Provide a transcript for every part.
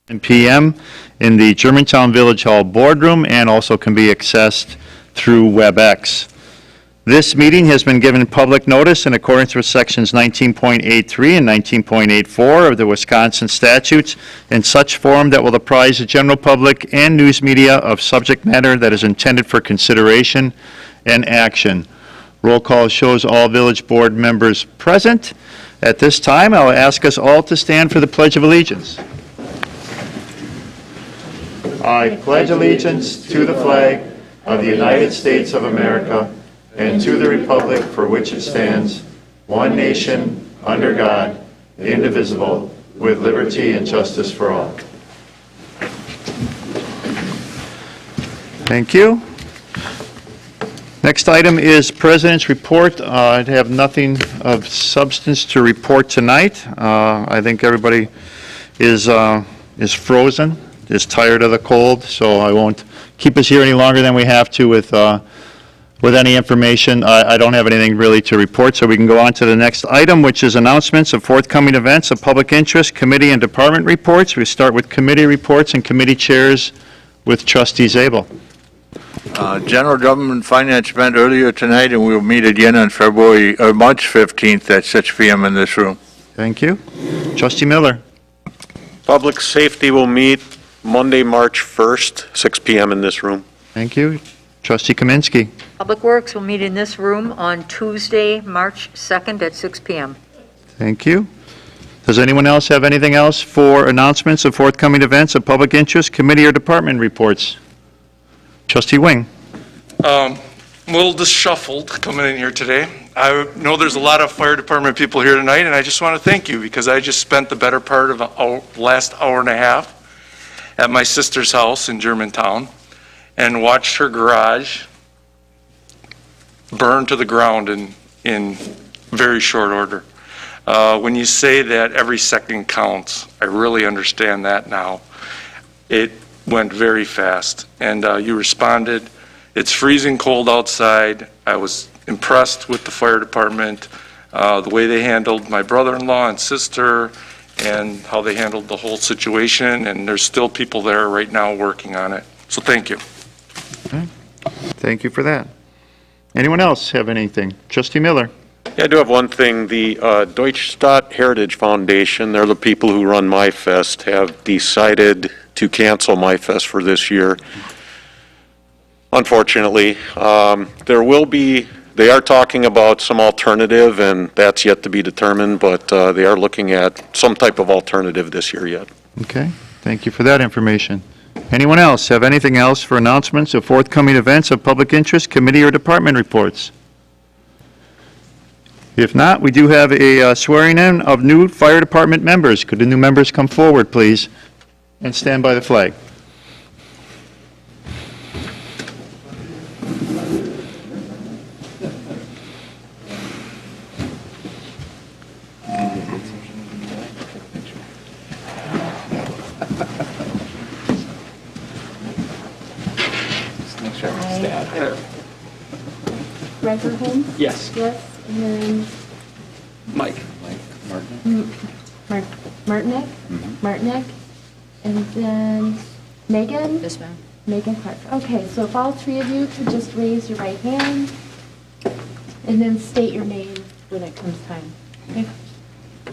p.m. in the Germantown Village Hall boardroom and also can be accessed through WebEx. This meeting has been given public notice in accordance with sections 19.83 and 19.84 of the Wisconsin statutes in such form that will apprise the general public and news media of subject matter that is intended for consideration and action. Roll call shows all village board members present. At this time, I'll ask us all to stand for the Pledge of Allegiance. I pledge allegiance to the flag of the United States of America and to the republic for which it stands, one nation, under God, indivisible, with liberty and justice for all. Thank you. Next item is President's Report. I have nothing of substance to report tonight. I think everybody is frozen, is tired of the cold, so I won't keep us here any longer than we have to with any information. I don't have anything really to report, so we can go on to the next item, which is announcements of forthcoming events of public interest, committee and department reports. We start with committee reports and committee chairs with Trustee Zabel. General Government Finance met earlier tonight, and we will meet again on March 15th at 6 p.m. in this room. Thank you. Trustee Miller. Public Safety will meet Monday, March 1st, 6 p.m. in this room. Thank you. Trustee Kaminsky. Public Works will meet in this room on Tuesday, March 2nd at 6 p.m. Thank you. Does anyone else have anything else for announcements of forthcoming events of public interest, committee or department reports? Trustee Wing. A little disheveled coming in here today. I know there's a lot of fire department people here tonight, and I just want to thank you because I just spent the better part of the last hour and a half at my sister's house in Germantown and watched her garage burn to the ground in very short order. When you say that every second counts, I really understand that now. It went very fast, and you responded. It's freezing cold outside. I was impressed with the fire department, the way they handled my brother-in-law and sister, and how they handled the whole situation, and there's still people there right now working on it. So thank you. Okay. Thank you for that. Anyone else have anything? Trustee Miller. Yeah, I do have one thing. The Deutschstadt Heritage Foundation, they're the people who run My Fest, have decided to cancel My Fest for this year. Unfortunately, they are talking about some alternative, and that's yet to be determined, but they are looking at some type of alternative this year yet. Okay. Thank you for that information. Anyone else have anything else for announcements of forthcoming events of public interest, committee or department reports? If not, we do have a swearing in of new fire department members. Could the new members come forward, please, and stand by the flag? Riker Holmes? Yes. Yes. And then Mike. Martinek? Martinek. And then Megan? This one. Megan Clark. Okay, so if all three of you could just raise your right hand and then state your name when it comes time. Okay.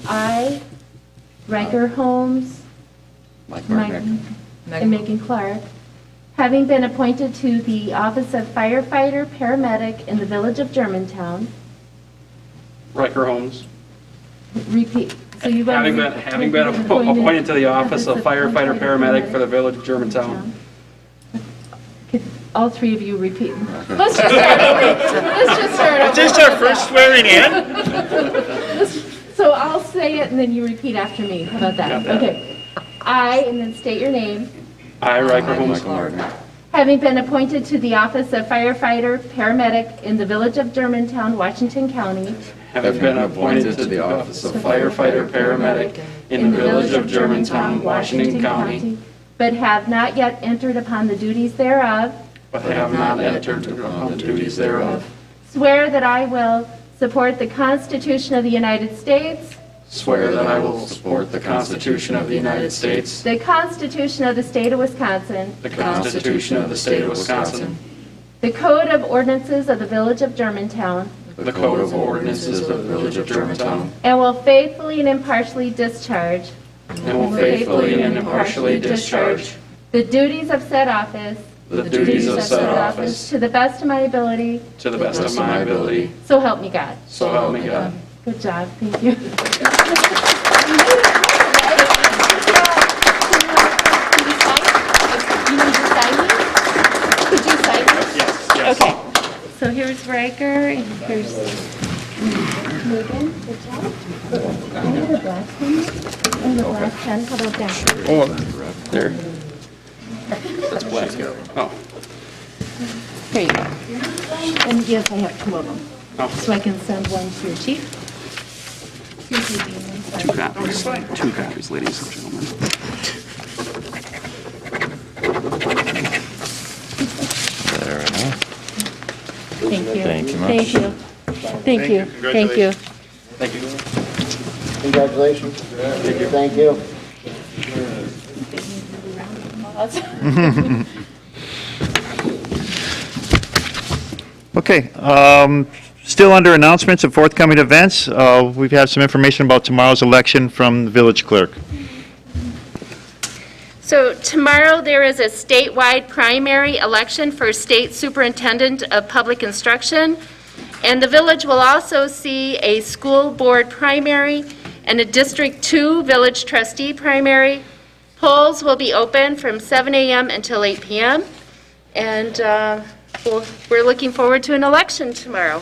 I, Riker Holmes, Mike and Megan Clark, having been appointed to the office of firefighter paramedic in the village of Germantown, Riker Holmes. repeat. So you've Having been appointed to the office of firefighter paramedic for the village of Germantown. Could all three of you repeat? Let's just start over. Let's just start over. Is this our first swearing in? So I'll say it and then you repeat after me. How about that? Got that. Okay. I, and then state your name. I, Riker Holmes. Having been appointed to the office of firefighter paramedic in the village of Germantown, Washington County, Having been appointed to the office of firefighter paramedic in the village of Germantown, Washington County, but have not yet entered upon the duties thereof, but have not entered upon the duties thereof. swear that I will support the Constitution of the United States swear that I will support the Constitution of the United States, the Constitution of the State of Wisconsin, the Constitution of the State of Wisconsin, the Code of Ordinances of the Village of Germantown, the Code of Ordinances of the Village of Germantown, and will faithfully and impartially discharge and will faithfully and impartially discharge the duties of said office the duties of said office to the best of my ability, to the best of my ability, so help me God. so help me God. Good job, thank you. Could you sign this? Yes. Okay, so here's Riker and here's Megan, good job. I have a black pen and a black pen, how about that? Oh, there. That's black. Oh. Here you go. And yes, I have two of them. Oh. So I can send one to your chief. Two copies, ladies and gentlemen. Thank you. Thank you much. Thank you. Thank you. Thank you. Thank you. Congratulations. Thank you. Okay, still under announcements of forthcoming events, we've had some information about tomorrow's election from the village clerk. So tomorrow, there is a statewide primary election for State Superintendent of Public Instruction, and the village will also see a school board primary and a District 2 village trustee primary. Polls will be open from 7 a.m. until 8 p.m., and we're looking forward to an election tomorrow.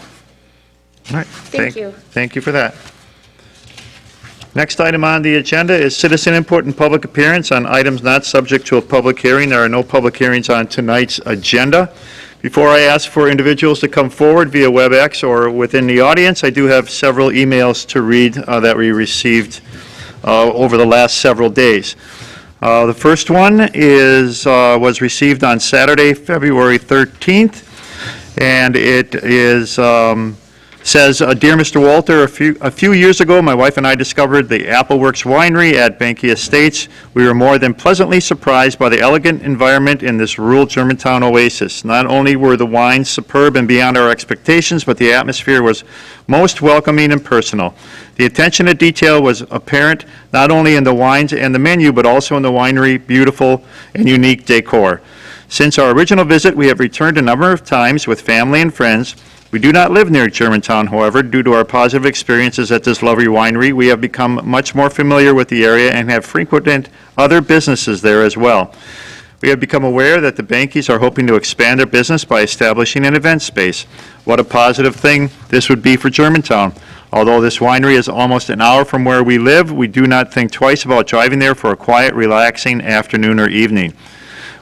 All right. Thank you. Thank you for that. Next item on the agenda is citizen input and public appearance on items not subject to a public hearing. There are no public hearings on tonight's agenda. Before I ask for individuals to come forward via WebEx or within the audience, I do have several emails to read that we received over the last several days. The first one was received on Saturday, February 13th, and it is says, Dear Mr. Walter, a few years ago, my wife and I discovered the Appleworks Winery at Banky Estates. We were more than pleasantly surprised by the elegant environment in this rural Germantown oasis. Not only were the wines superb and beyond our expectations, but the atmosphere was most welcoming and personal. The attention to detail was apparent not only in the wines and the menu, but also in the winery, beautiful and unique decor. Since our original visit, we have returned a number of times with family and friends. We do not live near Germantown, however. Due to our positive experiences at this lovely winery, we have become much more familiar with the area and have frequented other businesses there as well. We have become aware that the Bankys are hoping to expand their business by establishing an event space. What a positive thing this would be for Germantown. Although this winery is almost an hour from where we live, we do not think twice about driving there for a quiet, relaxing afternoon or evening.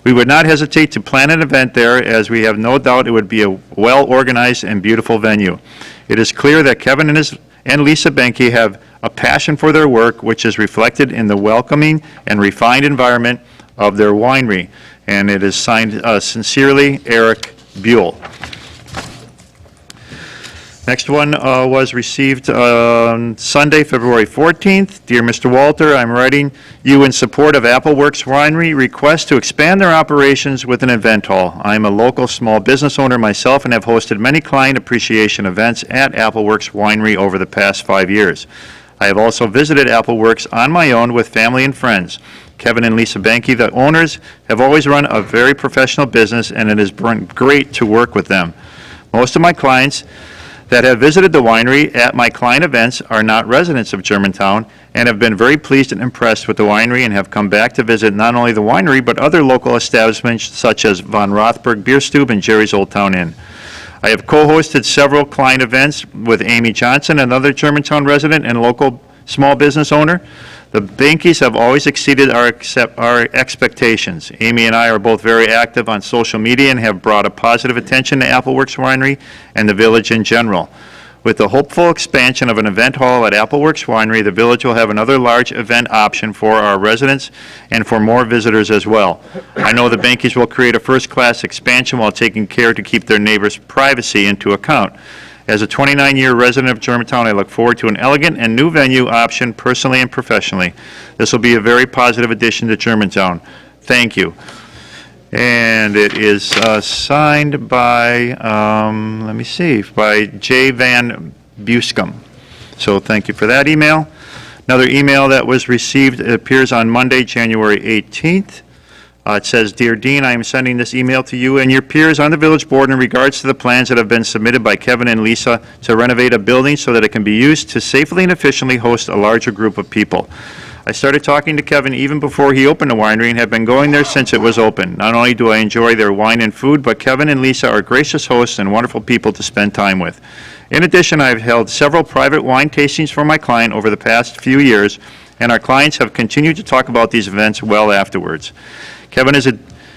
We would not hesitate to plan an event there, as we have no doubt it would be a well-organized and beautiful venue. It is clear that Kevin and Lisa Benke have a passion for their work, which is reflected in the welcoming and refined environment of their winery. And it is signed sincerely, Eric Buell. Next one was received on Sunday, February 14th. Dear Mr. Walter, I'm writing you in support of Appleworks Winery request to expand their operations with an event hall. I'm a local small business owner myself and have hosted many client appreciation events at Appleworks Winery over the past 5 years. I have also visited Appleworks on my own with family and friends. Kevin and Lisa Banke, the owners, have always run a very professional business, and it has been great to work with them. Most of my clients that have visited the winery at my client events are not residents of Germantown and have been very pleased and impressed with the winery and have come back to visit not only the winery but other local establishments such as Von Rothberg Beer Stube and Jerry's Old Town Inn. I have co-hosted several client events with Amy Johnson, another Germantown resident and local small business owner. The Bankys have always exceeded our expectations. Amy and I are both very active on social media and have brought a positive attention to Appleworks Winery and the village in general. With the hopeful expansion of an event hall at Appleworks Winery, the village will have another large event option for our residents and for more visitors as well. I know the Bankys will create a first-class expansion while taking care to keep their neighbors' privacy into account. As a 29-year resident of Germantown, I look forward to an elegant and new venue option personally and professionally. This will be a very positive addition to Germantown. Thank you. And it is signed by, let me see, by J. Van Buscom. So thank you for that email. Another email that was received, it appears on Monday, January 18th. It says, "Dear Dean, I am sending this email to you and your peers on the village board in regards to the plans that have been submitted by Kevin and Lisa to renovate a building so that it can be used to safely and efficiently host a larger group of people. I started talking to Kevin even before he opened the winery and have been going there since it was open. Not only do I enjoy their wine and food, but Kevin and Lisa are gracious hosts and wonderful people to spend time with. In addition, I've held several private wine tastings for my client over the past few years, and our clients have continued to talk about these events well afterwards. Kevin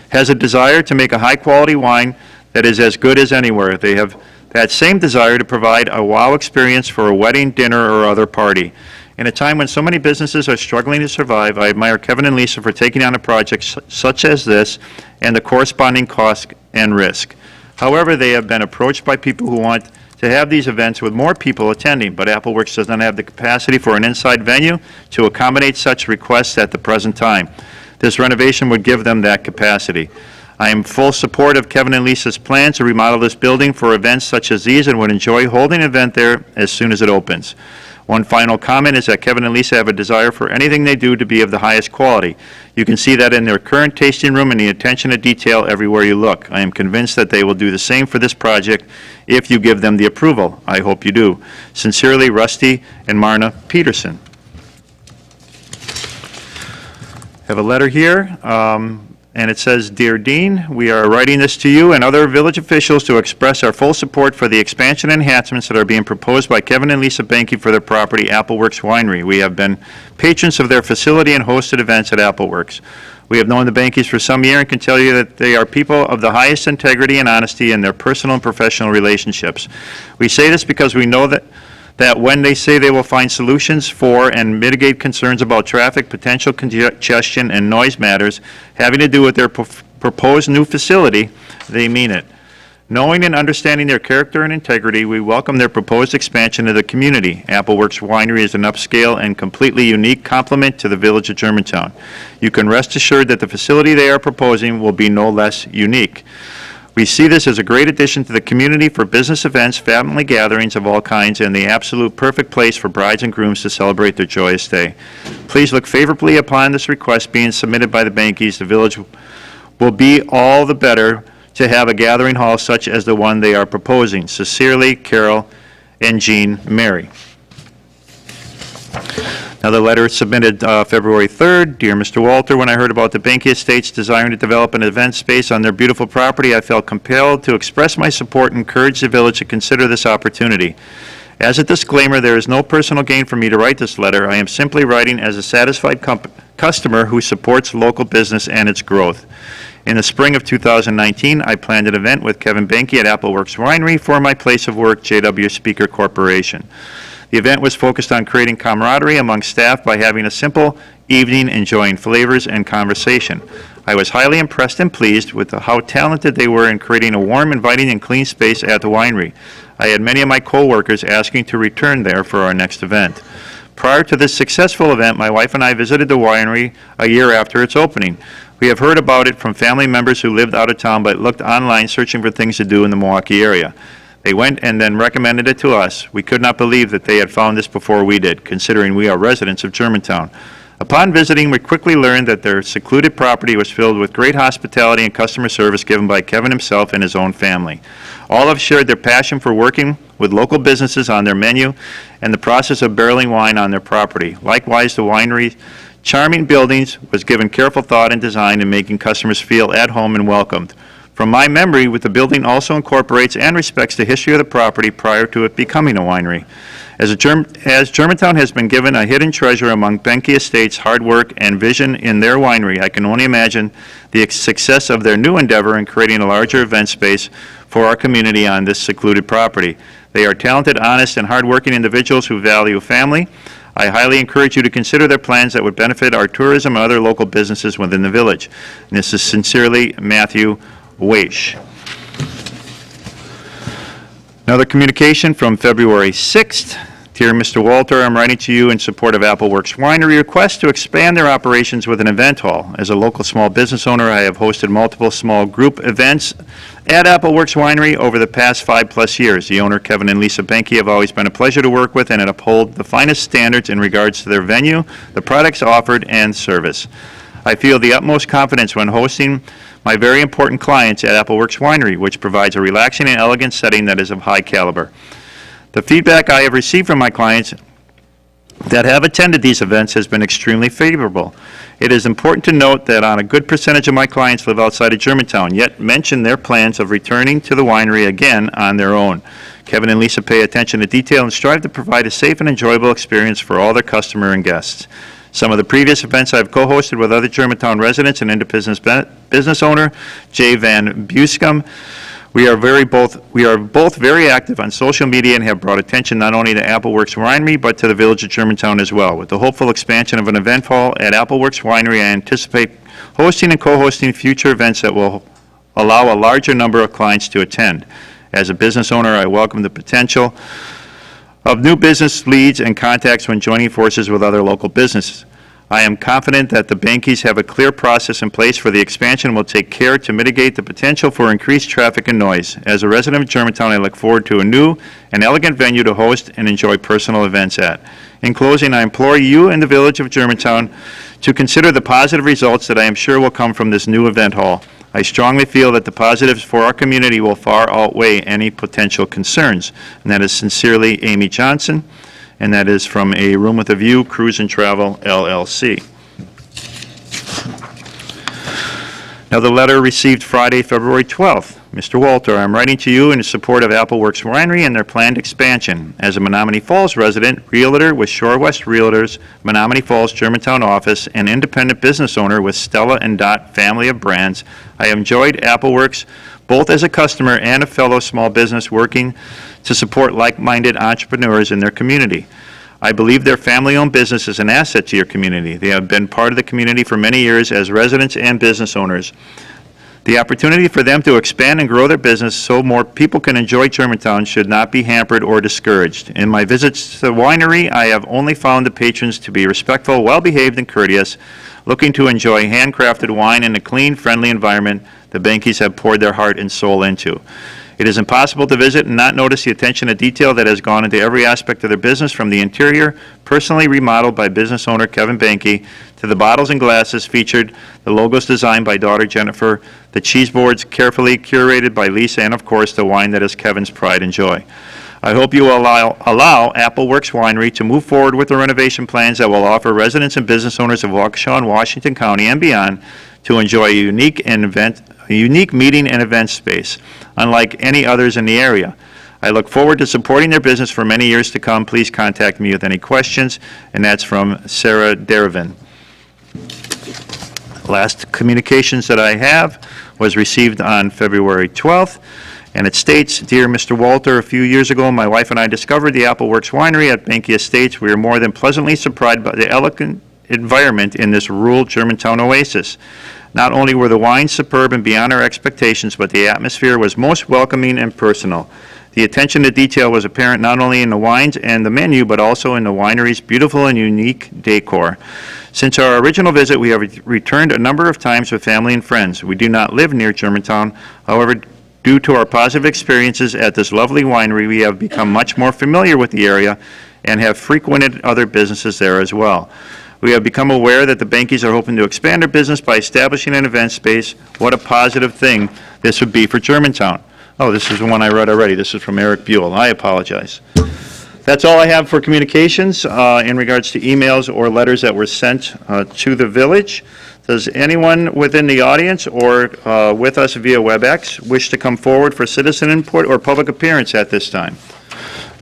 has a desire to make a high-quality wine that is as good as anywhere. They have that same desire to provide a wow experience for a wedding, dinner, or other party. In a time when so many businesses are struggling to survive, I admire Kevin and Lisa for taking on a project such as this and the corresponding cost and risk. However, they have been approached by people who want to have these events with more people attending, but AppleWorks does not have the capacity for an inside venue to accommodate such requests at the present time. This renovation would give them that capacity. I am full support of Kevin and Lisa's plans to remodel this building for events such as these and would enjoy holding an event there as soon as it opens. One final comment is that Kevin and Lisa have a desire for anything they do to be of the highest quality. You can see that in their current tasting room and the attention to detail everywhere you look. I am convinced that they will do the same for this project if you give them the approval. I hope you do. Sincerely, Rusty and Marna Peterson. I have a letter here, and it says, "Dear Dean, we are writing this to you and other village officials to express our full support for the expansion and enhancements that are being proposed by Kevin and Lisa Benke for their property, AppleWorks Winery. We have been patrons of their facility and hosted events at AppleWorks. We have known the Benkes for some year and can tell you that they are people of the highest integrity and honesty in their personal and professional relationships. We say this because we know that when they say they will find solutions for and mitigate concerns about traffic, potential congestion, and noise matters having to do with their proposed new facility, they mean it. Knowing and understanding their character and integrity, we welcome their proposed expansion to the community. AppleWorks Winery is an upscale and completely unique complement to the village of Germantown. You can rest assured that the facility they are proposing will be no less unique. We see this as a great addition to the community for business events, family gatherings of all kinds, and the absolute perfect place for brides and grooms to celebrate their joyous day. Please look favorably upon this request being submitted by the Benkes. The village will be all the better to have a gathering hall such as the one they are proposing. Sincerely, Carol and Jean Mary." Now, the letter is submitted February 3rd. "Dear Mr. Walter, when I heard about the Benke Estates desiring to develop an event space on their beautiful property, I felt compelled to express my support and encourage the village to consider this opportunity. As a disclaimer, there is no personal gain for me to write this letter. I am simply writing as a satisfied customer who supports local business and its growth. In the spring of 2019, I planned an event with Kevin Benke at AppleWorks Winery for my place of work, JW Speaker Corporation. The event was focused on creating camaraderie among staff by having a simple evening enjoying flavors and conversation. I was highly impressed and pleased with how talented they were in creating a warm, inviting, and clean space at the winery. I had many of my co-workers asking to return there for our next event. Prior to this successful event, my wife and I visited the winery a year after its opening. We have heard about it from family members who lived out of town but looked online searching for things to do in the Milwaukee area. They went and then recommended it to us. We could not believe that they had found this before we did, considering we are residents of Germantown. Upon visiting, we quickly learned that their secluded property was filled with great hospitality and customer service given by Kevin himself and his own family. All have shared their passion for working with local businesses on their menu and the process of barreling wine on their property. Likewise, the winery's charming buildings was given careful thought and design in making customers feel at home and welcomed. From my memory, the building also incorporates and respects the history of the property prior to it becoming a winery. As Germantown has been given a hidden treasure among Benke Estates' hard work and vision in their winery, I can only imagine the success of their new endeavor in creating a larger event space for our community on this secluded property. They are talented, honest, and hardworking individuals who value family. I highly encourage you to consider their plans that would benefit our tourism and other local businesses within the village. And this is sincerely Matthew Weish. Another communication from February 6th. Dear Mr. Walter, I'm writing to you in support of Appleworks Winery request to expand their operations with an event hall. As a local small business owner, I have hosted multiple small group events at Appleworks Winery over the past 5+ years. The owner, Kevin and Lisa Benke, have always been a pleasure to work with and uphold the finest standards in regards to their venue, the products offered, and service. I feel the utmost confidence when hosting my very important clients at Appleworks Winery, which provides a relaxing and elegant setting that is of high caliber. The feedback I have received from my clients that have attended these events has been extremely favorable. It is important to note that a good percentage of my clients live outside of Germantown, yet mention their plans of returning to the winery again on their own. Kevin and Lisa pay attention to detail and strive to provide a safe and enjoyable experience for all their customer and guests. Some of the previous events I've co-hosted with other Germantown residents and business owner Jay Van Buscom. We are both very active on social media and have brought attention not only to Appleworks Winery, but to the Village of Germantown as well. With the hopeful expansion of an event hall at Appleworks Winery, I anticipate hosting and co-hosting future events that will allow a larger number of clients to attend. As a business owner, I welcome the potential of new business leads and contacts when joining forces with other local businesses. I am confident that the Bankes have a clear process in place for the expansion and will take care to mitigate the potential for increased traffic and noise. As a resident of Germantown, I look forward to a new and elegant venue to host and enjoy personal events at. In closing, I implore you and the Village of Germantown to consider the positive results that I am sure will come from this new event hall. I strongly feel that the positives for our community will far outweigh any potential concerns. And that is sincerely Amy Johnson. And that is from A Room with a View, Cruise and Travel, LLC. Now, the letter received Friday, February 12th. Mr. Walter, I'm writing to you in support of Appleworks Winery and their planned expansion. As a Menominee Falls resident, realtor with Shore West Realtors, Menominee Falls Germantown office, and independent business owner with Stella and Dot family of brands, I have enjoyed Appleworks both as a customer and a fellow small business working to support like-minded entrepreneurs in their community. I believe their family-owned business is an asset to your community. They have been part of the community for many years as residents and business owners. The opportunity for them to expand and grow their business so more people can enjoy Germantown should not be hampered or discouraged. In my visits to the winery, I have only found the patrons to be respectful, well-behaved, and courteous, looking to enjoy handcrafted wine in a clean, friendly environment the Bankes have poured their heart and soul into. It is impossible to visit and not notice the attention to detail that has gone into every aspect of their business, from the interior, personally remodeled by business owner Kevin Benke, to the bottles and glasses featured, the logos designed by daughter Jennifer, the cheese boards carefully curated by Lisa, and of course the wine that is Kevin's pride and joy. I hope you will allow Appleworks Winery to move forward with the renovation plans that will offer residents and business owners of Waukesha and Washington County and beyond to enjoy a unique meeting and event space, unlike any others in the area. I look forward to supporting their business for many years to come. Please contact me with any questions. And that's from Sarah Derevin. Last communications that I have was received on February 12th. And it states, Dear Mr. Walter, a few years ago, my wife and I discovered the Appleworks Winery at Benke Estates. We were more than pleasantly surprised by the elegant environment in this rural Germantown oasis. Not only were the wines superb and beyond our expectations, but the atmosphere was most welcoming and personal. The attention to detail was apparent not only in the wines and the menu, but also in the winery's beautiful and unique decor. Since our original visit, we have returned a number of times with family and friends. We do not live near Germantown. However, due to our positive experiences at this lovely winery, we have become much more familiar with the area and have frequented other businesses there as well. We have become aware that the Bankes are hoping to expand their business by establishing an event space. What a positive thing this would be for Germantown. Oh, this is the one I read already. This is from Eric Buell. I apologize. That's all I have for communications in regards to emails or letters that were sent to the village. Does anyone within the audience or with us via WebEx wish to come forward for citizen input or public appearance at this time?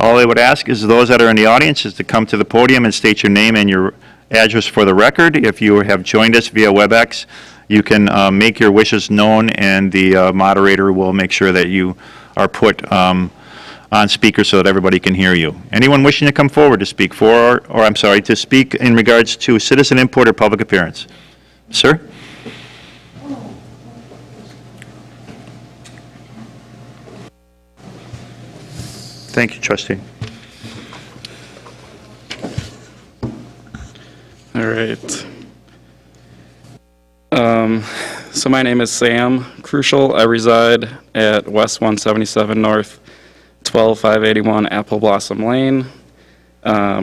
All I would ask is those that are in the audience is to come to the podium and state your name and your address for the record. If you have joined us via WebEx, you can make your wishes known, and the moderator will make sure that you are put on speaker so that everybody can hear you. Anyone wishing to come forward to speak to speak in regards to citizen input or public appearance? Sir? Thank you, trustee. All right. So my name is Sam Crucial. I reside at West 177 North, 12581 Apple Blossom Lane,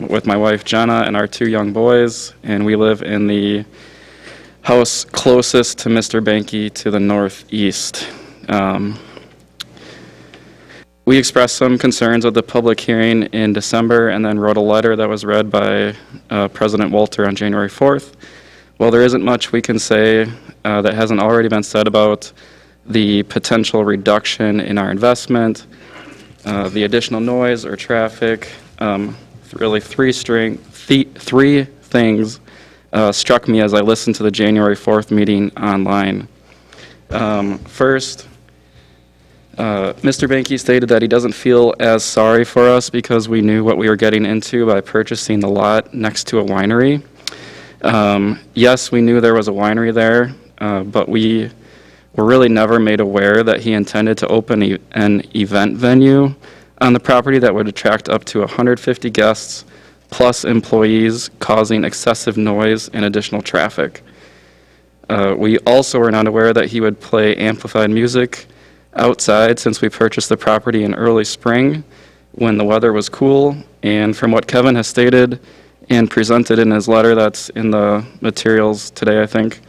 with my wife Jenna and our 2 young boys, and we live in the house closest to Mr. Banky to the northeast. We expressed some concerns at the public hearing in December and then wrote a letter that was read by President Walter on January 4th. Well, there isn't much we can say that hasn't already been said about the potential reduction in our investment, the additional noise or traffic. Really three things struck me as I listened to the January 4th meeting online. First, Mr. Banky stated that he doesn't feel as sorry for us because we knew what we were getting into by purchasing the lot next to a winery. Yes, we knew there was a winery there, but we were really never made aware that he intended to open an event venue on the property that would attract up to 150 guests plus employees, causing excessive noise and additional traffic. We also were not aware that he would play amplified music outside since we purchased the property in early spring when the weather was cool. And from what Kevin has stated and presented in his letter that's in the materials today, I think,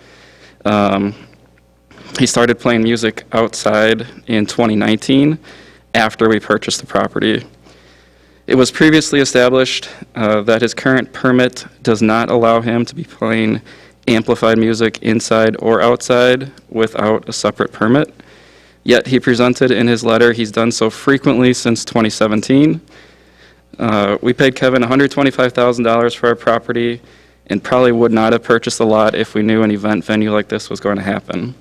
he started playing music outside in 2019 after we purchased the property. It was previously established that his current permit does not allow him to be playing amplified music inside or outside without a separate permit. Yet he presented in his letter he's done so frequently since 2017. We paid Kevin $125,000 for our property and probably would not have purchased the lot if we knew an event venue like this was going to happen.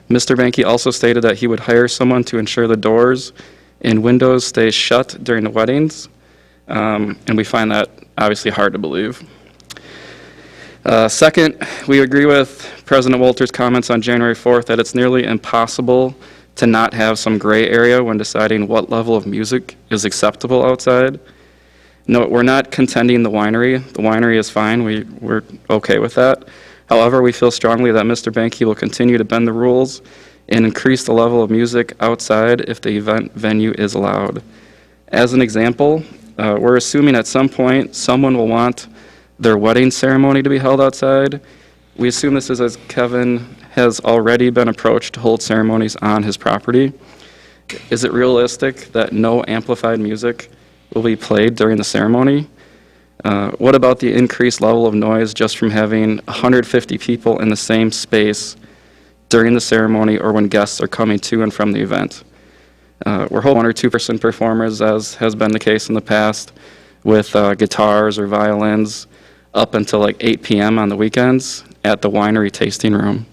Mr. Banky also stated that he would hire someone to ensure the doors and windows stay shut during the weddings, and we find that obviously hard to believe. Second, we agree with President Walter's comments on January 4th that it's nearly impossible to not have some gray area when deciding what level of music is acceptable outside. No, we're not contending the winery. The winery is fine. We're okay with that. However, we feel strongly that Mr. Banky will continue to bend the rules and increase the level of music outside if the event venue is allowed. As an example, we're assuming at some point someone will want their wedding ceremony to be held outside. We assume this is as Kevin has already been approached to hold ceremonies on his property. Is it realistic that no amplified music will be played during the ceremony? What about the increased level of noise just from having 150 people in the same space during the ceremony or when guests are coming to and from the event? We're holding 1 or 2 person performers, as has been the case in the past, with guitars or violins up until like 8 p.m. on the weekends at the winery tasting room.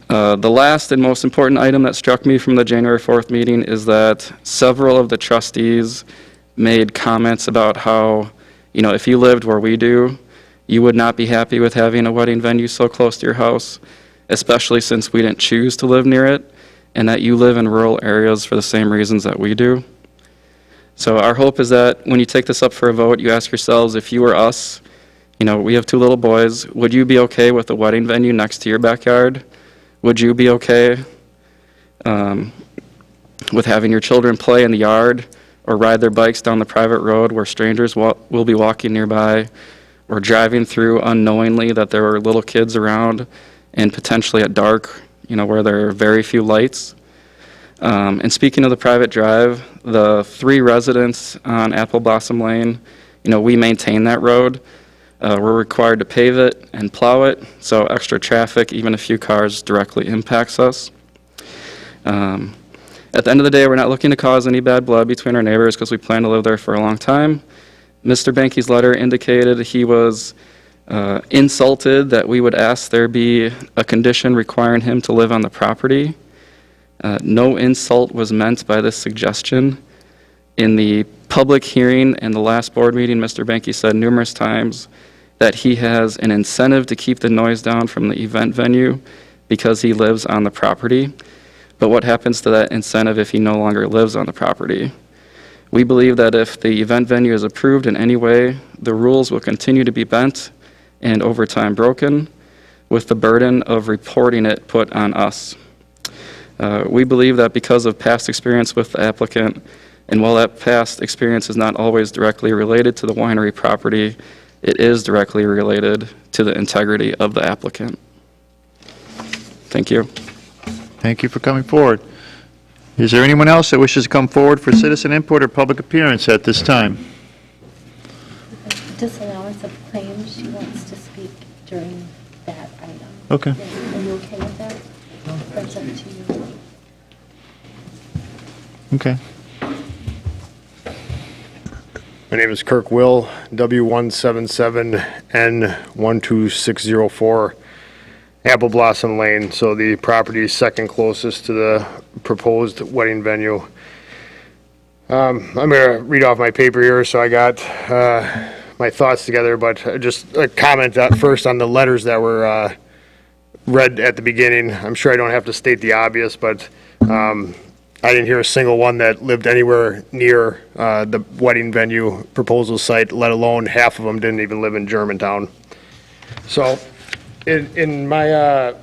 The last and most important item that struck me from the January 4th meeting is that several of the trustees made comments about how, if you lived where we do, you would not be happy with having a wedding venue so close to your house, especially since we didn't choose to live near it, and that you live in rural areas for the same reasons that we do. So our hope is that when you take this up for a vote, you ask yourselves, if you were us, we have 2 little boys, would you be okay with a wedding venue next to your backyard? Would you be okay with having your children play in the yard or ride their bikes down the private road where strangers will be walking nearby, or driving through unknowingly that there are little kids around and potentially at dark, where there are very few lights? And speaking of the private drive, the 3 residents on Apple Blossom Lane, we maintain that road. We're required to pave it and plow it, so extra traffic, even a few cars, directly impacts us. At the end of the day, we're not looking to cause any bad blood between our neighbors because we plan to live there for a long time. Mr. Banky's letter indicated he was insulted that we would ask there be a condition requiring him to live on the property. No insult was meant by this suggestion. In the public hearing and the last board meeting, Mr. Banky said numerous times that he has an incentive to keep the noise down from the event venue because he lives on the property. But what happens to that incentive if he no longer lives on the property? We believe that if the event venue is approved in any way, the rules will continue to be bent and over time broken, with the burden of reporting it put on us. We believe that because of past experience with the applicant, and while that past experience is not always directly related to the winery property, it is directly related to the integrity of the applicant. Thank you. Thank you for coming forward. Is there anyone else that wishes to come forward for citizen input or public appearance at this time? Disallowance of claims, she wants to speak during that item. Okay. Are you okay with that? That's up to you. Okay. My name is Kirk Will, W177N12604, Apple Blossom Lane, so the property is second closest to the proposed wedding venue. I'm going to read off my paper here, so I got my thoughts together, but just a comment first on the letters that were read at the beginning. I'm sure I don't have to state the obvious, but I didn't hear a single one that lived anywhere near the wedding venue proposal site, let alone half of them didn't even live in Germantown. So in my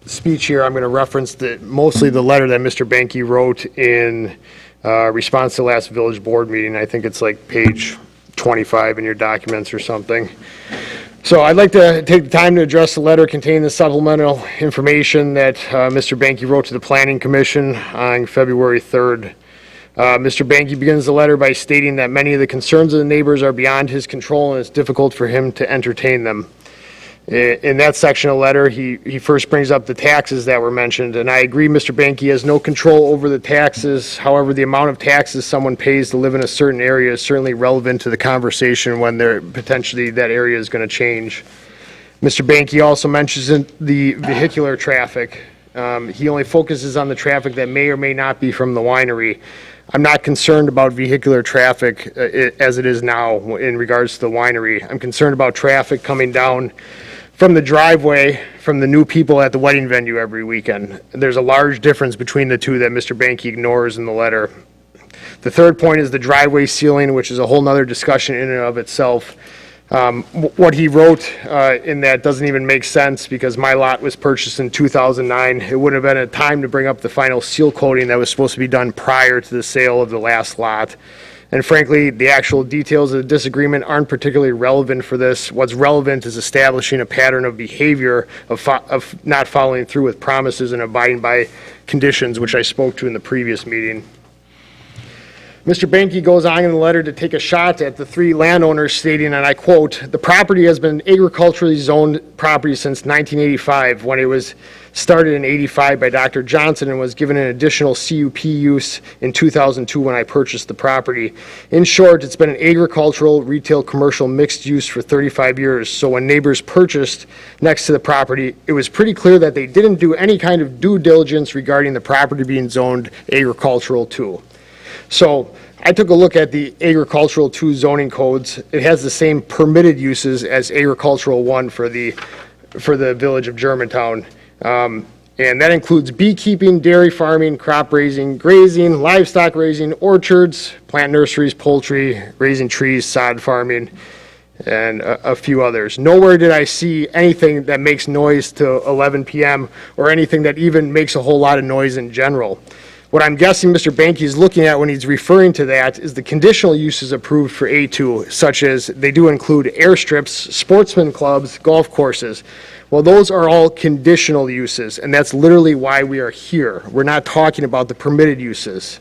speech here, I'm going to reference mostly the letter that Mr. Banky wrote in response to the last village board meeting. I think it's like page 25 in your documents or something. So I'd like to take the time to address the letter containing the supplemental information that Mr. Banky wrote to the Planning Commission on February 3rd. Mr. Banky begins the letter by stating that many of the concerns of the neighbors are beyond his control and it's difficult for him to entertain them. In that section of the letter, he first brings up the taxes that were mentioned, and I agree Mr. Banky has no control over the taxes. However, the amount of taxes someone pays to live in a certain area is certainly relevant to the conversation when potentially that area is going to change. Mr. Banky also mentions the vehicular traffic. He only focuses on the traffic that may or may not be from the winery. I'm not concerned about vehicular traffic as it is now in regards to the winery. I'm concerned about traffic coming down from the driveway from the new people at the wedding venue every weekend. There's a large difference between the two that Mr. Banky ignores in the letter. The third point is the driveway ceiling, which is a whole nother discussion in and of itself. What he wrote in that doesn't even make sense because my lot was purchased in 2009. It would have been a time to bring up the final seal coating that was supposed to be done prior to the sale of the last lot. And frankly, the actual details of the disagreement aren't particularly relevant for this. What's relevant is establishing a pattern of behavior of not following through with promises and abiding by conditions, which I spoke to in the previous meeting. Mr. Banky goes on in the letter to take a shot at the three landowners stating, and I quote, "The property has been agriculturally zoned property since 1985 when it was started in 85 by Dr. Johnson and was given an additional CUP use in 2002 when I purchased the property. In short, it's been an agricultural, retail, commercial mixed use for 35 years. So when neighbors purchased next to the property, it was pretty clear that they didn't do any kind of due diligence regarding the property being zoned agricultural too." So I took a look at the agricultural 2 zoning codes. It has the same permitted uses as agricultural 1 for the village of Germantown. And that includes beekeeping, dairy farming, crop raising, grazing, livestock raising, orchards, plant nurseries, poultry, raising trees, sod farming, and a few others. Nowhere did I see anything that makes noise to 11 p.m. or anything that even makes a whole lot of noise in general. What I'm guessing Mr. Banky is looking at when he's referring to that is the conditional uses approved for A2, such as they do include airstrips, sportsman clubs, golf courses. Well, those are all conditional uses, and that's literally why we are here. We're not talking about the permitted uses.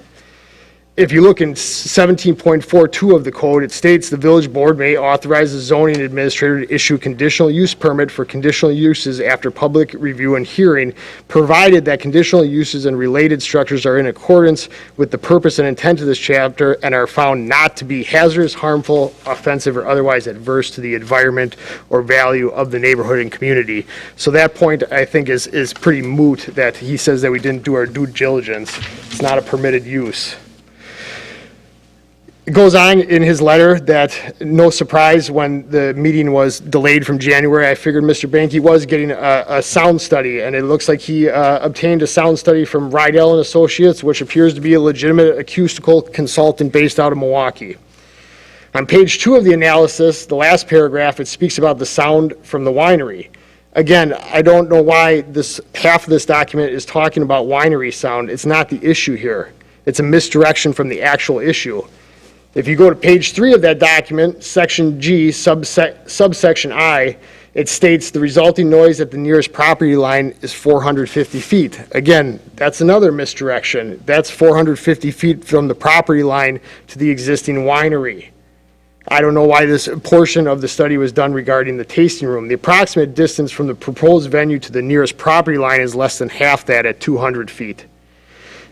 If you look in 17.42 of the code, it states the village board may authorize the zoning administrator to issue conditional use permit for conditional uses after public review and hearing, provided that conditional uses and related structures are in accordance with the purpose and intent of this chapter and are found not to be hazardous, harmful, offensive, or otherwise adverse to the environment or value of the neighborhood and community. So that point, I think, is pretty moot, that he says that we didn't do our due diligence. It's not a permitted use. It goes on in his letter that, no surprise, when the meeting was delayed from January, I figured Mr. Banky was getting a sound study, and it looks like he obtained a sound study from Rydell and Associates, which appears to be a legitimate acoustical consultant based out of Milwaukee. On page 2 of the analysis, the last paragraph, it speaks about the sound from the winery. Again, I don't know why half of this document is talking about winery sound. It's not the issue here. It's a misdirection from the actual issue. If you go to page 3 of that document, section G, subsection I, it states the resulting noise at the nearest property line is 450 feet. Again, that's another misdirection. That's 450 feet from the property line to the existing winery. I don't know why this portion of the study was done regarding the tasting room. The approximate distance from the proposed venue to the nearest property line is less than half that at 200 feet.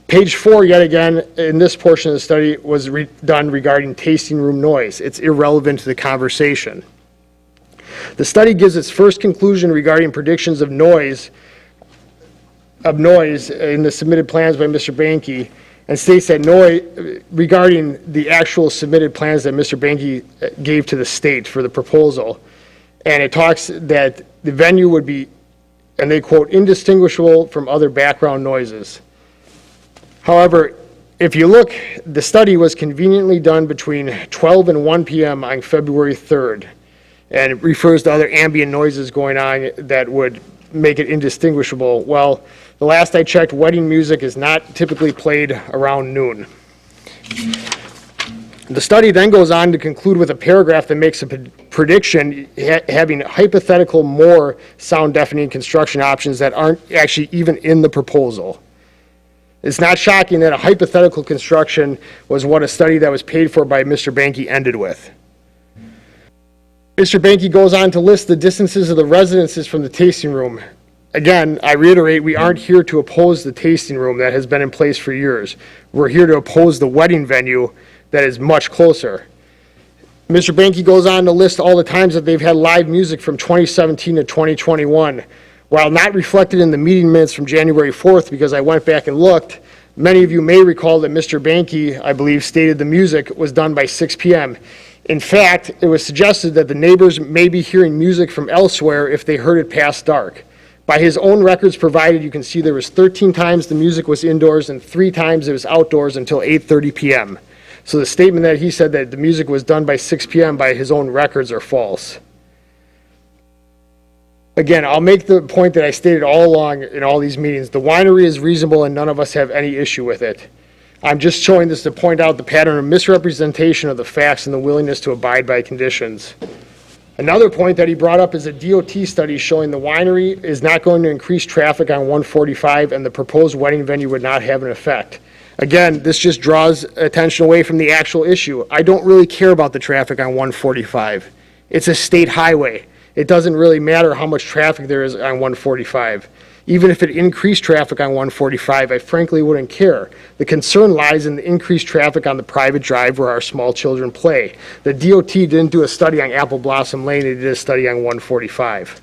Page 4, yet again, in this portion of the study was done regarding tasting room noise. It's irrelevant to the conversation. The study gives its first conclusion regarding predictions of noise in the submitted plans by Mr. Banky, and states that regarding the actual submitted plans that Mr. Banky gave to the state for the proposal. And it talks that the venue would be, and they quote, indistinguishable from other background noises. However, if you look, the study was conveniently done between 12 and 1 p.m. on February 3rd, and it refers to other ambient noises going on that would make it indistinguishable. Well, the last I checked, wedding music is not typically played around noon. The study then goes on to conclude with a paragraph that makes a prediction having hypothetical more sound deafening construction options that aren't actually even in the proposal. It's not shocking that a hypothetical construction was what a study that was paid for by Mr. Banky ended with. Mr. Banky goes on to list the distances of the residences from the tasting room. Again, I reiterate, we aren't here to oppose the tasting room that has been in place for years. We're here to oppose the wedding venue that is much closer. Mr. Banky goes on to list all the times that they've had live music from 2017 to 2021. While not reflected in the meeting minutes from January 4th, because I went back and looked, many of you may recall that Mr. Banky, I believe, stated the music was done by 6 p.m. In fact, it was suggested that the neighbors may be hearing music from elsewhere if they heard it past dark. By his own records provided, you can see there was 13 times the music was indoors and 3 times it was outdoors until 8:30 p.m. So the statement that he said that the music was done by 6 p.m. by his own records are false. Again, I'll make the point that I stated all along in all these meetings. The winery is reasonable and none of us have any issue with it. I'm just showing this to point out the pattern of misrepresentation of the facts and the willingness to abide by conditions. Another point that he brought up is a DOT study showing the winery is not going to increase traffic on 145 and the proposed wedding venue would not have an effect. Again, this just draws attention away from the actual issue. I don't really care about the traffic on 145. It's a state highway. It doesn't really matter how much traffic there is on 145. Even if it increased traffic on 145, I frankly wouldn't care. The concern lies in the increased traffic on the private drive where our small children play. The DOT didn't do a study on Apple Blossom Lane, they did a study on 145.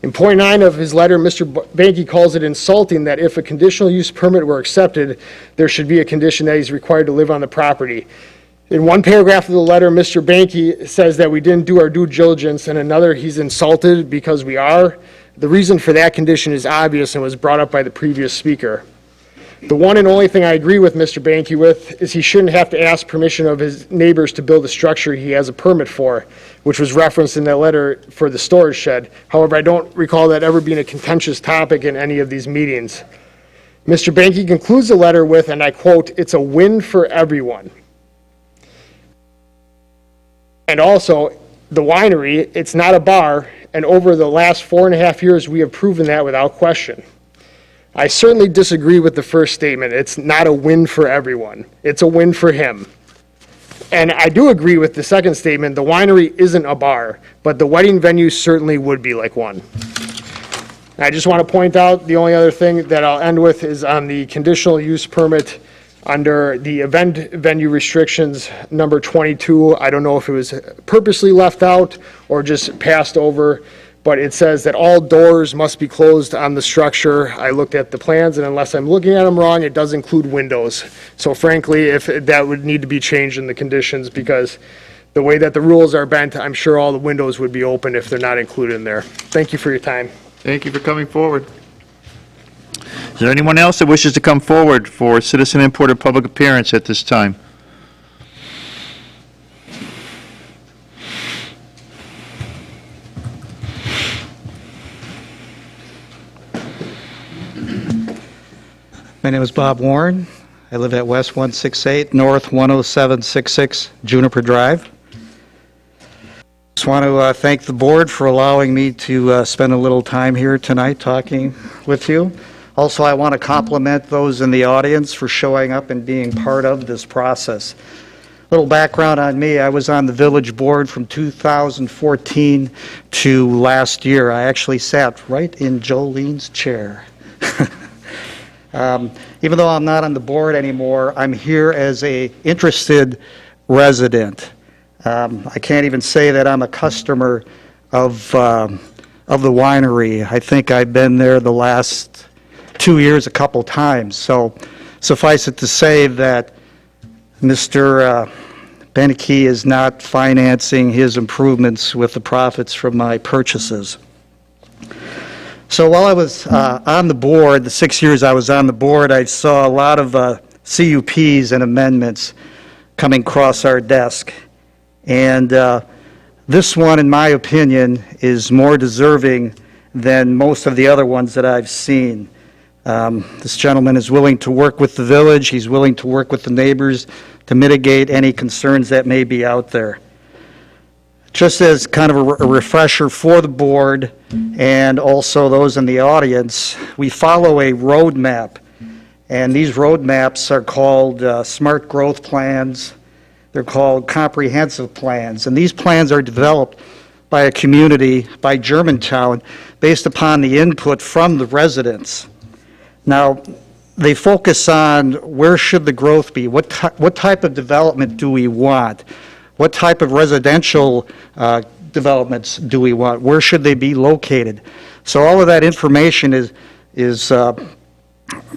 In point 9 of his letter, Mr. Banky calls it insulting that if a conditional use permit were accepted, there should be a condition that he's required to live on the property. In one paragraph of the letter, Mr. Banky says that we didn't do our due diligence, and another, he's insulted because we are. The reason for that condition is obvious and was brought up by the previous speaker. The one and only thing I agree with Mr. Banky with is he shouldn't have to ask permission of his neighbors to build a structure he has a permit for, which was referenced in that letter for the storage shed. However, I don't recall that ever being a contentious topic in any of these meetings. Mr. Banky concludes the letter with, and I quote, "It's a win for everyone." And also, the winery, it's not a bar, and over the last 4.5 years, we have proven that without question. I certainly disagree with the first statement. It's not a win for everyone. It's a win for him. And I do agree with the second statement. The winery isn't a bar, but the wedding venue certainly would be like one. I just want to point out, the only other thing that I'll end with is on the conditional use permit under the event venue restrictions, number 22. I don't know if it was purposely left out or just passed over, but it says that all doors must be closed on the structure. I looked at the plans, and unless I'm looking at them wrong, it does include windows. So frankly, if that would need to be changed in the conditions, because the way that the rules are bent, I'm sure all the windows would be open if they're not included in there. Thank you for your time. Thank you for coming forward. Is there anyone else that wishes to come forward for citizen input or public appearance at this time? My name is Bob Warren. I live at West 168 North 10766 Juniper Drive. Just want to thank the board for allowing me to spend a little time here tonight talking with you. Also, I want to compliment those in the audience for showing up and being part of this process. Little background on me, I was on the village board from 2014 to last year. I actually sat right in Jolene's chair. Even though I'm not on the board anymore, I'm here as a interested resident. I can't even say that I'm a customer of the winery. I think I've been there the last 2 years a couple times. So suffice it to say that Mr. Beneke is not financing his improvements with the profits from my purchases. So while I was on the board, the 6 years I was on the board, I saw a lot of CUPs and amendments coming across our desk. And this one, in my opinion, is more deserving than most of the other ones that I've seen. This gentleman is willing to work with the village. He's willing to work with the neighbors to mitigate any concerns that may be out there. Just as kind of a refresher for the board and also those in the audience, we follow a roadmap. And these roadmaps are called SMART growth plans. They're called comprehensive plans. And these plans are developed by a community, by Germantown, based upon the input from the residents. Now, they focus on where should the growth be? What type of development do we want? What type of residential developments do we want? Where should they be located? So all of that information is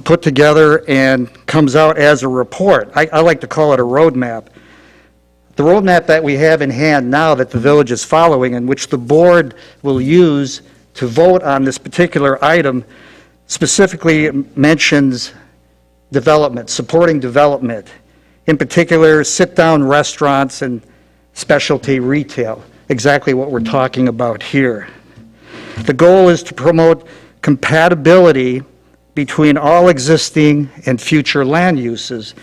put together and comes out as a report. I like to call it a roadmap. The roadmap that we have in hand now that the village is following and which the board will use to vote on this particular item specifically mentions development, supporting development. In particular, sit-down restaurants and specialty retail, exactly what we're talking about here. The goal is to promote compatibility between all existing and future land uses.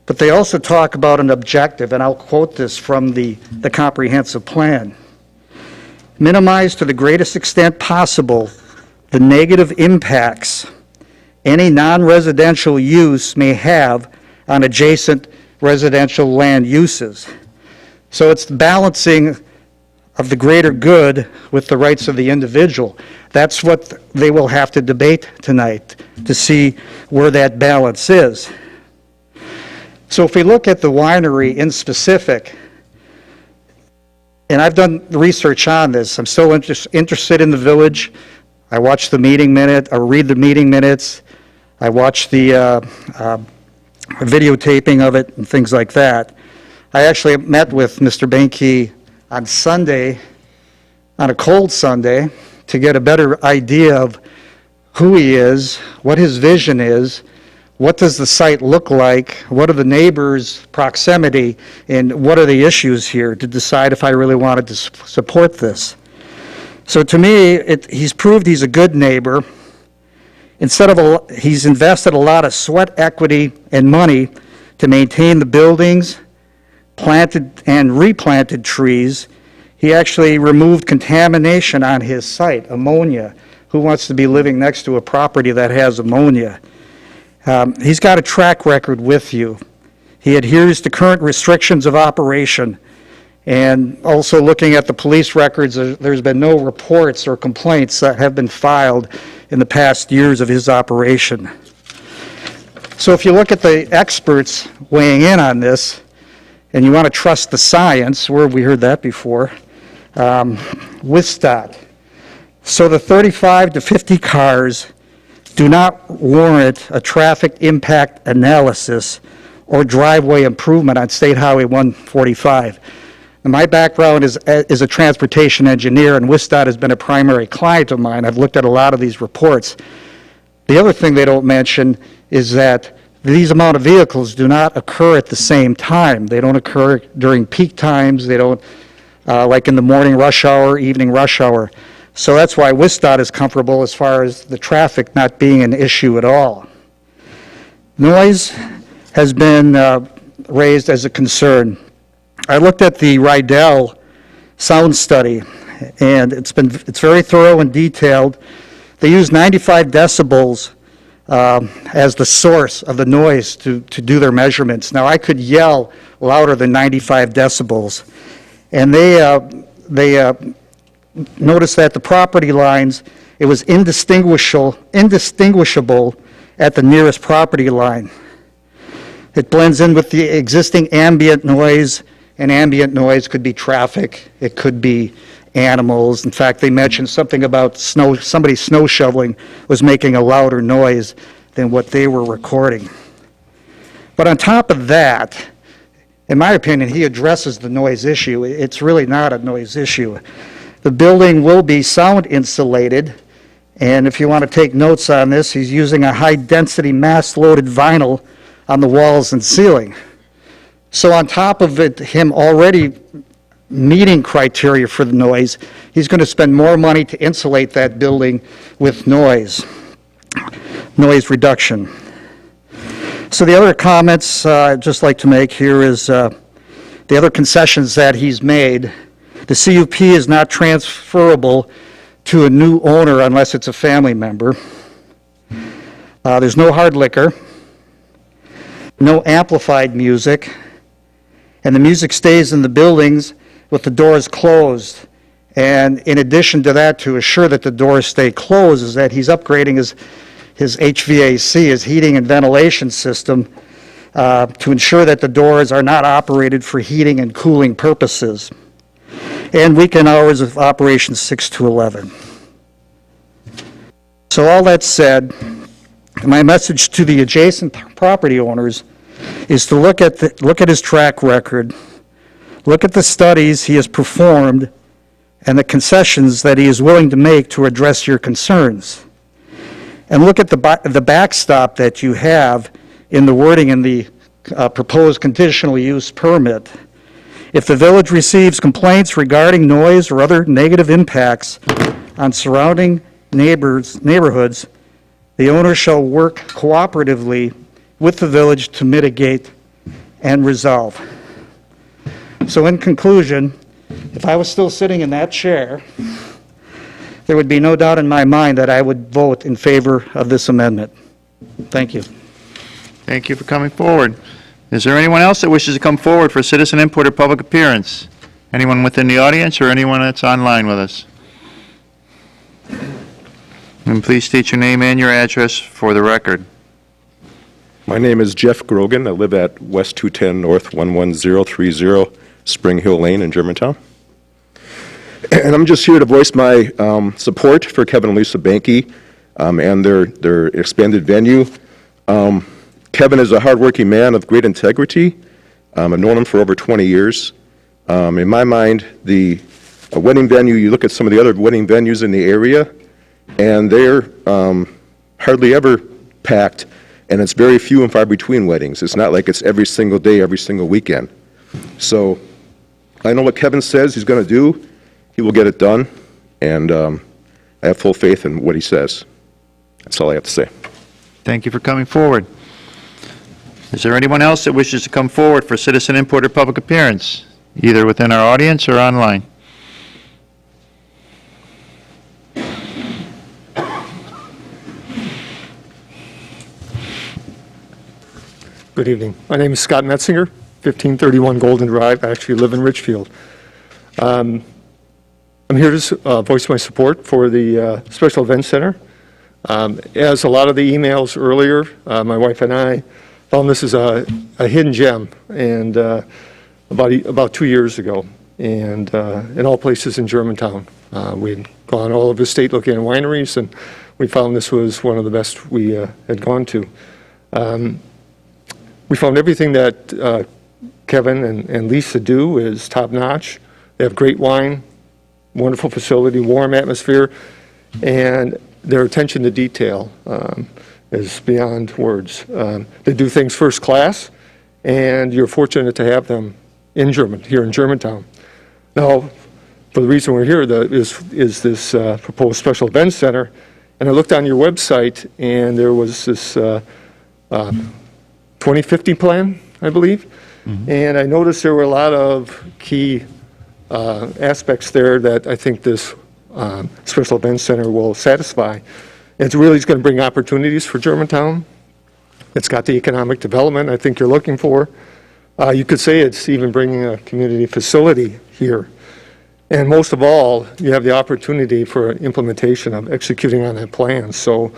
But they also talk about an objective, and I'll quote this from the comprehensive plan. Minimize to the greatest extent possible the negative impacts any non-residential use may have on adjacent residential land uses. So it's the balancing of the greater good with the rights of the individual. That's what they will have to debate tonight to see where that balance is. So if we look at the winery in specific, and I've done research on this, I'm still interested in the village. I watch the meeting minute, or read the meeting minutes. I watch the videotaping of it and things like that. I actually met with Mr. Beneke on Sunday, on a cold Sunday, to get a better idea of who he is, what his vision is, what does the site look like, what are the neighbors' proximity, and what are the issues here to decide if I really wanted to support this. So to me, he's proved he's a good neighbor. He's invested a lot of sweat equity and money to maintain the buildings, planted and replanted trees. He actually removed contamination on his site, ammonia. Who wants to be living next to a property that has ammonia? He's got a track record with you. He adheres to current restrictions of operation. And also looking at the police records, there's been no reports or complaints that have been filed in the past years of his operation. So if you look at the experts weighing in on this, and you want to trust the science, where have we heard that before? WISTAT, So the 35 to 50 cars do not warrant a traffic impact analysis or driveway improvement on State Highway 145. And my background is a transportation engineer, and WISDOT has been a primary client of mine. I've looked at a lot of these reports. The other thing they don't mention is that these amount of vehicles do not occur at the same time. They don't occur during peak times. They don't, like in the morning rush hour, evening rush hour. So that's why WISDOT is comfortable as far as the traffic not being an issue at all. Noise has been raised as a concern. I looked at the Rydell sound study, and it's very thorough and detailed. They use 95 decibels as the source of the noise to do their measurements. Now, I could yell louder than 95 decibels, and they noticed that the property lines, it was indistinguishable at the nearest property line. It blends in with the existing ambient noise, and ambient noise could be traffic, it could be animals. In fact, they mentioned something about somebody snow shoveling was making a louder noise than what they were recording. But on top of that, in my opinion, he addresses the noise issue. It's really not a noise issue. The building will be sound insulated, and if you want to take notes on this, he's using a high-density mass-loaded vinyl on the walls and ceiling. So on top of it, him already meeting criteria for the noise, he's going to spend more money to insulate that building with noise reduction. So the other comments I'd just like to make here is the other concessions that he's made. The CUP is not transferable to a new owner unless it's a family member. There's no hard liquor, no amplified music, and the music stays in the buildings with the doors closed. And in addition to that, to assure that the doors stay closed, is that he's upgrading his HVAC, his heating and ventilation system, to ensure that the doors are not operated for heating and cooling purposes. And weekend hours of operation 6 to 11. So all that said, my message to the adjacent property owners is to look at his track record, look at the studies he has performed, and the concessions that he is willing to make to address your concerns. And look at the backstop that you have in the wording in the proposed conditional use permit. If the village receives complaints regarding noise or other negative impacts on surrounding neighborhoods, the owner shall work cooperatively with the village to mitigate and resolve. So in conclusion, if I was still sitting in that chair, there would be no doubt in my mind that I would vote in favor of this amendment. Thank you. Thank you for coming forward. Is there anyone else that wishes to come forward for citizen input or public appearance? Anyone within the audience or anyone that's online with us? And please state your name and your address for the record. My name is Jeff Grogan. I live at West 210 North 11030 Spring Hill Lane in Germantown. And I'm just here to voice my support for Kevin and Lisa Banky and their expanded venue. Kevin is a hardworking man of great integrity. I've known him for over 20 years. In my mind, a wedding venue, you look at some of the other wedding venues in the area, and they're hardly ever packed, and it's very few and far between weddings. It's not like it's every single day, every single weekend. So I know what Kevin says he's going to do. He will get it done, and I have full faith in what he says. That's all I have to say. Thank you for coming forward. Is there anyone else that wishes to come forward for citizen input or public appearance, either within our audience or online? Good evening. My name is Scott Metzinger, 1531 Golden Drive. I actually live in Richfield. I'm here to voice my support for the Special Events Center. As a lot of the emails earlier, my wife and I found this is a hidden gem, and about 2 years ago, and in all places in Germantown. We'd gone all over the state looking at wineries, and we found this was one of the best we had gone to. We found everything that Kevin and Lisa do is top-notch. They have great wine, wonderful facility, warm atmosphere, and their attention to detail is beyond words. They do things first class, and you're fortunate to have them here in Germantown. Now, for the reason we're here is this proposed special events center, and I looked on your website, and there was this 2050 plan, I believe, and I noticed there were a lot of key aspects there that I think this special events center will satisfy. It's really going to bring opportunities for Germantown. It's got the economic development I think you're looking for. You could say it's even bringing a community facility here. And most of all, you have the opportunity for implementation of executing on that plan. So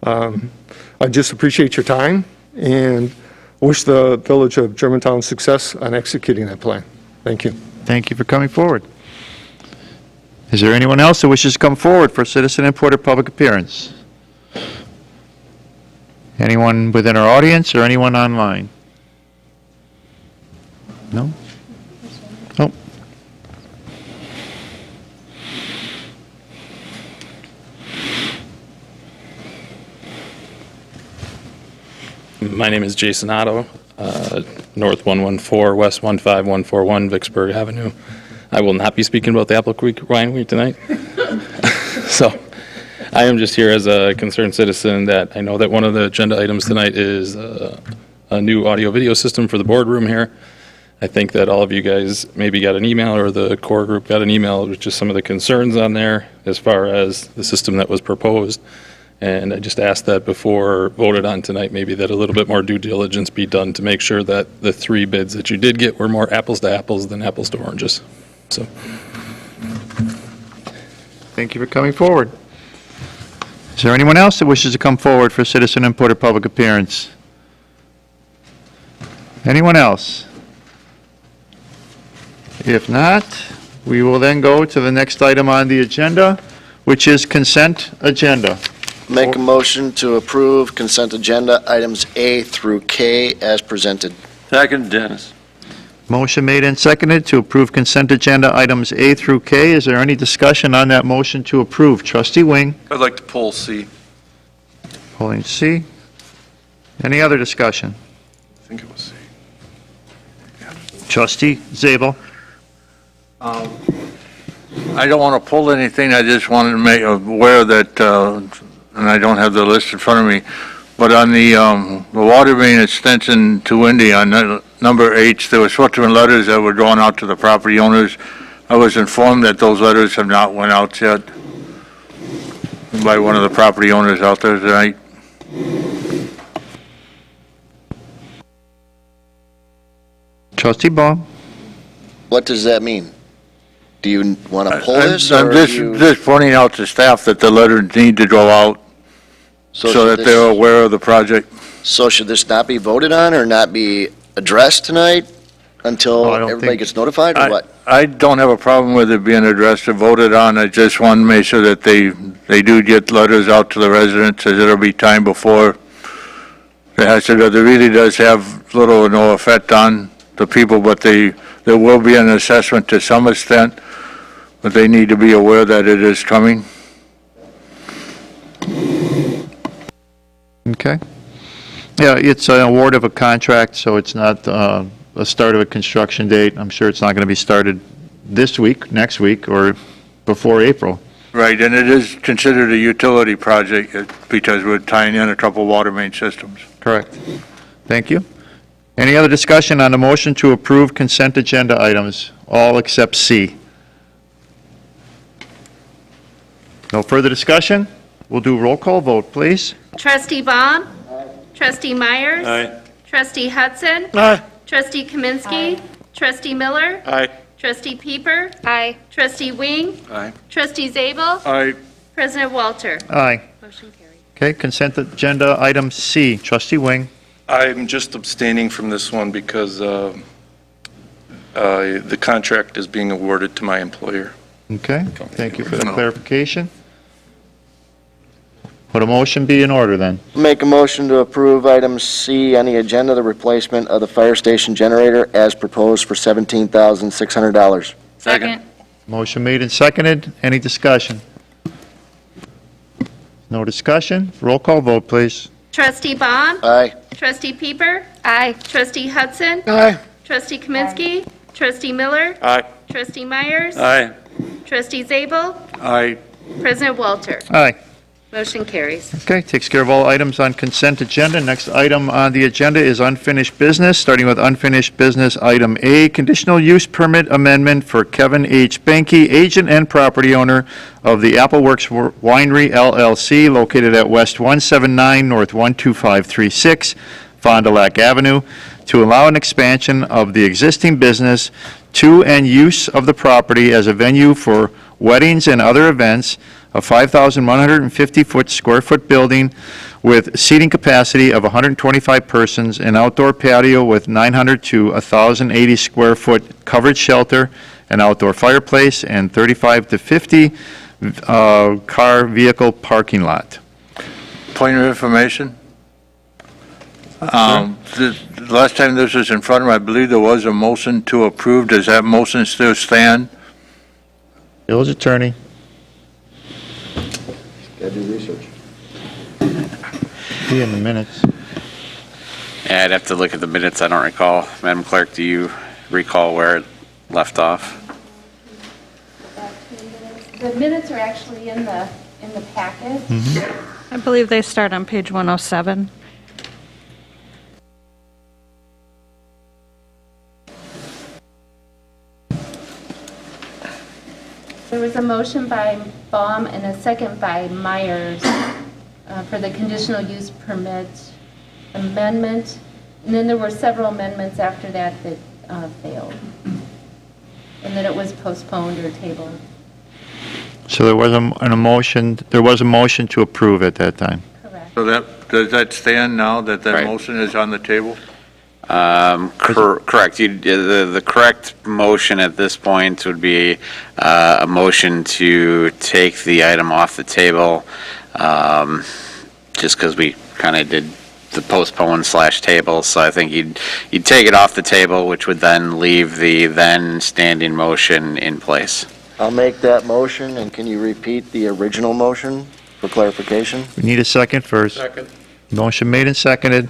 I just appreciate your time and wish the Village of Germantown success on executing that plan. Thank you. Thank you for coming forward. Is there anyone else that wishes to come forward for citizen input or public appearance? Anyone within our audience or anyone online? No? Oh. My name is Jason Otto, North 114, West 15141, Vicksburg Avenue. I will not be speaking about the Apple Creek Winery tonight. So I am just here as a concerned citizen that I know that one of the agenda items tonight is a new audio-video system for the boardroom here. I think that all of you guys maybe got an email, or the core group got an email with just some of the concerns on there as far as the system that was proposed. And I just asked that before voted on tonight, maybe that a little bit more due diligence be done to make sure that the 3 bids that you did get were more apples to apples than apples to oranges. So, Thank you for coming forward. Is there anyone else that wishes to come forward for citizen input or public appearance? Anyone else? If not, we will then go to the next item on the agenda, which is consent agenda. Make a motion to approve consent agenda items A through K as presented. Second, Dennis. Motion made and seconded to approve consent agenda items A through K. Is there any discussion on that motion to approve? Trustee Wing, I'd like to pull C. polling C. Any other discussion? I think it was C. Trustee Zabel. I don't want to pull anything, I just wanted to make aware that, and I don't have the list in front of me, but on the water main extension to Windy on number H, there were supposed to be letters that were going out to the property owners. I was informed that those letters have not went out yet by one of the property owners out there tonight. Trustee Baum. What does that mean? Do you want to pull this? I'm or just, do you- just pointing out to staff that the letters need to go out so should that this- they're aware of the project. So should this not be voted on or not be addressed tonight until Oh, I don't everybody think- gets notified, or what? I don't have a problem with it being addressed or voted on. I just want to make sure that they do get letters out to the residents, as it'll be time before. It really does have little or no effect on the people, but there will be an assessment to some extent, but they need to be aware that it is coming. Okay. Yeah, it's an award of a contract, so it's not a start of a construction date. I'm sure it's not going to be started this week, next week, or before April. Right, and it is considered a utility project because we're tying in a couple water main systems. Correct. Thank you. Any other discussion on the motion to approve consent agenda items, all except C? No further discussion? We'll do roll call vote, please. Trustee Baum. Trustee Myers. Aye. Trustee Hudson. Aye. Trustee Kaminsky. Trustee Miller. Aye. Trustee Pieper. Aye. Trustee Wing. Aye. Trustee Zabel. Aye. President Walter. Aye. Motion carried. Okay, consent agenda item C. Trustee Wing. I'm just abstaining from this one because the contract is being awarded to my employer. Okay, thank you for the clarification. Would a motion be in order then? Make a motion to approve item C on the agenda, the replacement of the fire station generator as proposed for $17,600. Second. Motion made and seconded. Any discussion? No discussion? Roll call vote, please. Trustee Baum. Aye. Trustee Pieper. Aye. Trustee Hudson. Aye. Trustee Kaminsky. Trustee Miller. Aye. Trustee Myers. Aye. Trustee Zabel. Aye. President Walter. Aye. Motion carries. Okay, takes care of all items on consent agenda. Next item on the agenda is unfinished business, starting with unfinished business item A, conditional use permit amendment for Kevin H. Benke, agent and property owner of the Appleworks Winery LLC, located at West 179 North 12536, Fond du Lac Avenue, to allow an expansion of the existing business to and use of the property as a venue for weddings and other events, a 5,150 square foot building with seating capacity of 125 persons, an outdoor patio with 900 to 1,080 square foot covered shelter, an outdoor fireplace, and 35 to 50 car vehicle parking lot. Point of information. The last time this was in front of me, I believe there was a motion to approve. Does that motion still stand? Village attorney. Gotta do research. Be in the minutes. Yeah, I'd have to look at the minutes. I don't recall. Madam Clerk, do you recall where it left off? The minutes are actually in the packet. I believe they start on page 107. There was a motion by Baum and a second by Myers for the conditional use permit amendment. And then there were several amendments after that that failed. And then it was postponed or tabled. So there was a motion to approve at that time. Correct. So does that stand now that that Right. motion is on the table? Correct. The correct motion at this point would be a motion to take the item off the table, just because we kind of did the postpone/table. So I think you'd take it off the table, which would then leave the then standing motion in place. I'll make that motion, and can you repeat the original motion for clarification? We need a second first. Second. Motion made and seconded.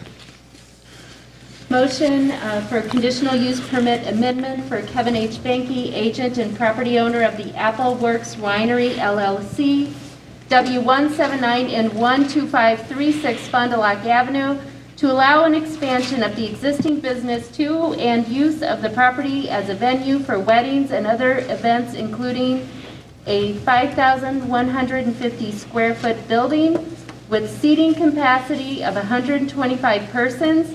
Motion for conditional use permit amendment for Kevin H. Benke, agent and property owner of the Appleworks Winery LLC, W179 and 12536 Fond du Lac Avenue, to allow an expansion of the existing business to and use of the property as a venue for weddings and other events, including a 5,150 square foot building with seating capacity of 125 persons,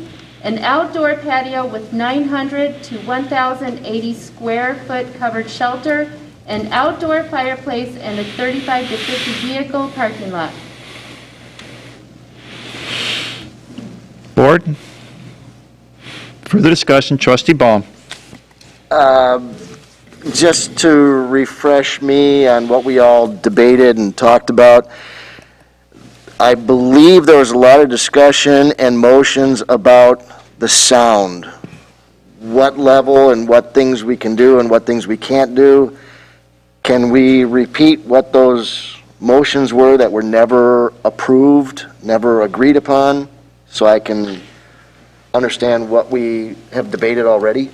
an outdoor patio with 900 to 1,080 square foot covered shelter, an outdoor fireplace, and a 35 to 50 vehicle parking lot. Board? Further discussion, trustee Baum. Just to refresh me on what we all debated and talked about, I believe there was a lot of discussion and motions about the sound. What level and what things we can do and what things we can't do. Can we repeat what those motions were that were never approved, never agreed upon, so I can understand what we have debated already?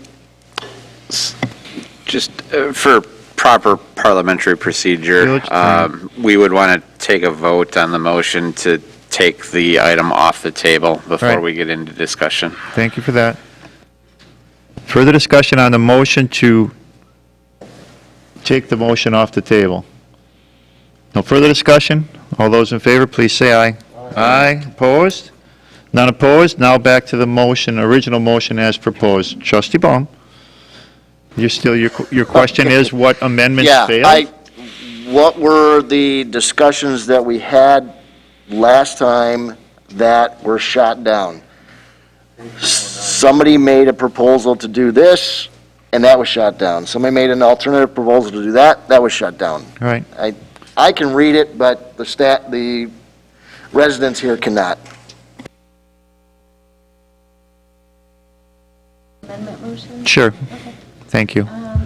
Just for proper parliamentary procedure, Village attorney. we would want to take a vote on the motion to take the item off the table before Right. we get into discussion. Thank you for that. Further discussion on the motion to take the motion off the table. No further discussion? All those in favor, please say aye. Aye. Opposed? None opposed? Now back to the motion, original motion as proposed. Trustee Baum? Your question is what amendments failed? What were the discussions that we had last time that were shot down? Somebody made a proposal to do this, and that was shot down. Somebody made an alternative proposal to do that, that was shut down. All right. I can read it, but the residents here cannot. Amendment motion? Sure. Okay. Thank you.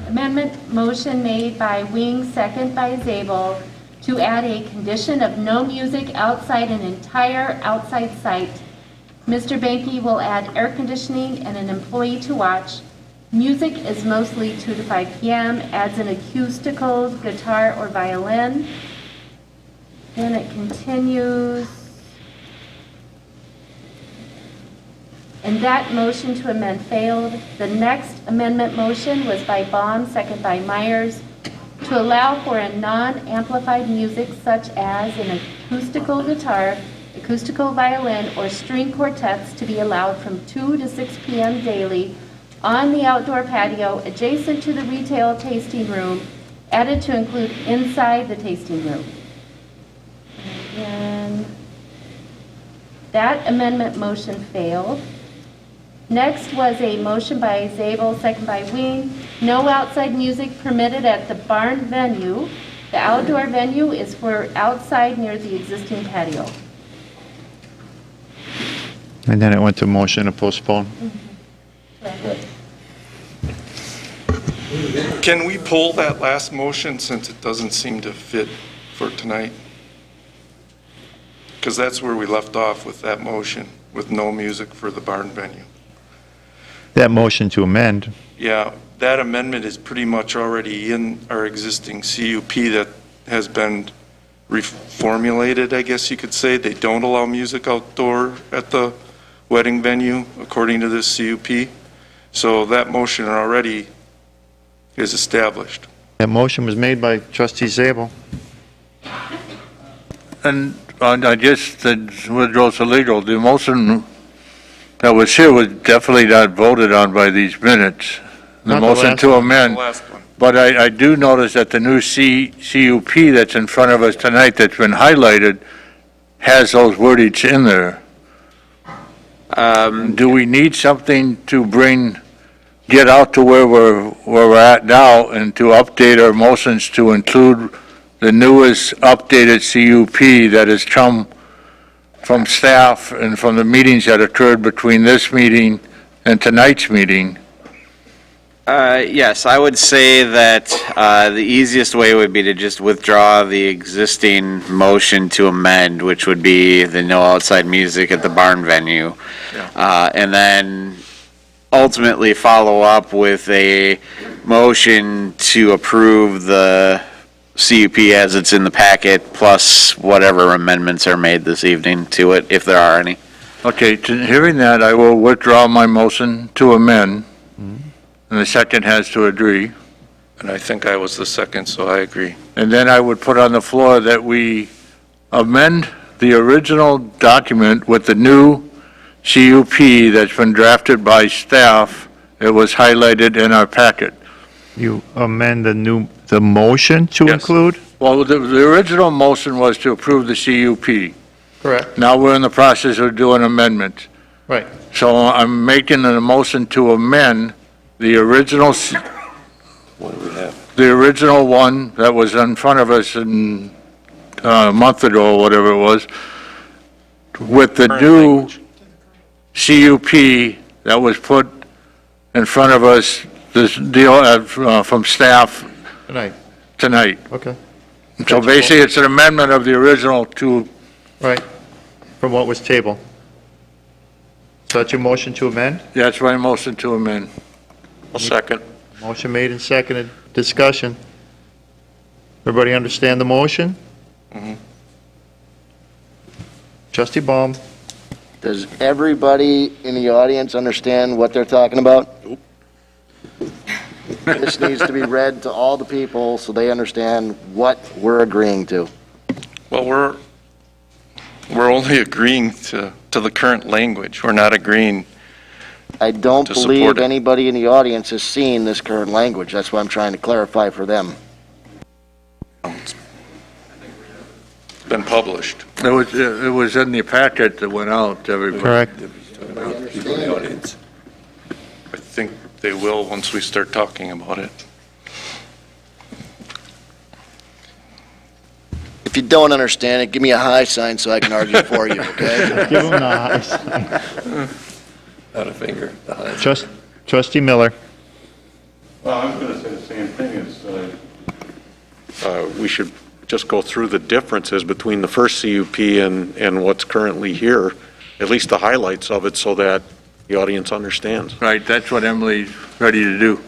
Amendment motion made by Wing, second by Zabel, to add a condition of no music outside an entire outside site. Mr. Banky will add air conditioning and an employee to watch. Music is mostly 2 to 5 p.m., adds an acoustical guitar or violin. Then it continues. And that motion to amend failed. The next amendment motion was by Baum, second by Myers, to allow for a non-amplified music such as an acoustical guitar, acoustical violin, or string quartets to be allowed from 2 to 6 p.m. daily on the outdoor patio adjacent to the retail tasting room, added to include inside the tasting room. And that amendment motion failed. Next was a motion by Zabel, second by Wing. No outside music permitted at the barn venue. The outdoor venue is for outside near the existing patio. And then it went to motion to postpone. Can we pull that last motion since it doesn't seem to fit for tonight? Because that's where we left off with that motion, with no music for the barn venue. That motion to amend, Yeah, that amendment is pretty much already in our existing CUP that has been reformulated, I guess you could say. They don't allow music outdoor at the wedding venue, according to this CUP. So that motion already is established. that motion was made by trustee Zabel. And I guess that withdraws illegal. The motion that was here was definitely not voted on by these minutes. The Not the motion last to one. amend. The last one. But I do notice that the new CUP that's in front of us tonight that's been highlighted has those wordage in there. Do we need something to get out to where we're at now and to update our motions to include the newest updated CUP that has come from staff and from the meetings that occurred between this meeting and tonight's meeting? Yes, I would say that the easiest way would be to just withdraw the existing motion to amend, which would be the no outside music at the barn venue. And then ultimately follow up with a motion to approve the CUP as it's in the packet, plus whatever amendments are made this evening to it, if there are any. Okay, hearing that, I will withdraw my motion to amend, and the second has to agree. And I think I was the second, so I agree. And then I would put on the floor that we amend the original document with the new CUP that's been drafted by staff. It was highlighted in our packet. You amend the motion to Yes. include? Well, the original motion was to approve the CUP. Correct. Now we're in the process of doing amendments. Right. So I'm making a motion to amend the original, the original one that was in front of us a month ago, or whatever it was, with the Current new language. CUP that was put in front of us, this deal from staff Tonight, tonight. okay. So basically, it's an amendment of the original to, Right, from what was tabled. So that's your motion to amend? that's my motion to amend. A second. Motion made and seconded. Discussion. Everybody understand the motion? Trustee Baum? Does everybody in the audience understand what they're talking about? This needs to be read to all the people so they understand what we're agreeing to. Well, we're only agreeing to the current language. We're not agreeing. I don't To believe support it. anybody in the audience has seen this current language. That's why I'm trying to clarify for them. It's been published. It was in the packet that went out to everybody. Correct. I think they will once we start talking about it. If you don't understand it, give me a high sign so I can argue for you, okay? Give them the high sign. Not a finger. Trustee Miller. Well, I was going to say the same thing, we should just go through the differences between the first CUP and what's currently here, at least the highlights of it, so that the audience understands. Right, that's what Emily's ready to do.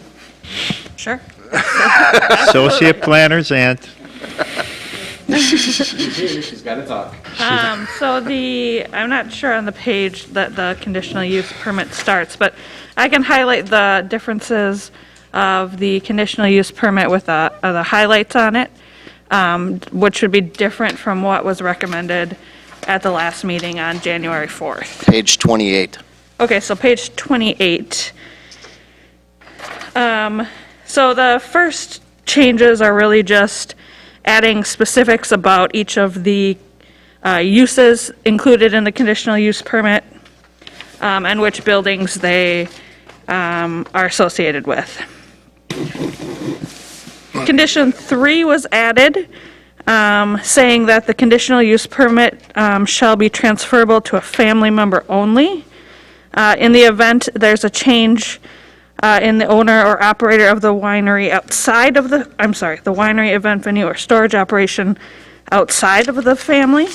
Sure. Associate Planners and She's got to talk. So I'm not sure on the page that the conditional use permit starts, but I can highlight the differences of the conditional use permit with the highlights on it, which would be different from what was recommended at the last meeting on January 4th. Page 28. Okay, so page 28. So the first changes are really just adding specifics about each of the uses included in the conditional use permit, and which buildings they are associated with. Condition 3 was added, saying that the conditional use permit shall be transferable to a family member only. In the event there's a change in the owner or operator of the winery outside of the winery, event venue, or storage operation outside of the family,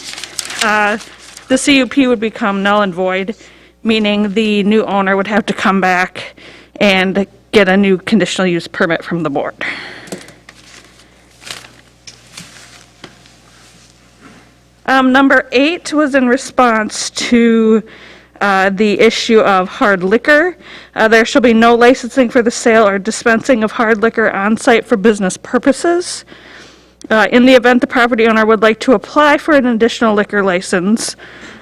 the CUP would become null and void, meaning the new owner would have to come back and get a new conditional use permit from the board. Number 8 was in response to the issue of hard liquor. There shall be no licensing for the sale or dispensing of hard liquor on site for business purposes. In the event the property owner would like to apply for an additional liquor license,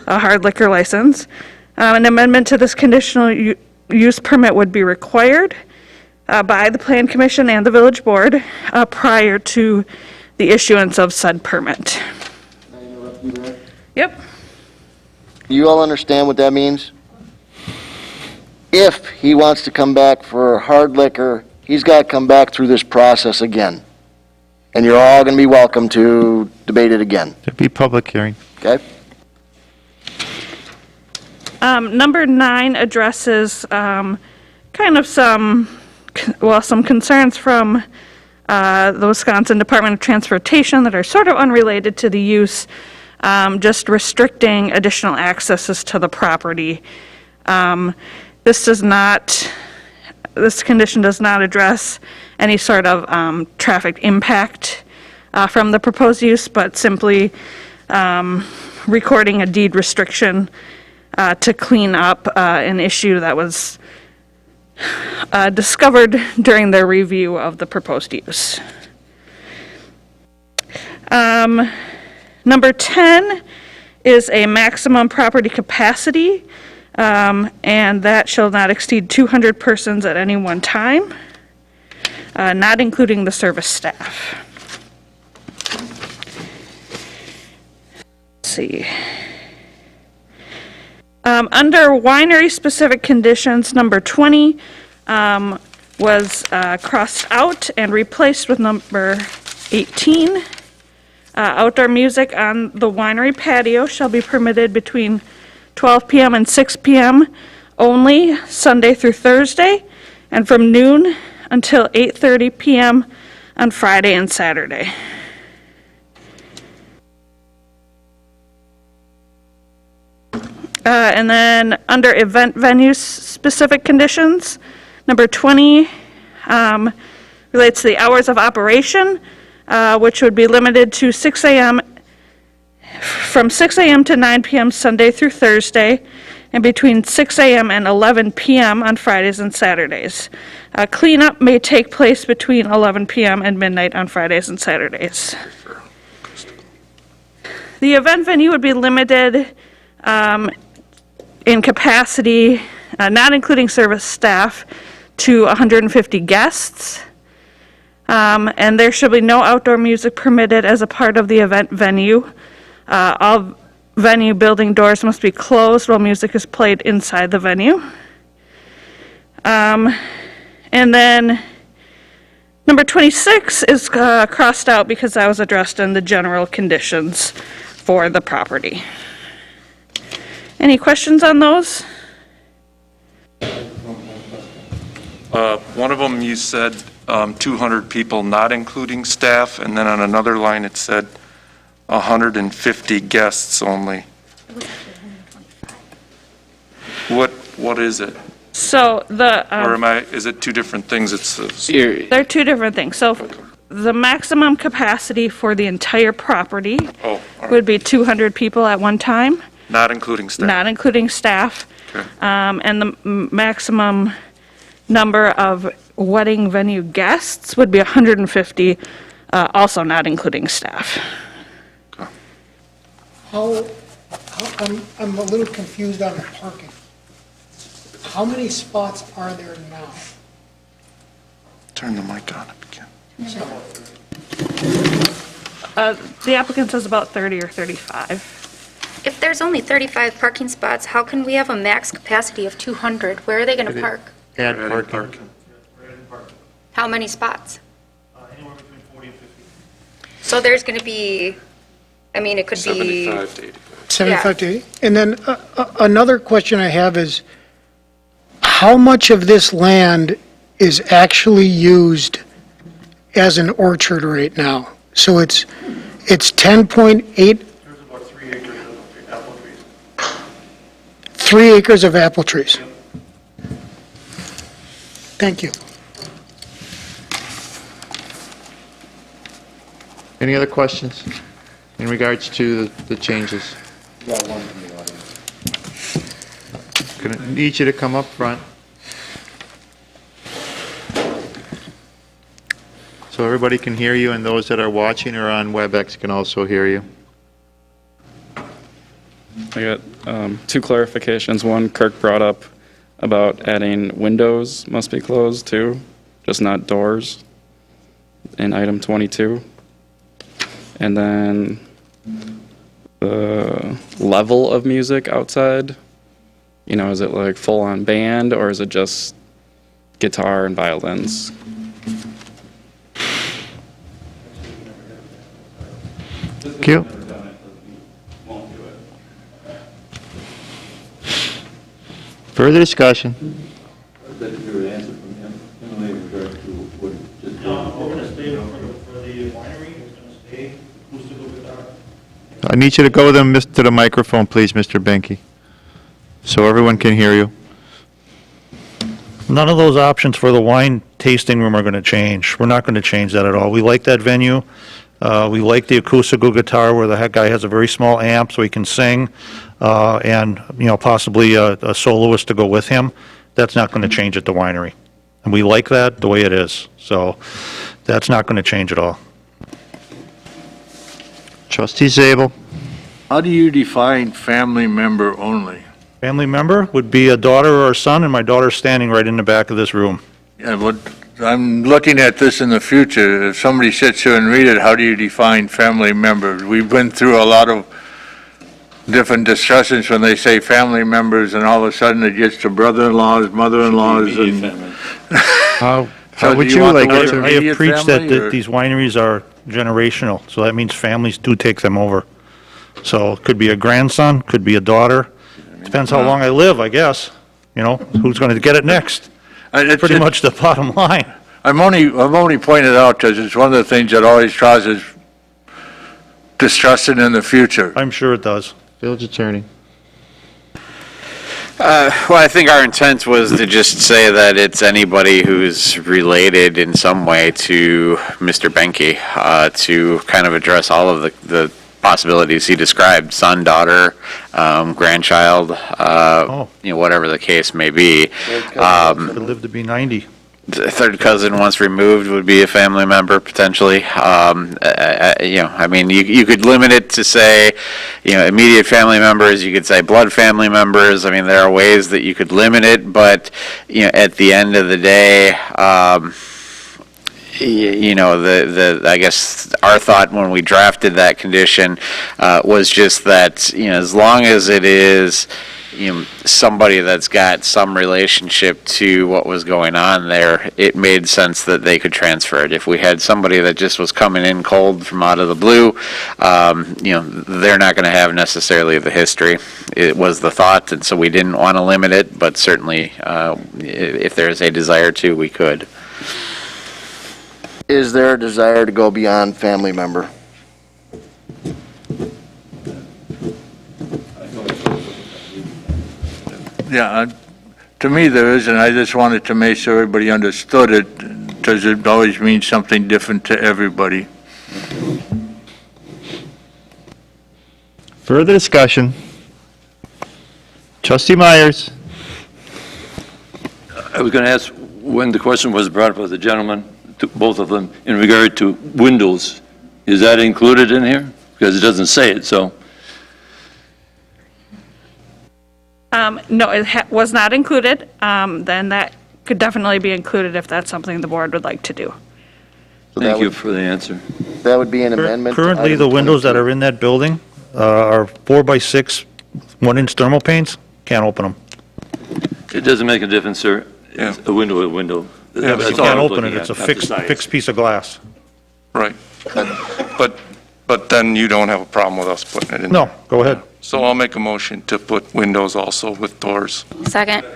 a hard liquor license, an amendment to this conditional use permit would be required by the Plan Commission and the Village Board prior to the issuance of said permit. Yep. You all understand what that means? If he wants to come back for hard liquor, he's got to come back through this process again. And you're all going to be welcome to debate it again, there'd be public hearing. okay? Number 9 addresses kind of some concerns from the Wisconsin Department of Transportation that are sort of unrelated to the use, just restricting additional accesses to the property. This condition does not address any sort of traffic impact from the proposed use, but simply recording a deed restriction to clean up an issue that was discovered during their review of the proposed use. Number 10 is a maximum property capacity, and that shall not exceed 200 persons at any one time, not including the service staff. Let's see. Under winery-specific conditions, number 20 was crossed out and replaced with number 18. Outdoor music on the winery patio shall be permitted between 12 p.m. and 6 p.m. only, Sunday through Thursday, and from noon until 8:30 p.m. on Friday and Saturday. And then under event venues specific conditions, number 20 relates to the hours of operation, which would be limited to 6 a.m. from 6 a.m. to 9 p.m. Sunday through Thursday, and between 6 a.m. and 11 p.m. on Fridays and Saturdays. Cleanup may take place between 11 p.m. and midnight on Fridays and Saturdays. The event venue would be limited in capacity, not including service staff, to 150 guests. And there shall be no outdoor music permitted as a part of the event venue. All venue building doors must be closed while music is played inside the venue. And then number 26 is crossed out because that was addressed in the general conditions for the property. Any questions on those? One of them, you said 200 people, not including staff, and then on another line, it said 150 guests only. What is it? So the, Or is it two different things? they're two different things. So the maximum capacity for the entire property would be 200 people at one time, Not including staff? not including staff. Okay. And the maximum number of wedding venue guests would be 150, also not including staff. I'm a little confused on the parking. How many spots are there now? Turn the mic on again. The applicant says about 30 or 35. If there's only 35 parking spots, how can we have a max capacity of 200? Where are they going to park? Add parking. How many spots? Anywhere between 40 and 50. So there's going to be, I mean, it could be... 75 to 85. 75 to 80? And then another question I have is, how much of this land is actually used as an orchard right now? So it's 10.8... There's about 3 acres of apple trees. 3 acres of apple trees. Thank you. Any other questions in regards to the changes? Got one from the audience. Can I need you to come up front? So everybody can hear you, and those that are watching or on WebEx can also hear you. I got two clarifications. One, Kirk brought up about adding windows must be closed too, just not doors in item 22. And then the level of music outside, is it like full-on band or is it just guitar and violins? Thank you. Further discussion? We're going to stay for the winery, it's going to stay acoustical guitar. I need you to go to the microphone, please, Mr. Benke, so everyone can hear you. None of those options for the wine tasting room are going to change. We're not going to change that at all. We like that venue. We like the acoustical guitar where the guy has a very small amp so he can sing, and, possibly a soloist to go with him. That's not going to change at the winery. And we like that the way it is. So that's not going to change at all. Trustee Zabel? How do you define family member only? Family member would be a daughter or a son, and my daughter's standing right in the back of this room. Yeah, but I'm looking at this in the future. If somebody sits here and read it, how do you define family member? We've been through a lot of different discussions when they say family members, and all of a sudden it gets to brother-in-laws, mother-in-laws, and... How So would do you want the like, word I have immediate preached that family, or- these wineries are generational, so that means families do take them over. So it could be a grandson, could be a daughter, depends how long I live, I guess, who's going to get it next? Pretty much the bottom line. I'm only pointed out because it's one of the things that always causes discussion in the future. I'm sure it does. Village Attorney. Well, I think our intent was to just say that it's anybody who's related in some way to Mr. Benke, to kind of address all of the possibilities he described, son, daughter, grandchild, whatever the case may be. Could live to be 90. The third cousin, once removed, would be a family member potentially. You could limit it to say, immediate family members. You could say blood family members. I mean, there are ways that you could limit it, but at the end of the day, I guess our thought when we drafted that condition was just that, as long as it is somebody that's got some relationship to what was going on there, it made sense that they could transfer it. If we had somebody that just was coming in cold from out of the blue, they're not going to have necessarily the history. It was the thought, and so we didn't want to limit it, but certainly if there's a desire to, we could. Is there a desire to go beyond family member? Yeah, to me there is, and I just wanted to make sure everybody understood it, because it always means something different to everybody. Further discussion? Trustee Myers? I was going to ask, when the question was brought up by the gentleman, to both of them, in regard to windows, is that included in here? Because it doesn't say it, so. No, it was not included. Then that could definitely be included if that's something the board would like to do. Thank you for the answer. That would be an amendment. to Currently, item the windows 22. that are in that building are 4x6, 1-inch thermal panes. Can't open them. It doesn't make a difference, sir. It's a window, a window. Yeah, but That's you all I can't was open it. looking It's a at, not the size. fixed piece of glass. Right. But then you don't have a problem with us putting it in? No, go ahead. So I'll make a motion to put windows also with doors. Second.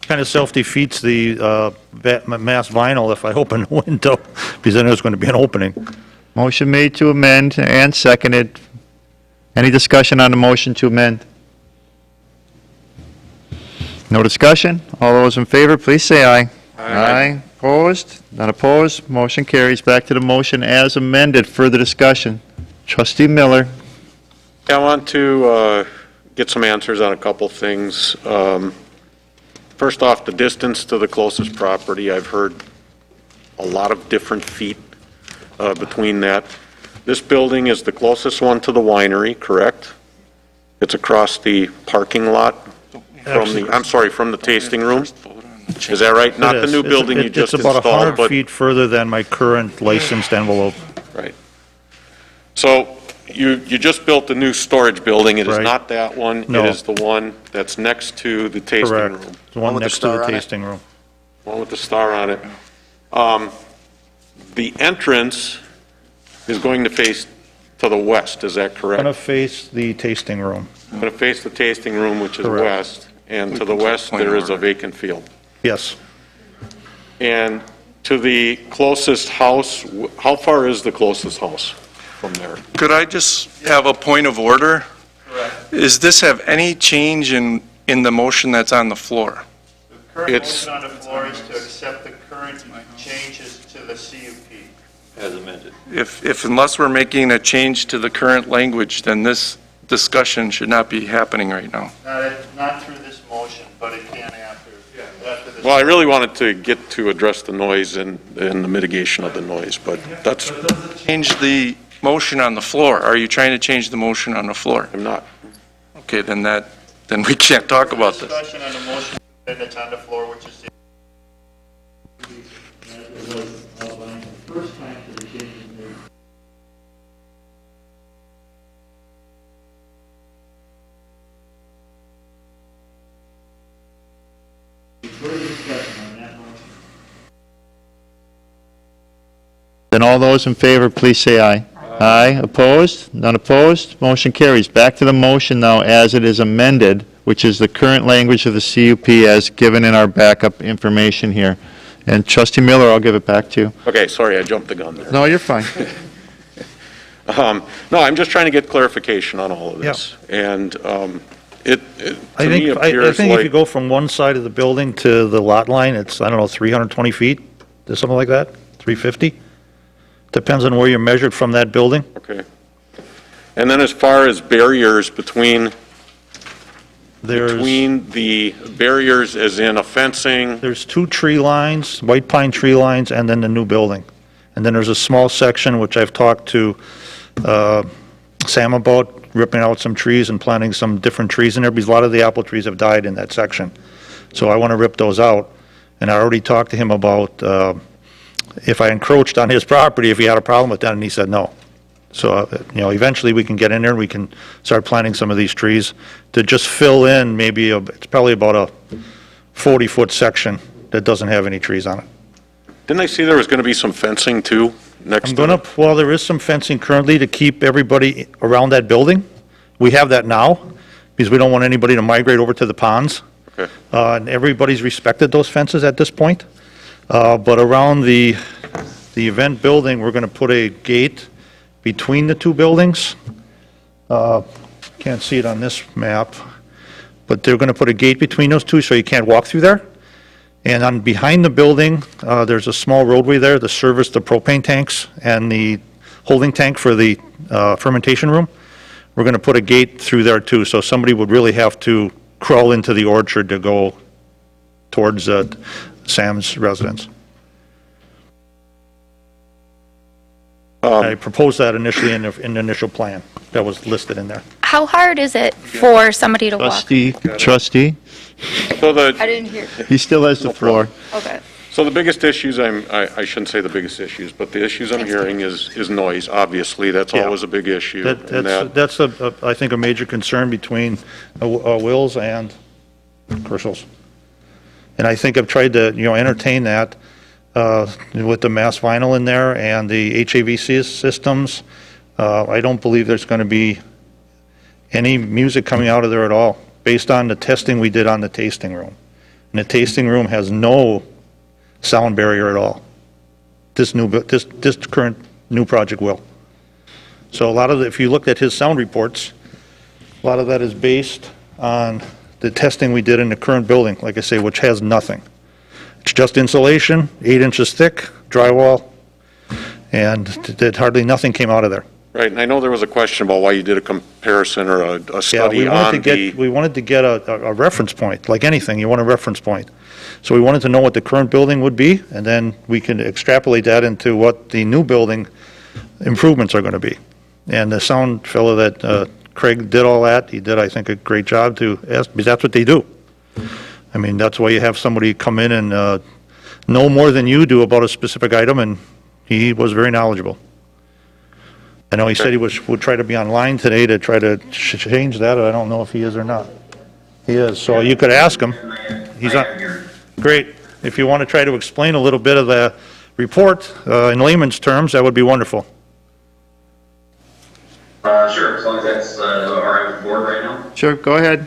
Kind of self-defeats the mass vinyl if I open the window, because then there's going to be an opening. Motion made to amend and seconded. Any discussion on the motion to amend? No discussion? All those in favor, please say aye. Aye. Opposed? None opposed? Motion carries. Back to the motion as amended. Further discussion? Trustee Miller? I want to get some answers on a couple things. First off, the distance to the closest property, I've heard a lot of different feet between that. This building is the closest one to the winery, correct? It's across the parking lot from the tasting room? Is that right? Not the new building you just It's about installed, 100 but... feet further than my current licensed envelope. Right. So you just built a new storage building. It is Right. not that one. No. It is the one that's next to the tasting Correct. room. The one with the next to star the on it? tasting room. One with the star on it. The entrance is going to face to the west, is that correct? Going to face the tasting room. Going to face the tasting room, which is Correct. west, and to the west, there is a vacant field. Yes. And to the closest house, how far is the closest house from there? Could I just have a point of order? Correct. Does this have any change in the motion that's on the floor? Current It's- motion on the floor is to accept the current changes to the CUP. As amended. If unless we're making a change to the current language, then this discussion should not be happening right now. Not through this motion, but it can after this. Well, I really wanted to get to address the noise and the mitigation of the noise, but that's, Change the motion on the floor. Are you trying to change the motion on the floor? I'm not. Okay, then we can't talk about this. Discussion on the motion that's on the floor, which is the... It was outlined the first time for the changes made. Further discussion on that motion. Then all those in favor, please say aye. Aye. Opposed? None opposed? Motion carries. Back to the motion now as it is amended, which is the current language of the CUP as given in our backup information here. And Trustee Miller, I'll give it back to you. Okay, sorry, I jumped the gun there. No, you're fine. No, I'm just trying to get clarification on all of this. And it I to me think appears if you like, go from one side of the building to the lot line, it's, I don't know, 320 feet, or something like that, 350? Depends on where you're measured from that building. okay. And then as far as barriers between the barriers as in a fencing, There's 2 tree lines, white pine tree lines, and then the new building. And then there's a small section, which I've talked to Sam about, ripping out some trees and planting some different trees in there, because a lot of the apple trees have died in that section. So I want to rip those out. And I already talked to him about if I encroached on his property, if he had a problem with that, and he said no. So, eventually we can get in there and we can start planting some of these trees to just fill in maybe, it's probably about a 40-foot section that doesn't have any trees on it. Didn't I see there was going to be some fencing too, next I'm to going to, well, there is some fencing currently to keep everybody around that building. We have that now, because we don't want anybody to migrate over to the ponds. Okay. And everybody's respected those fences at this point. But around the event building, we're going to put a gate between the two buildings. Can't see it on this map, but they're going to put a gate between those two so you can't walk through there. And on behind the building, there's a small roadway there to service the propane tanks and the holding tank for the fermentation room. We're going to put a gate through there too, so somebody would really have to crawl into the orchard to go towards Sam's residence. I proposed that initially in the initial plan that was listed in there. How hard is it for somebody to walk? Trustee, So I didn't hear. he still has the floor. Okay. So the biggest issues I shouldn't say the biggest issues, but the issues I'm hearing is noise, obviously. That's Yeah. always a big issue. And That's I think, a major concern between Will's and Herschel's. And I think I've tried to, entertain that with the mass vinyl in there and the HAVC systems. I don't believe there's going to be any music coming out of there at all, based on the testing we did on the tasting room. And the tasting room has no sound barrier at all. This current new project will. So a lot of if you looked at his sound reports, a lot of that is based on the testing we did in the current building, like I say, which has nothing. It's just insulation, 8 inches thick, drywall, and hardly nothing came out of there. Right, and I know there was a question about why you did a comparison or a Yeah, study we wanted on to get, we wanted to get a reference point, like anything, you want a reference point. So we wanted to know what the current building would be, and then we can extrapolate that into what the new building improvements are going to be. And the sound fellow that, Craig did all that, he did, I think, a great job because that's what they do. I mean, that's why you have somebody come in and know more than you do about a specific item, and he was very knowledgeable. I know he said he would try to be online today to try to change that, I don't know if he is or not. He is, so you could ask him. He's on, great. If you want to try to explain a little bit of the report in layman's terms, that would be wonderful. Sure, as long as that's all right with the board right now. Sure, go ahead.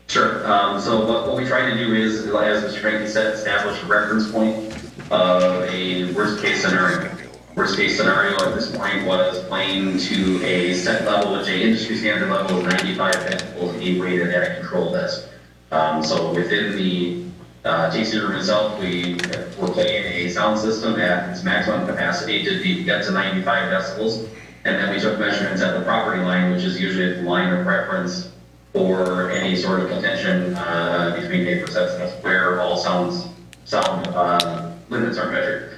Sure. So what we try to do is, as Mr. Frankie said, establish a reference point of a worst-case scenario. Worst-case scenario at this point was playing to a set level, which a industry standard level of 95 decibels being rated at a control desk. So within the tasting room itself, we were playing a sound system at its maximum capacity to get to 95 decibels. And then we took measurements at the property line, which is usually the line of reference for any sort of contention between neighbors. That's where all sound limits are measured.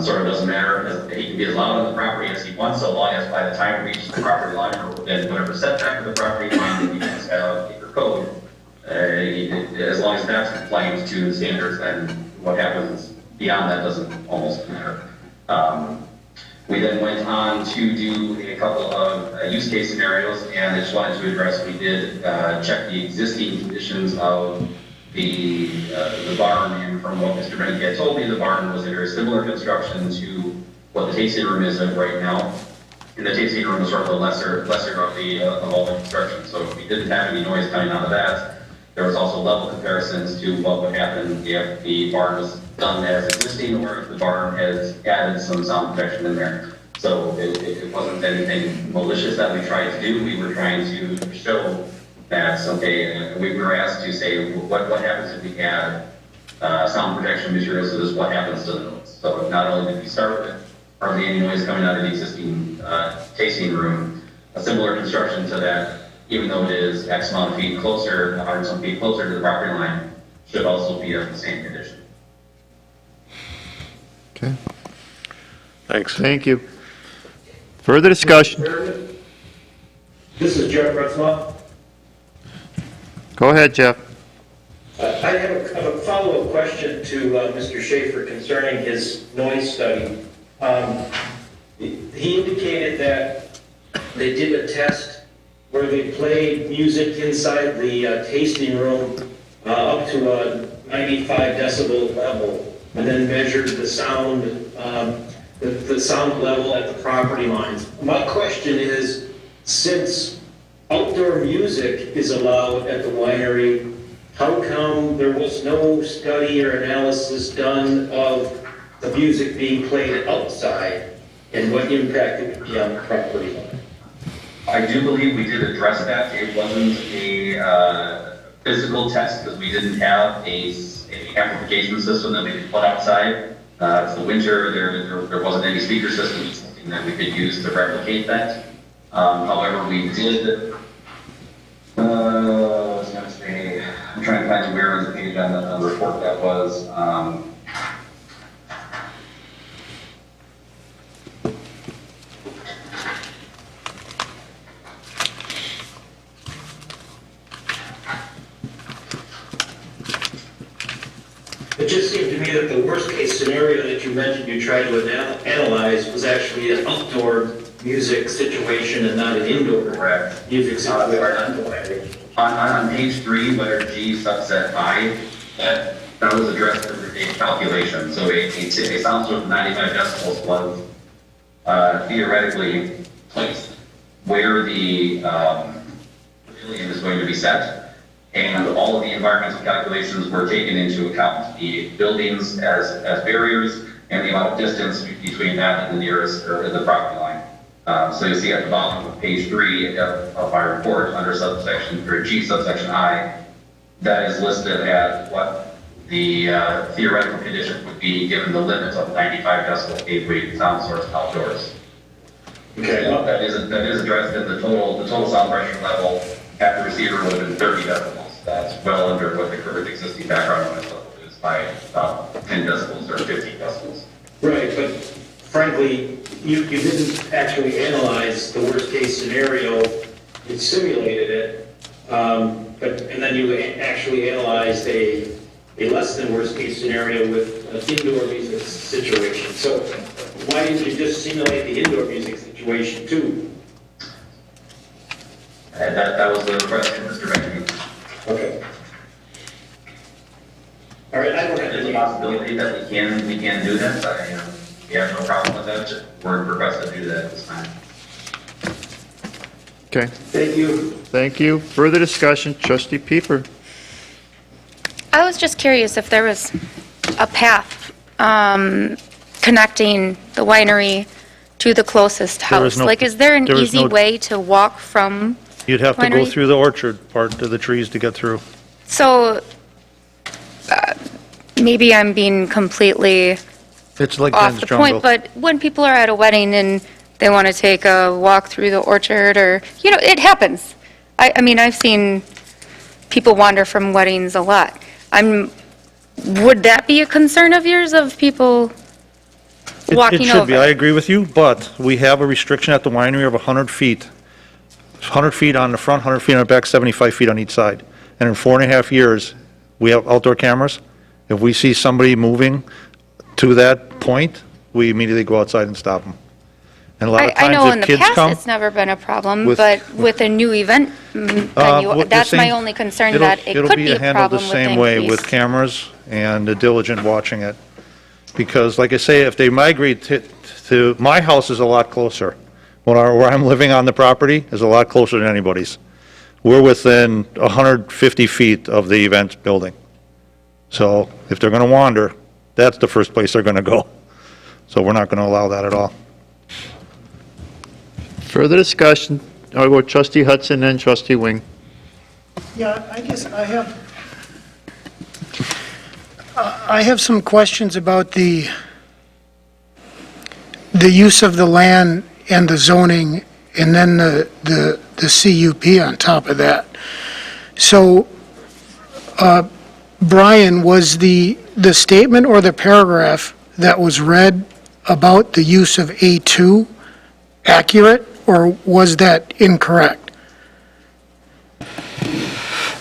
Sort of doesn't matter. He can be as loud on the property as he wants, so long as by the time it reaches the property line or within whatever setback of the property line that he has for code, as long as that's compliant to the standards, then what happens beyond that doesn't almost matter. We then went on to do a couple of use case scenarios, and I just wanted to address, we did check the existing conditions of the barn, and from what Mr. Benke had told me, the barn was a very similar construction to what the tasting room is right now. And the tasting room was sort of the lesser of all the construction, so if we didn't have any noise coming out of that. There was also level comparisons to what would happen if the barn was done as existing or if the barn has added some sound protection in there. So it wasn't anything malicious that we tried to do. We were trying to show that, okay, we were asked to say, what happens if we add sound protection materials to this, what happens to the noise? So not only did we start with hardly any noise coming out of the existing tasting room, a similar construction to that, even though it is X amount of feet closer, 100 some feet closer to the property line, should also be of the same condition. Okay. Thanks. Thank you. Further discussion? This is Jeff Retzlaff. Go ahead, Jeff. I have a follow-up question to Mr. Schaefer concerning his noise study. He indicated that they did a test where they played music inside the tasting room up to a 95 decibel level, and then measured the sound, the sound level at the property lines. My question is, since outdoor music is allowed at the winery, how come there was no study or analysis done of the music being played outside and what impact it could be on the property line? I do believe we did address that. It wasn't a physical test because we didn't have a amplification system that we could put outside. It's the winter, there wasn't any speaker system, something that we could use to replicate that. However, we did, I was going to say, I'm trying to find where on the page on the report that was. It just seemed to me that the worst case scenario that you mentioned you tried to analyze was actually an outdoor music situation and not an indoor music situation. On page 3, letter G, subset I, that was addressed as a calculation. So a sound source of 95 decibels was theoretically placed where the pavilion is going to be set. And all of the environmental calculations were taken into account. The buildings as barriers and the amount of distance between that and the nearest or the property line. So you see at the bottom of page 3 of my report under subsection or G subsection I, that is listed as what the theoretical condition would be given the limits of 95 decibel cave-weight sound source outdoors. Okay. So that is addressed in the total sound pressure level at the receiver would have been 30 decibels. That's well under what the current existing background noise level is by about 10 decibels or 15 decibels. Right, but frankly, you didn't actually analyze the worst case scenario. You simulated it, and then you actually analyzed a less than worst case scenario with an indoor music situation. So why didn't you just simulate the indoor music situation too? And that was the request from Mr. Benjamin. Okay. All right, I don't have There's any a possibility that we can do that. We have no problem with that. We're requested to do that at this time. Okay, Thank you. thank you. Further discussion, trustee Pieper. I was just curious if there was a path connecting the winery to the closest There is house. no- Like, is there an there is easy no- way to walk from? You'd have to go Winery? through the orchard part of the trees to get through. So maybe I'm being completely It's like off Jen's the Jungle. point, but when people are at a wedding and they want to take a walk through the orchard or, it happens. I mean, I've seen people wander from weddings a lot. Would that be a concern of yours, of people walking It over? should be, I agree with you, but we have a restriction at the winery of 100 feet. 100 feet on the front, 100 feet on the back, 75 feet on each side. And in 4.5 years, we have outdoor cameras. If we see somebody moving to that point, we immediately go outside and stop them. And a lot of I know times in if the kids past come, it's never been a problem, with- but with a new event venue, the that's my same- only concern, it'll- that it it'll could be a handled problem the with same way increase. with cameras and the diligent watching it. Because like I say, if they migrate to, my house is a lot closer. Where I'm living on the property is a lot closer than anybody's. We're within 150 feet of the event building. So if they're going to wander, that's the first place they're going to go. So we're not going to allow that at all. Further discussion, I'll go trustee Hudson and trustee Wing. Yeah, I guess I have some questions about the use of the land and the zoning, and then the CUP on top of that. So, Brian, was the statement or the paragraph that was read about the use of A2 accurate, or was that incorrect?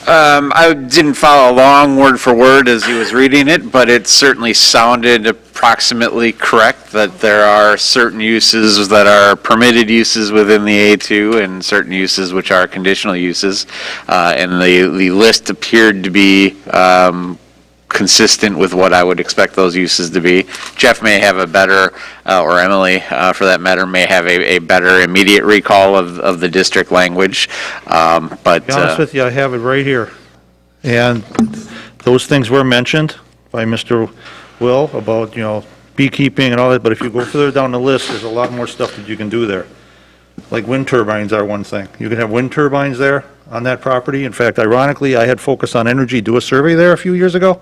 I didn't follow along word for word as he was reading it, but it certainly sounded approximately correct, that there are certain uses that are permitted uses within the A2 and certain uses which are conditional uses. And the list appeared to be consistent with what I would expect those uses to be. Jeff may have a better, or Emily, for that matter, may have a better immediate recall of the district language, but... To be honest with you, I have it right here. And those things were mentioned by Mr. Will about, beekeeping and all that, but if you go further down the list, there's a lot more stuff that you can do there. Like wind turbines are one thing. You can have wind turbines there on that property. In fact, ironically, I had Focus on Energy do a survey there a few years ago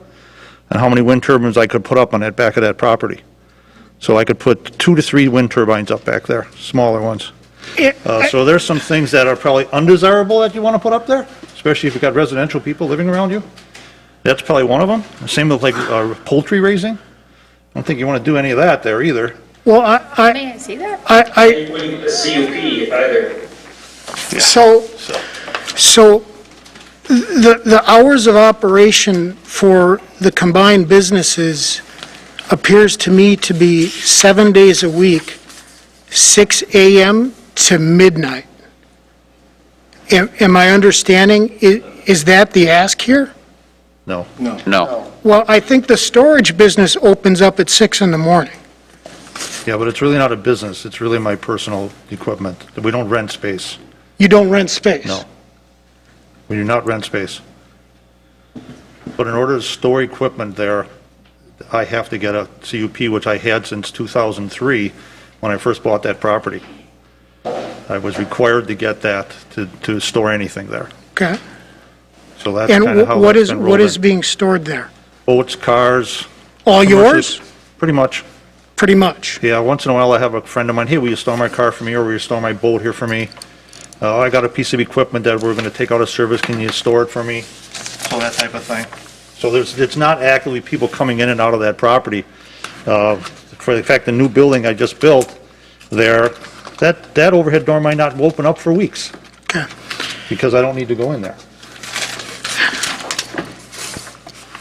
on how many wind turbines I could put up on that back of that property. So I could put 2 to 3 wind turbines up back there, smaller ones. So there's some things that are probably undesirable that you want to put up there, especially if you've got residential people living around you. That's probably one of them. Same with like poultry raising. I don't think you want to do any of that there either. Well, May I see that? They wouldn't get a CUP either. So the hours of operation for the combined businesses appears to me to be 7 days a week, 6 a.m. to midnight. Am I understanding, is that the ask here? No. No. Well, I think the storage business opens up at 6 in the morning. Yeah, but it's really not a business. It's really my personal equipment. We don't rent space. You don't rent space? No. We do not rent space. But in order to store equipment there, I have to get a CUP, which I had since 2003 when I first bought that property. I was required to get that to store anything there. Okay. So that's kind of how And what it's been rolled what is in. being stored there? Boats, cars. All commercial- yours? Pretty much. Pretty much. Yeah, once in a while I have a friend of mine, hey, will you store my car for me, or will you store my boat here for me? I got a piece of equipment that we're going to take out of service, can you store it for me? So that type of thing. So it's not actively people coming in and out of that property. For the fact, the new building I just built there, that overhead door might not open up for weeks. Okay. Because I don't need to go in there.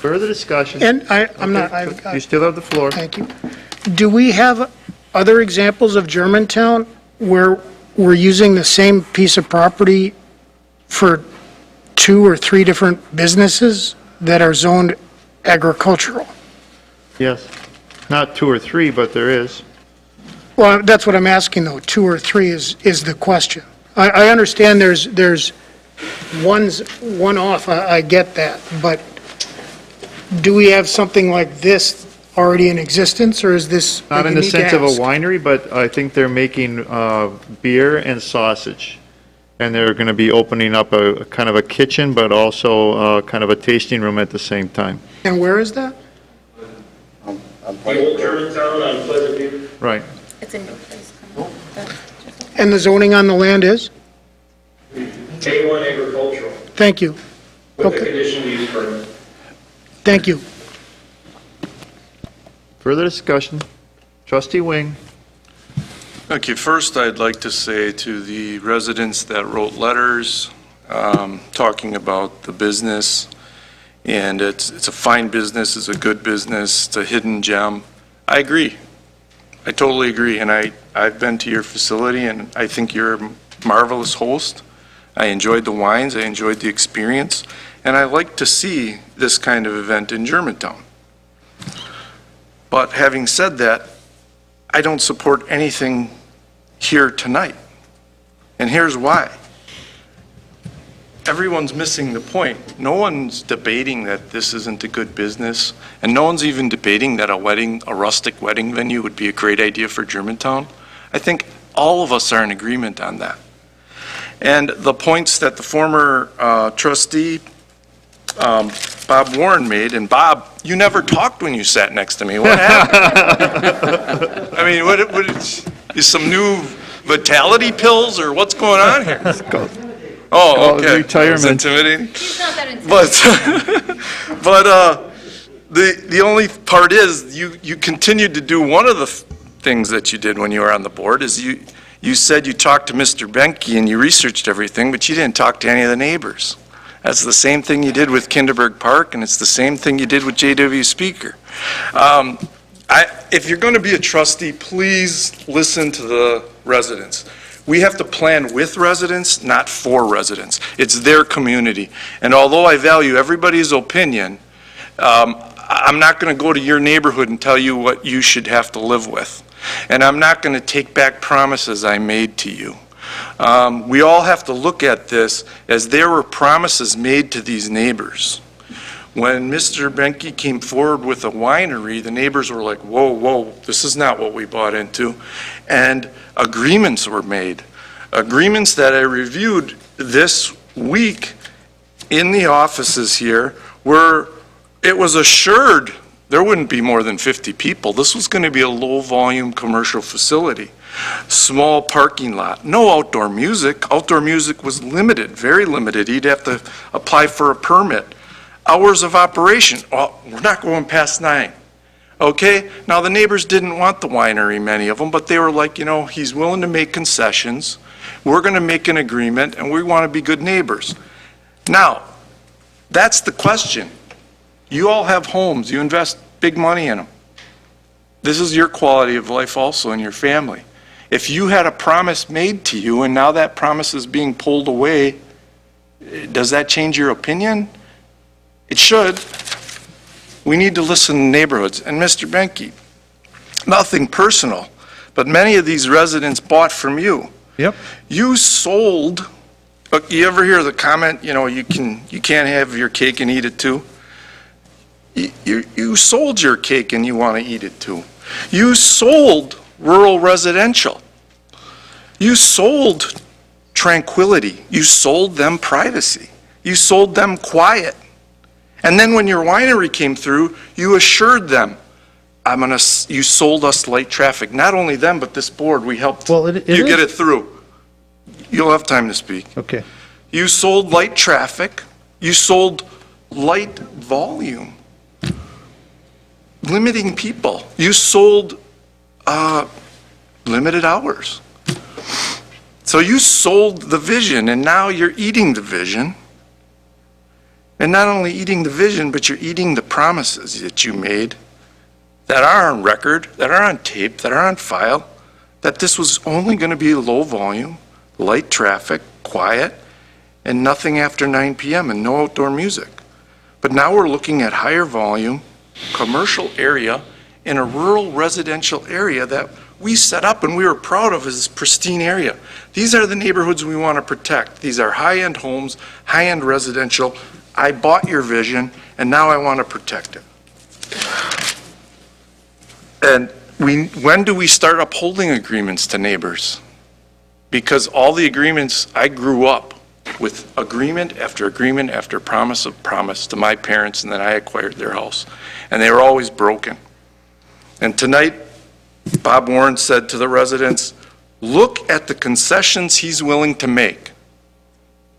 Further discussion? And I'm not, You still have the floor. thank you. Do we have other examples of Germantown where we're using the same piece of property for 2 or 3 different businesses that are zoned agricultural? Yes. Not 2 or 3, but there is. Well, that's what I'm asking, though. 2 or 3 is the question. I understand there's one off, I get that, but do we have something like this already in existence, or is this a Not in the unique sense of a ask? winery, but I think they're making beer and sausage. And they're going to be opening up a kind of a kitchen, but also kind of a tasting room at the same time. And where is that? The old Germantown on Pleasant View. Right. It's a new place. And the zoning on the land is? A1 agricultural Thank you. with a Okay. conditional use permit. Thank you. Further discussion? Trustee Wing? Okay, first I'd like to say to the residents that wrote letters talking about the business, and it's a fine business, it's a good business, it's a hidden gem. I agree. I totally agree, and I've been to your facility, and I think you're a marvelous host. I enjoyed the wines, I enjoyed the experience, and I like to see this kind of event in Germantown. But having said that, I don't support anything here tonight. And here's why. Everyone's missing the point. No one's debating that this isn't a good business, and no one's even debating that a rustic wedding venue would be a great idea for Germantown. I think all of us are in agreement on that. And the points that the former trustee, Bob Warren made, and Bob, you never talked when you sat next to me. What happened? I mean, what is some new vitality pills, or what's going on here? Oh, okay. retirement. It's intimidating. He's not that intimidating. But the only part is you continued to do one of the things that you did when you were on the board is you said you talked to Mr. Benke and you researched everything, but you didn't talk to any of the neighbors. That's the same thing you did with Kinderberg Park, and it's the same thing you did with J.W. Speaker. If you're going to be a trustee, please listen to the residents. We have to plan with residents, not for residents. It's their community. And although I value everybody's opinion, I'm not going to go to your neighborhood and tell you what you should have to live with. And I'm not going to take back promises I made to you. We all have to look at this as there were promises made to these neighbors. When Mr. Benke came forward with a winery, the neighbors were like, whoa, whoa, this is not what we bought into. And agreements were made. Agreements that I reviewed this week in the offices here were, it was assured there wouldn't be more than 50 people. This was going to be a low-volume commercial facility. Small parking lot, no outdoor music. Outdoor music was limited, very limited. He'd have to apply for a permit. Hours of operation, well, we're not going past 9. Okay, now the neighbors didn't want the winery, many of them, but they were like, you know, he's willing to make concessions. We're going to make an agreement, and we want to be good neighbors. Now, that's the question. You all have homes. You invest big money in them. This is your quality of life also in your family. If you had a promise made to you and now that promise is being pulled away, does that change your opinion? It should. We need to listen to neighborhoods. And Mr. Benke, nothing personal, but many of these residents bought from you. Yep. You sold, you ever hear the comment, you know, you can't have your cake and eat it too? You sold your cake and you want to eat it too. You sold rural residential. You sold tranquility. You sold them privacy. You sold them quiet. And then when your winery came through, you assured them, you sold us light traffic. Not only them, but this board, we helped you get it through. You'll have time to speak. Okay. You sold light traffic. You sold light volume. Limiting people. You sold limited hours. So you sold the vision, and now you're eating the vision. And not only eating the vision, but you're eating the promises that you made that are on record, that are on tape, that are on file, that this was only going to be low volume, light traffic, quiet, and nothing after 9 p.m. and no outdoor music. But now we're looking at higher volume, commercial area in a rural residential area that we set up and we were proud of as a pristine area. These are the neighborhoods we want to protect. These are high-end homes, high-end residential. I bought your vision, and now I want to protect it. And when do we start upholding agreements to neighbors? Because all the agreements, I grew up with agreement after agreement after promise of promise to my parents, and then I acquired their house. And they were always broken. And tonight, Bob Warren said to the residents, look at the concessions he's willing to make.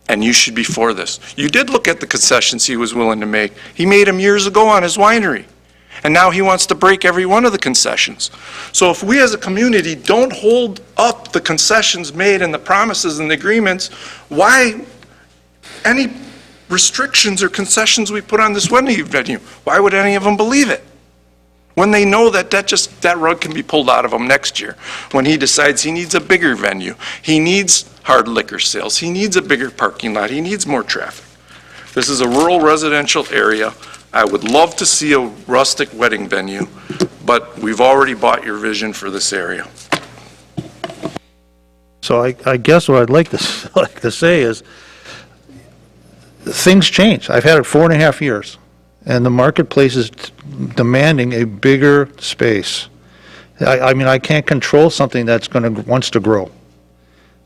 And you should be for this. You did look at the concessions he was willing to make. He made them years ago on his winery. And now he wants to break every one of the concessions. So if we as a community don't hold up the concessions made and the promises and the agreements, why any restrictions or concessions we put on this venue, why would any of them believe it? When they know that that rug can be pulled out of them next year, when he decides he needs a bigger venue, he needs hard liquor sales, he needs a bigger parking lot, he needs more traffic. This is a rural residential area. I would love to see a rustic wedding venue, but we've already bought your vision for this area. So I guess what I'd like to say is, things change. I've had it 4.5 years, and the marketplace is demanding a bigger space. I mean, I can't control something that's wants to grow.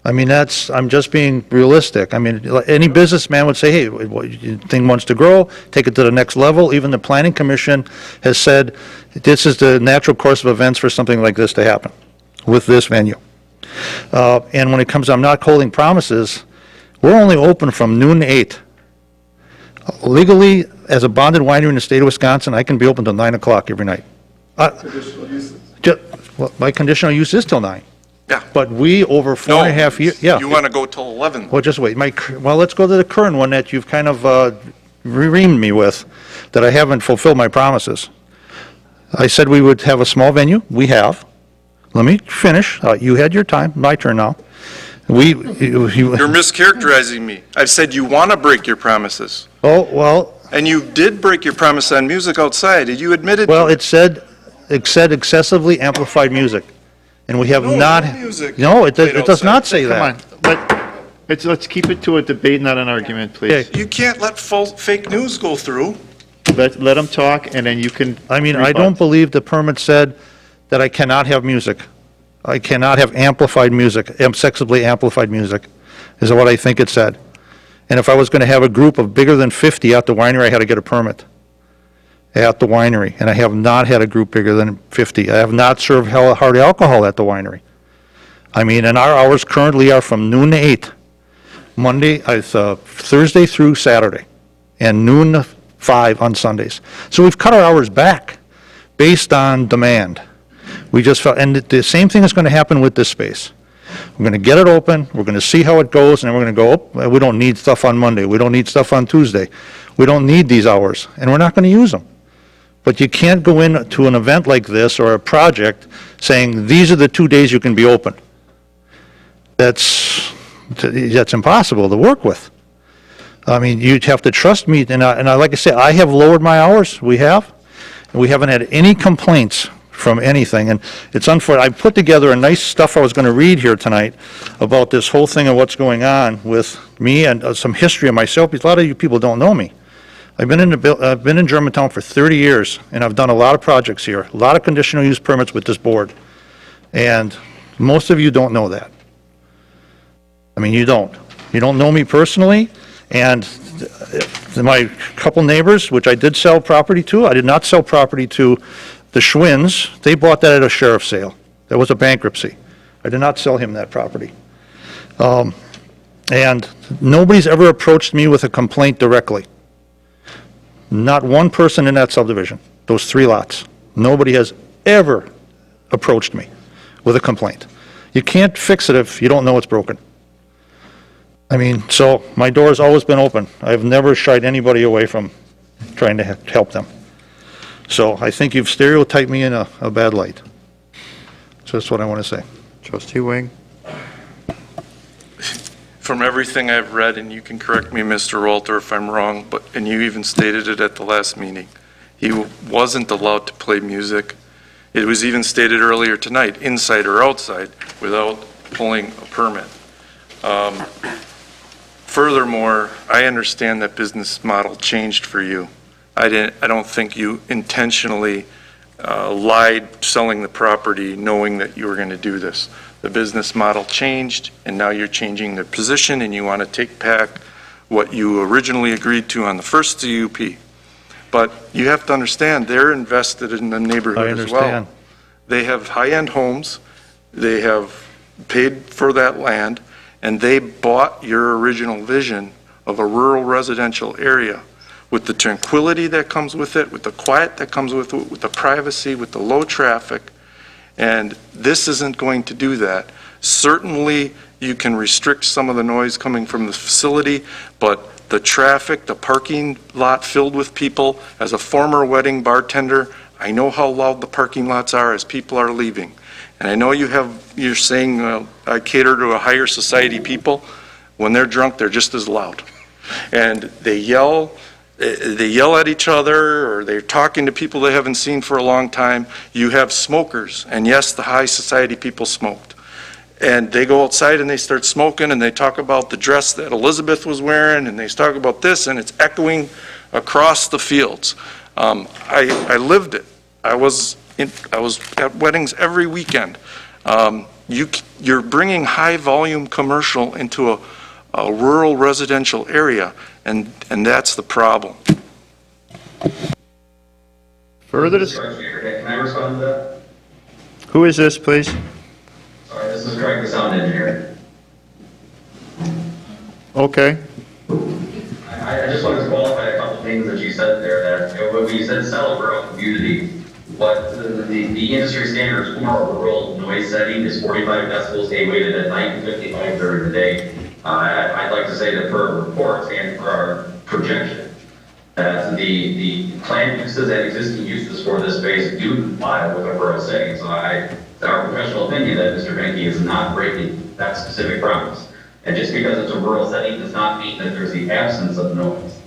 I mean, I'm just being realistic. I mean, any businessman would say, hey, thing wants to grow, take it to the next level. Even the Planning Commission has said this is the natural course of events for something like this to happen with this venue. And when it comes, I'm not holding promises. We're only open from noon to 8. Legally, as a bonded winery in the state of Wisconsin, I can be open till 9 o'clock every night. Conditional uses. Well, my conditional use is till 9. Yeah. But we, over 4.5 years, yeah. You want to go till 11. Well, just wait. Well, let's go to the current one that you've kind of reamed me with, that I haven't fulfilled my promises. I said we would have a small venue. We have. Let me finish. You had your time. My turn now. You're mischaracterizing me. I've said you want to break your promises. Oh, well, And you did break your promise on music outside. You admitted well, to it said excessively amplified music. And we have No, not. no music No, it played does not outside. say that. Come on, let's keep it to a debate, not an argument, please. You can't let fake news go through. Let them talk, and then you can. I mean, I rebut. don't believe the permit said that I cannot have music. I cannot have amplified music, excessively amplified music, is what I think it said. And if I was going to have a group of bigger than 50 at the winery, I had to get a permit at the winery, and I have not had a group bigger than 50. I have not served hard alcohol at the winery. I mean, and our hours currently are from noon to 8, Thursday through Saturday, and noon to 5 on Sundays. So we've cut our hours back based on demand. We just felt, and the same thing is going to happen with this space. We're going to get it open, we're going to see how it goes, and then we're going to go, oh, we don't need stuff on Monday, we don't need stuff on Tuesday, we don't need these hours, and we're not going to use them. But you can't go into an event like this or a project saying, these are the 2 days you can be open. That's impossible to work with. I mean, you'd have to trust me, and like I say, I have lowered my hours, we have, and we haven't had any complaints from anything, and it's unfortunate. I put together a nice stuff I was going to read here tonight about this whole thing of what's going on with me and some history of myself, because a lot of you people don't know me. I've been in Germantown for 30 years, and I've done a lot of projects here, a lot of conditional use permits with this board, and most of you don't know that. I mean, you don't. You don't know me personally, and my couple neighbors, which I did sell property to, I did not sell property to the Schwinns. They bought that at a sheriff's sale. That was a bankruptcy. I did not sell him that property. And nobody's ever approached me with a complaint directly. Not one person in that subdivision, those 3 lots. Nobody has ever approached me with a complaint. You can't fix it if you don't know it's broken. I mean, so my door's always been open. I've never shied anybody away from trying to help them. So I think you've stereotyped me in a bad light. So that's what I want to say. Trustee Wing? From everything I've read, and you can correct me, Mr. Walter, if I'm wrong, and you even stated it at the last meeting, he wasn't allowed to play music. It was even stated earlier tonight, inside or outside, without pulling a permit. Furthermore, I understand that business model changed for you. I don't think you intentionally lied selling the property knowing that you were going to do this. The business model changed, and now you're changing the position, and you want to take back what you originally agreed to on the first CUP. But you have to understand, they're invested in the neighborhood as well. understand. They have high-end homes, they have paid for that land, and they bought your original vision of a rural residential area with the tranquility that comes with it, with the quiet that comes with it, with the privacy, with the low traffic. And this isn't going to do that. Certainly, you can restrict some of the noise coming from the facility, but the traffic, the parking lot filled with people, as a former wedding bartender, I know how loud the parking lots are as people are leaving. And I know you're saying I cater to a higher society people. When they're drunk, they're just as loud. And they yell at each other, or they're talking to people they haven't seen for a long time. You have smokers, and yes, the high society people smoked. And they go outside and they start smoking, and they talk about the dress that Elizabeth was wearing, and they talk about this, and it's echoing across the fields. I lived it. I was at weddings every weekend. You're bringing high volume commercial into a rural residential area, and that's the problem. Further Can I respond to that? Who is this, please? Sorry, this is Craig, the sound engineer. Okay. I just wanted to qualify a couple things that you said there, that when you said sell rural community, what the industry standards for a rural noise setting is 45 decibels A-weighted at night and 55 during the day. I'd like to say that per reports and for our projection, that the planned uses and existing uses for this space do comply with what we're saying. So it's our professional opinion that Mr. Benke is not breaking that specific promise. And just because it's a rural setting does not mean that there's the absence of noise.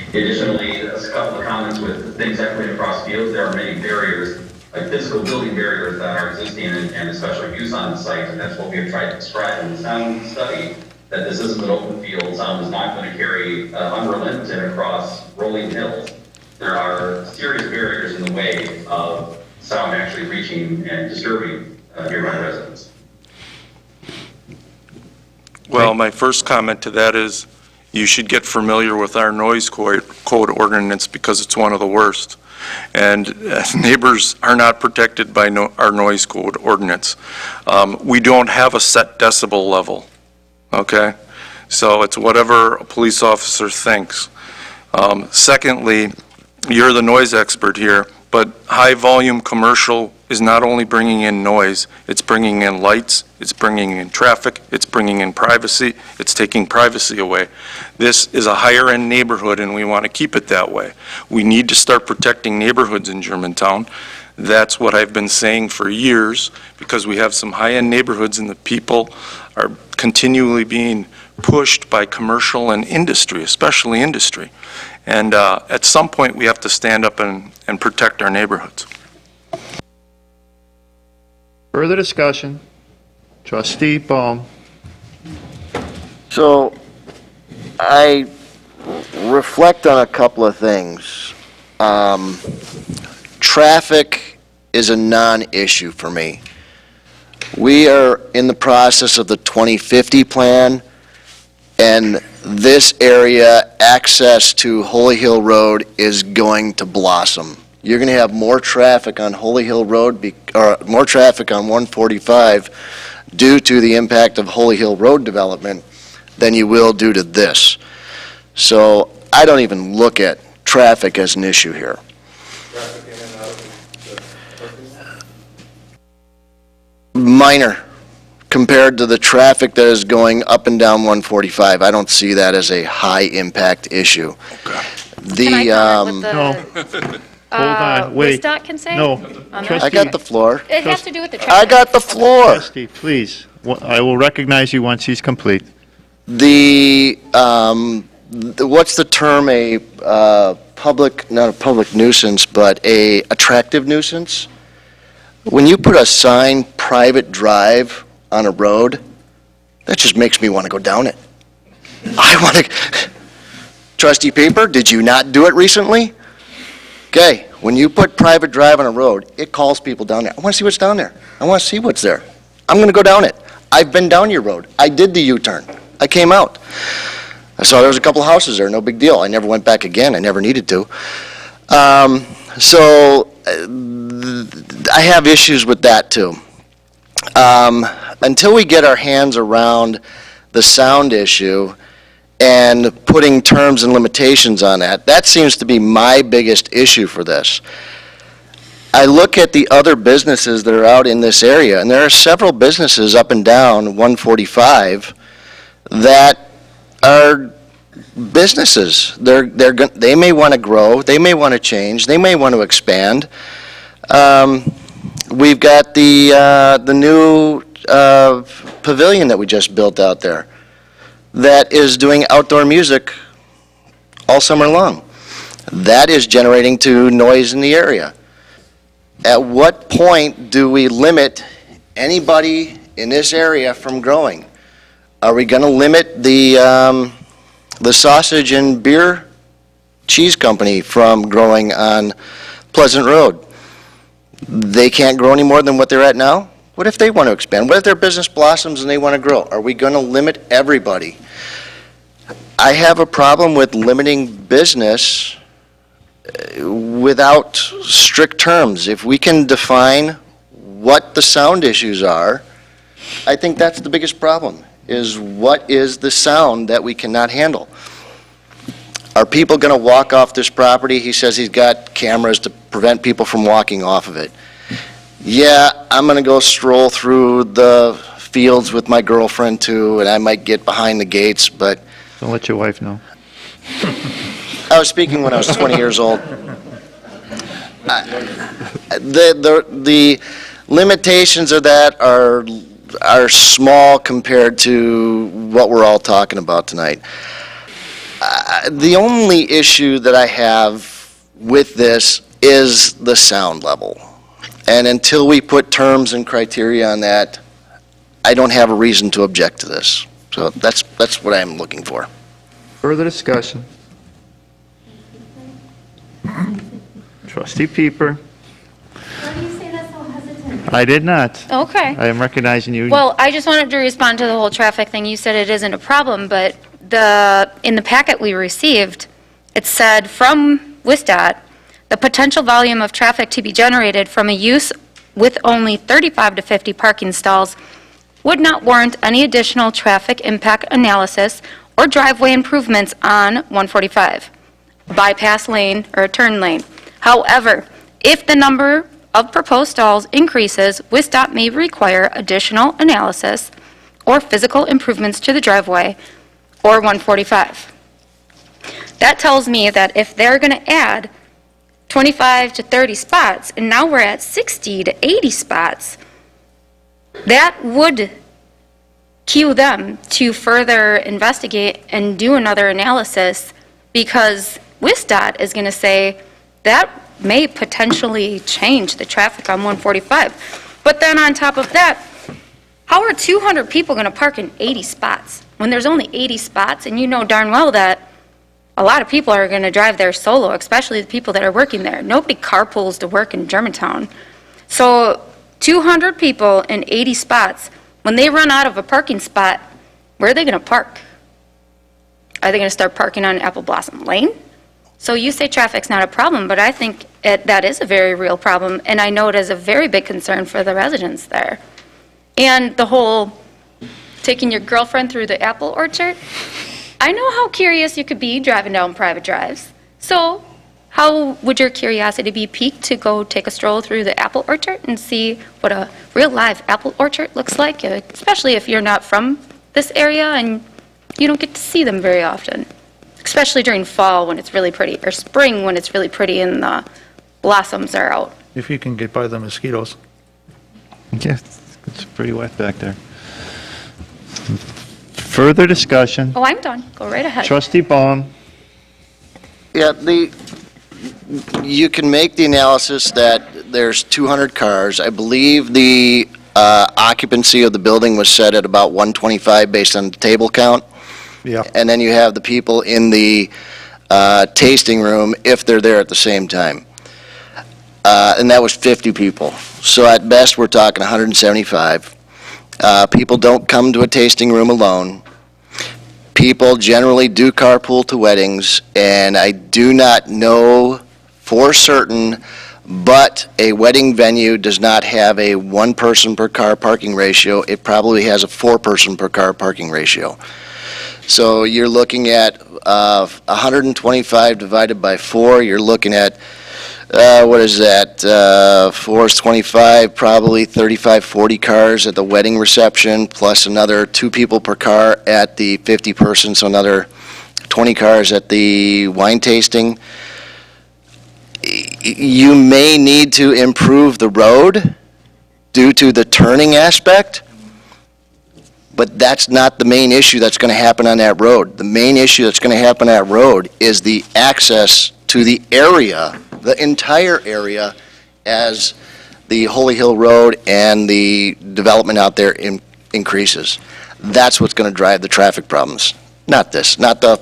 Additionally, a couple of comments with things happening across fields, there are many barriers, like physical building barriers that are existing and special use on the site, and that's what we have tried to describe in the sound study, that this isn't an open field, sound is not going to carry unrelented across rolling hills. There are serious barriers in the way of sound actually reaching and disturbing nearby residents. Well, my first comment to that is you should get familiar with our noise code ordinance because it's one of the worst. And neighbors are not protected by our noise code ordinance. We don't have a set decibel level, okay? So it's whatever a police officer thinks. Secondly, you're the noise expert here, but high-volume commercial is not only bringing in noise, it's bringing in lights, it's bringing in traffic, it's bringing in privacy, it's taking privacy away. This is a higher-end neighborhood, and we want to keep it that way. We need to start protecting neighborhoods in Germantown. That's what I've been saying for years, because we have some high-end neighborhoods, and the people are continually being pushed by commercial and industry, especially industry. And at some point, we have to stand up and protect our neighborhoods. Further discussion? Trustee Baum. So I reflect on a couple of things. Traffic is a non-issue for me. We are in the process of the 2050 plan, and this area, access to Holy Hill Road is going to blossom. You're going to have more traffic on Holy Hill Road, or more traffic on 145 due to the impact of Holy Hill Road development than you will due to this. So I don't even look at traffic as an issue here. Minor compared to the traffic that is going up and down 145. I don't see that as a high-impact issue. Can I comment with the, Hold on, wait. WSDOT can say? No. On that? Trustee- I got the floor. It has to do with the I traffic. got the floor. Trustee, please, I will recognize you once he's complete. What's the term, public, not a public nuisance, but a attractive nuisance? When you put a sign, private drive, on a road, that just makes me want to go down it. I want to, Trustee Paper, did you not do it recently? Okay, when you put private drive on a road, it calls people down there. I want to see what's down there. I want to see what's there. I'm going to go down it. I've been down your road. I did the U-turn. I came out. I saw there was a couple of houses there, no big deal. I never went back again. I never needed to. So I have issues with that too. Until we get our hands around the sound issue and putting terms and limitations on that, that seems to be my biggest issue for this. I look at the other businesses that are out in this area, and there are several businesses up and down 145 that are businesses. They may want to grow, they may want to change, they may want to expand. We've got the new pavilion that we just built out there that is doing outdoor music all summer long. That is generating to noise in the area. At what point do we limit anybody in this area from growing? Are we going to limit the sausage and beer cheese company from growing on Pleasant Road? They can't grow any more than what they're at now? What if they want to expand? What if their business blossoms and they want to grow? Are we going to limit everybody? I have a problem with limiting business without strict terms. If we can define what the sound issues are, I think that's the biggest problem, is what is the sound that we cannot handle? Are people going to walk off this property? He says he's got cameras to prevent people from walking off of it. Yeah, I'm going to go stroll through the fields with my girlfriend too, and I might get behind the gates, but Don't let your wife know. I was speaking when I was 20 years old. The limitations of that are small compared to what we're all talking about tonight. The only issue that I have with this is the sound level. And until we put terms and criteria on that, I don't have a reason to object to this. So that's what I'm looking for. Further discussion? Trustee Peeper? Why do you say that so hesitant? I did not. Okay. I am recognizing you. Well, I just wanted to respond to the whole traffic thing. You said it isn't a problem, but in the packet we received, it said from WSDOT, the potential volume of traffic to be generated from a use with only 35 to 50 parking stalls would not warrant any additional traffic impact analysis or driveway improvements on 145, bypass lane or a turn lane. However, if the number of proposed stalls increases, WSDOT may require additional analysis or physical improvements to the driveway or 145. That tells me that if they're going to add 25 to 30 spots, and now we're at 60 to 80 spots, that would cue them to further investigate and do another analysis, because WSDOT is going to say that may potentially change the traffic on 145. But then on top of that, how are 200 people going to park in 80 spots when there's only 80 spots, and you know darn well that a lot of people are going to drive there solo, especially the people that are working there. Nobody carpools to work in Germantown. So 200 people in 80 spots, when they run out of a parking spot, where are they going to park? Are they going to start parking on Apple Blossom Lane? So you say traffic's not a problem, but I think that is a very real problem, and I know it is a very big concern for the residents there. And the whole taking your girlfriend through the apple orchard, I know how curious you could be driving down private drives. So how would your curiosity be piqued to go take a stroll through the apple orchard and see what a real live apple orchard looks like, especially if you're not from this area and you don't get to see them very often, especially during fall when it's really pretty, or spring when it's really pretty and the blossoms are out. If you can get by the mosquitoes. Yes, it's pretty wet back there. Further discussion? Oh, I'm done. Go right ahead. Trustee Baum? Yeah, you can make the analysis that there's 200 cars. I believe the occupancy of the building was set at about 125 based on the table count. Yeah. And then you have the people in the tasting room if they're there at the same time. And that was 50 people. So at best, we're talking 175. People don't come to a tasting room alone. People generally do carpool to weddings, and I do not know for certain, but a wedding venue does not have a one-person per car parking ratio. It probably has a four-person per car parking ratio. So you're looking at 125 divided by 4, you're looking at, what is that, 4 is 25, probably 35, 40 cars at the wedding reception, plus another 2 people per car at the 50-person, so another 20 cars at the wine tasting. You may need to improve the road due to the turning aspect, but that's not the main issue that's going to happen on that road. The main issue that's going to happen on that road is the access to the area, the entire area, as the Holy Hill Road and the development out there increases. That's what's going to drive the traffic problems. Not this, not the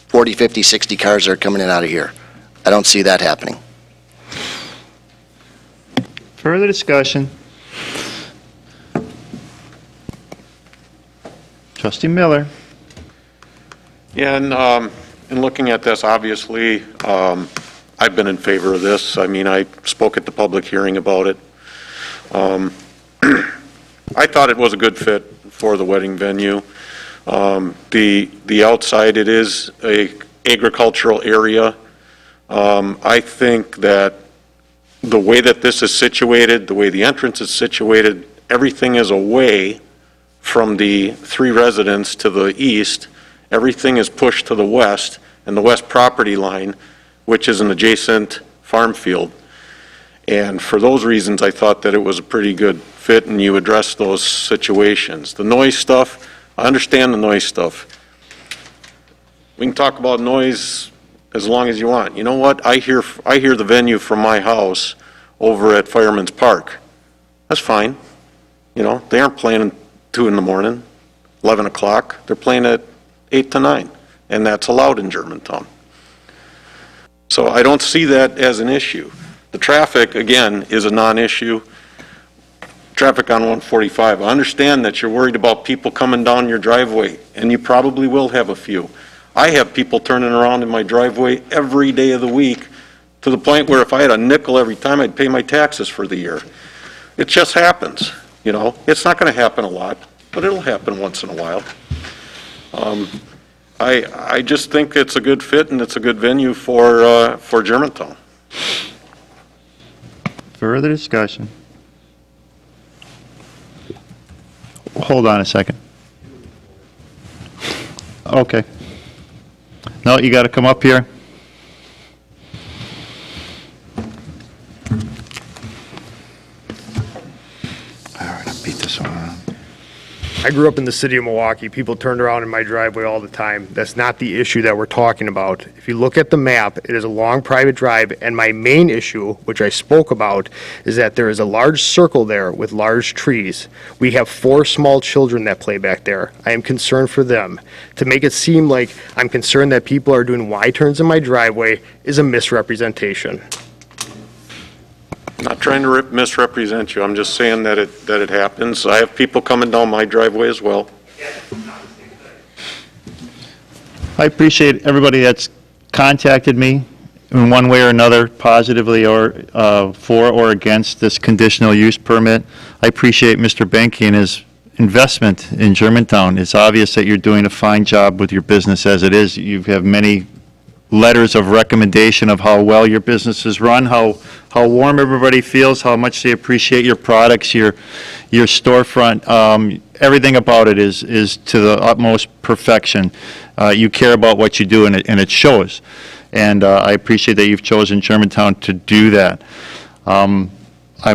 40, 50, 60 cars that are coming in and out of here. I don't see that happening. Further discussion? Trustee Miller? Yeah, and in looking at this, obviously, I've been in favor of this. I mean, I spoke at the public hearing about it. I thought it was a good fit for the wedding venue. The outside, it is a agricultural area. I think that the way that this is situated, the way the entrance is situated, everything is away from the 3 residents to the east. Everything is pushed to the west, and the west property line, which is an adjacent farm field. And for those reasons, I thought that it was a pretty good fit, and you addressed those situations. The noise stuff, I understand the noise stuff. We can talk about noise as long as you want. You know what? I hear the venue from my house over at Fireman's Park. That's fine. You know, they aren't playing at 2 in the morning, 11 o'clock. They're playing at 8 to 9, and that's allowed in Germantown. So I don't see that as an issue. The traffic, again, is a non-issue. Traffic on 145. I understand that you're worried about people coming down your driveway, and you probably will have a few. I have people turning around in my driveway every day of the week, to the point where if I had a nickel every time, I'd pay my taxes for the year. It just happens, you know. It's not going to happen a lot, but it'll happen once in a while. I just think it's a good fit, and it's a good venue for Germantown. Further discussion? Hold on a second. Okay. No, you got to come up here. All right, I'll beat this one around. I grew up in the city of Milwaukee. People turned around in my driveway all the time. That's not the issue that we're talking about. If you look at the map, it is a long private drive, and my main issue, which I spoke about, is that there is a large circle there with large trees. We have 4 small children that play back there. I am concerned for them. To make it seem like I'm concerned that people are doing Y-turns in my driveway is a misrepresentation. Not trying to misrepresent you. I'm just saying that it happens. I have people coming down my driveway as well. I appreciate everybody that's contacted me in one way or another, positively or for or against this conditional use permit. I appreciate Mr. Benke and his investment in Germantown. It's obvious that you're doing a fine job with your business as it is. You have many letters of recommendation of how well your business is run, how warm everybody feels, how much they appreciate your products, your storefront. Everything about it is to the utmost perfection. You care about what you do, and it shows. And I appreciate that you've chosen Germantown to do that. I'm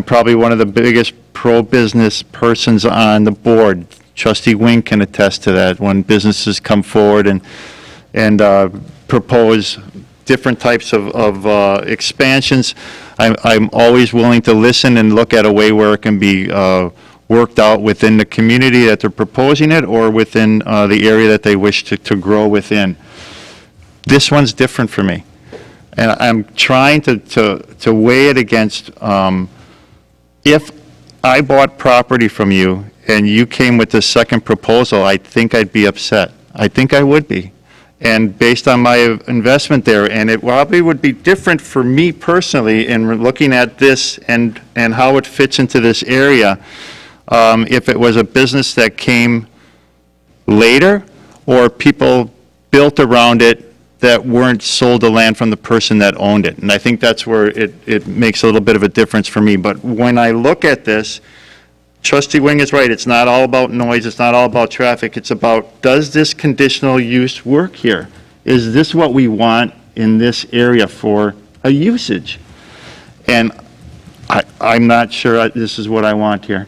probably one of the biggest pro-business persons on the board. Trustee Wing can attest to that. When businesses come forward and propose different types of expansions, I'm always willing to listen and look at a way where it can be worked out within the community that they're proposing it, or within the area that they wish to grow within. This one's different for me, and I'm trying to weigh it against, if I bought property from you and you came with the second proposal, I think I'd be upset. I think I would be. And based on my investment there, and it probably would be different for me personally in looking at this and how it fits into this area, if it was a business that came later, or people built around it that weren't sold the land from the person that owned it. And I think that's where it makes a little bit of a difference for me. But when I look at this, Trustee Wing is right. It's not all about noise. It's not all about traffic. It's about, does this conditional use work here? Is this what we want in this area for a usage? And I'm not sure this is what I want here.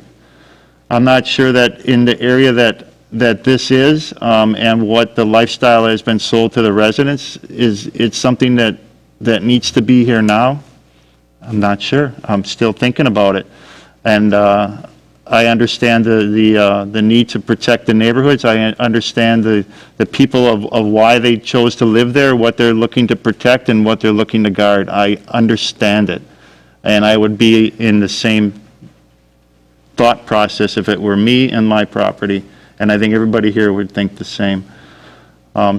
I'm not sure that in the area that this is, and what the lifestyle has been sold to the residents, it's something that needs to be here now. I'm not sure. I'm still thinking about it. And I understand the need to protect the neighborhoods. I understand the people of why they chose to live there, what they're looking to protect, and what they're looking to guard. I understand it. And I would be in the same thought process if it were me and my property. And I think everybody here would think the same.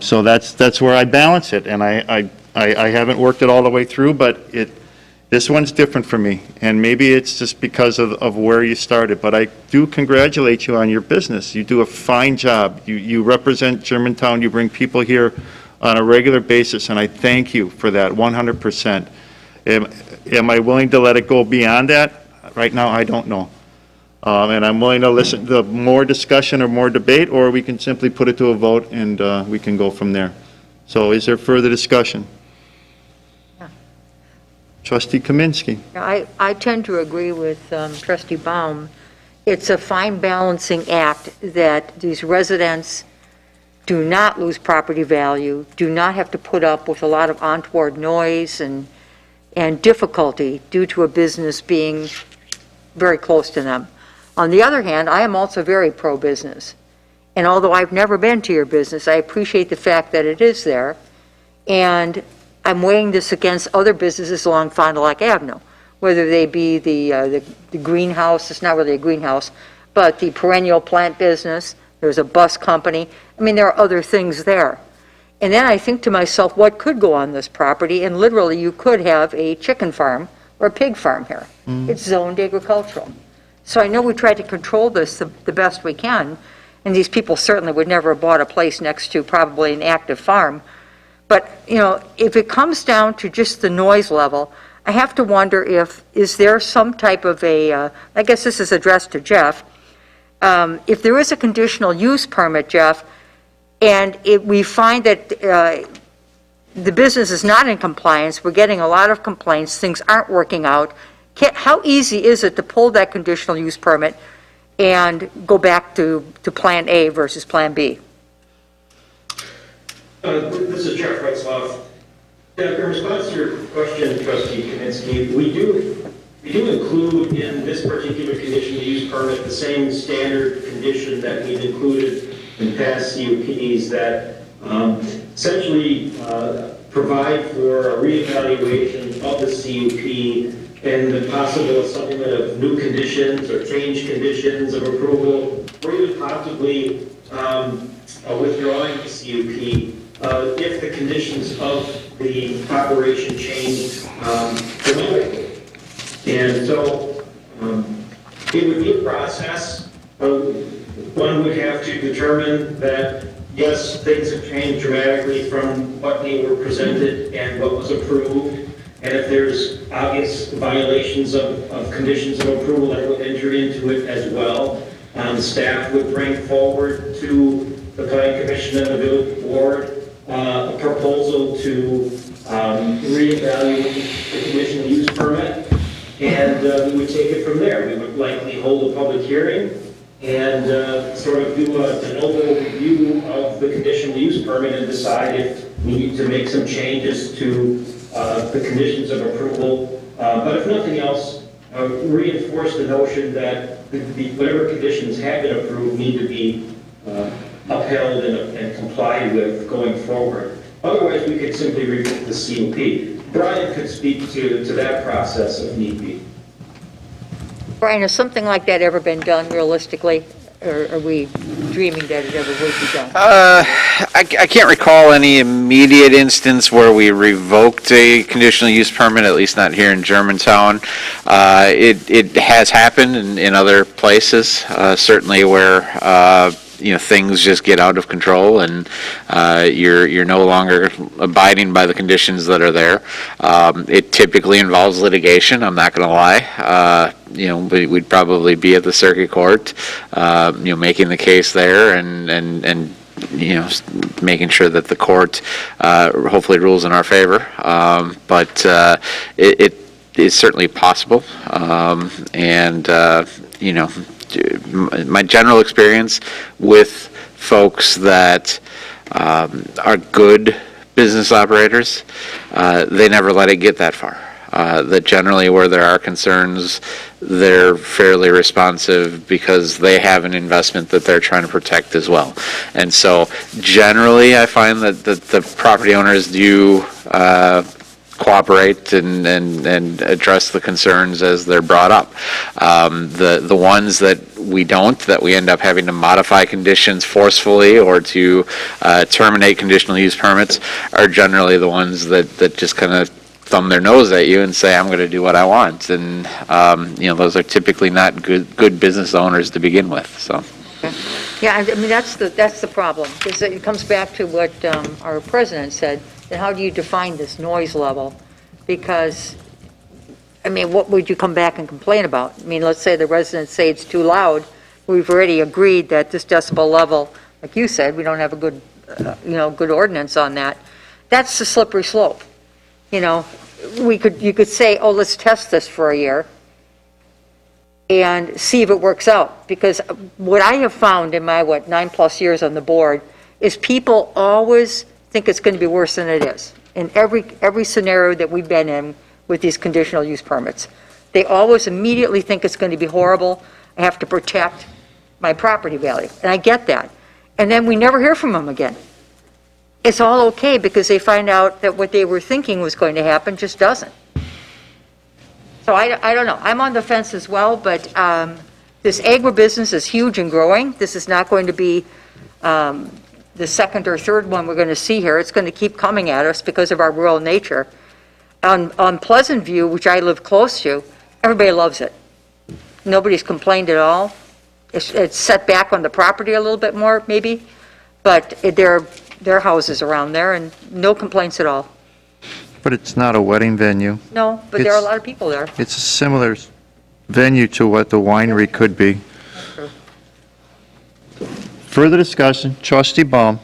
So that's where I balance it. And I haven't worked it all the way through, but this one's different for me, and maybe it's just because of where you started, but I do congratulate you on your business. You do a fine job. You represent Germantown. You bring people here on a regular basis, and I thank you for that 100%. Am I willing to let it go beyond that? Right now, I don't know. And I'm willing to listen to more discussion or more debate, or we can simply put it to a vote and we can go from there. So is there further discussion? Trustee Kaminsky. I tend to agree with trustee Baum. It's a fine balancing act that these residents do not lose property value, do not have to put up with a lot of untoward noise and difficulty due to a business being very close to them. On the other hand, I am also very pro-business. And although I've never been to your business, I appreciate the fact that it is there. And I'm weighing this against other businesses along Fond du Lac Avenue, whether they be the greenhouse, it's not really a greenhouse, but the perennial plant business, there's a bus company. I mean, there are other things there. And then I think to myself, what could go on this property? And literally, you could have a chicken farm or a pig farm here. It's zoned agricultural. So I know we try to control this the best we can, and these people certainly would never have bought a place next to probably an active farm. But, if it comes down to just the noise level, I have to wonder is there some type of I guess this is addressed to Jeff, if there is a conditional use permit, Jeff, and we find that the business is not in compliance, we're getting a lot of complaints, things aren't working out, how easy is it to pull that conditional use permit and go back to Plan A versus Plan B? This is Jeff Retzloff. In response to your question, Trustee Kaminsky, we do include in this particular conditional use permit the same standard condition that we've included in past CUPs that essentially provide for a reevaluation of the CUP and the possible supplement of new conditions or change conditions of approval, or even possibly withdrawing the CUP if the conditions of the operation change dramatically. And so it would be a process. One would have to determine that, yes, things have changed dramatically from what they were presented and what was approved. And if there's obvious violations of conditions of approval, that would enter into it as well. Staff would bring forward to the Planning Commission and the Village Board a proposal to reevaluate the conditional use permit, and we would take it from there. We would likely hold a public hearing and sort of do an overall review of the conditional use permit and decide if we need to make some changes to the conditions of approval. But if nothing else, reinforce the notion that whatever conditions have been approved need to be upheld and complied with going forward. Otherwise, we could simply revoke the CUP. Brian could speak to that process if need be. Brian, has something like that ever been done realistically? Or are we dreaming that it ever would be done? I can't recall any immediate instance where we revoked a conditional use permit, at least not here in Germantown. It has happened in other places, certainly where things just get out of control and you're no longer abiding by the conditions that are there. It typically involves litigation, I'm not going to lie. We'd probably be at the circuit court, making the case there and making sure that the court hopefully rules in our favor. But it is certainly possible. My general experience with folks that are good business operators, they never let it get that far. That generally where there are concerns, they're fairly responsive because they have an investment that they're trying to protect as well. And so generally I find that the property owners do cooperate and address the concerns as they're brought up. The ones that we end up having to modify conditions forcefully or to terminate conditional use permits are generally the ones that just kind of thumb their nose at you and say, I'm going to do what I want. And, those are typically not good business owners to begin with, so. Yeah, I mean, that's the problem. It comes back to what our president said, then how do you define this noise level? Because, I mean, what would you come back and complain about? I mean, let's say the residents say it's too loud. We've already agreed that this decibel level, like you said, we don't have a good, good ordinance on that. That's the slippery slope. You know, you could say, oh, let's test this for a year and see if it works out. Because what I have found in my, 9+ years on the board, is people always think it's going to be worse than it is. In every scenario that we've been in with these conditional use permits, they always immediately think it's going to be horrible. I have to protect my property value. And I get that. And then we never hear from them again. It's all okay because they find out that what they were thinking was going to happen just doesn't. So I don't know. I'm on the fence as well, but this agribusiness is huge and growing. This is not going to be the second or third one we're going to see here. It's going to keep coming at us because of our rural nature. On Pleasant View, which I live close to, everybody loves it. Nobody's complained at all. It's set back on the property a little bit more, maybe, but there are houses around there and no complaints at all. But it's not a wedding venue. No, but there are a lot of people there. It's a similar venue to what the winery could be. Further discussion, Trustee Baum.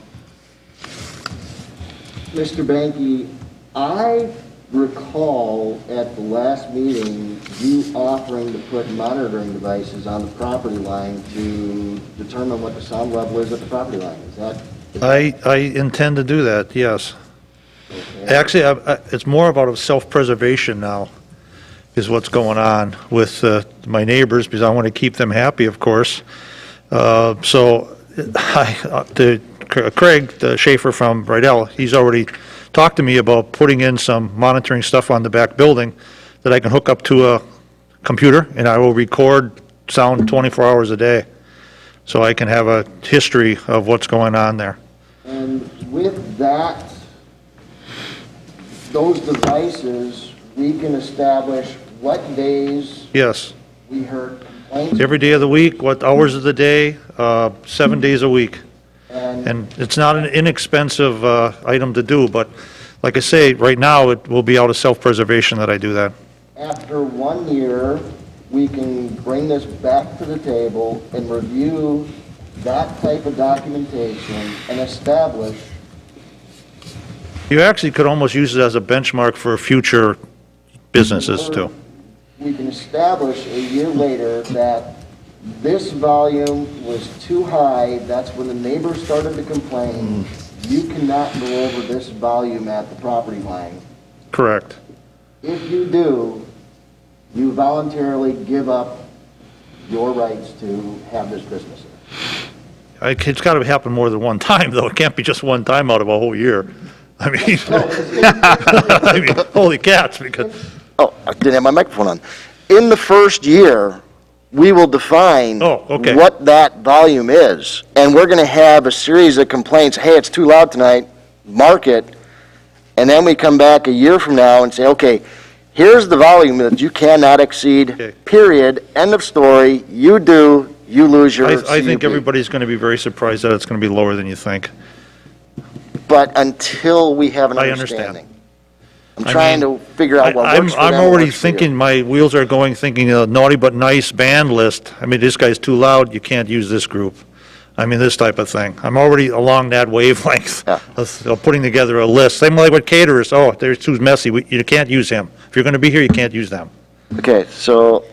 Mr. Banky, I recall at the last meeting, you offering to put monitoring devices on the property line to determine what the sound level is at the property line. Is that? I intend to do that, yes. Okay. Actually, it's more about a self-preservation now, is what's going on with my neighbors, because I want to keep them happy, of course. Craig the Schaefer from Rydell, he's already talked to me about putting in some monitoring stuff on the back building that I can hook up to a computer, and I will record sound 24 hours a day, so I can have a history of what's going on there. And with that, those devices, we can establish what days Yes, we heard complaints. every day of the week, what hours of the day, 7 days a week. And And it's not an inexpensive item to do, but like I say, right now, it will be out of self-preservation that I do that. after 1 year, we can bring this back to the table and review that type of documentation and establish. You actually could almost use it as a benchmark for future businesses, too. We can establish a year later that this volume was too high, that's when the neighbors started to complain. You cannot go over this volume at the property line. Correct. If you do, you voluntarily give up your rights to have this business. It's got to happen more than one time, though. It can't be just one time out of a whole year. I mean, I mean, holy cats, because, Oh, I didn't have my microphone on. In the first year, we will define Oh, okay. what that volume is. And we're going to have a series of complaints, hey, it's too loud tonight, mark it. And then we come back a year from now and say, okay, here's the volume that you cannot exceed, Okay. period, end of story. You do, you lose your I think CUP. everybody's going to be very surprised that it's going to be lower than you think. But until we have an I understand. understanding. I'm I trying mean, to figure out what works for them. I'm what already works for you. thinking, my wheels are going, thinking, naughty but nice band list. I mean, this guy's too loud, you can't use this group. I mean, this type of thing. I'm already along that wavelength Yeah. of putting together a list. Same like with caterers, oh, there's too messy, you can't use him. If you're going to be here, you can't use them. Okay, so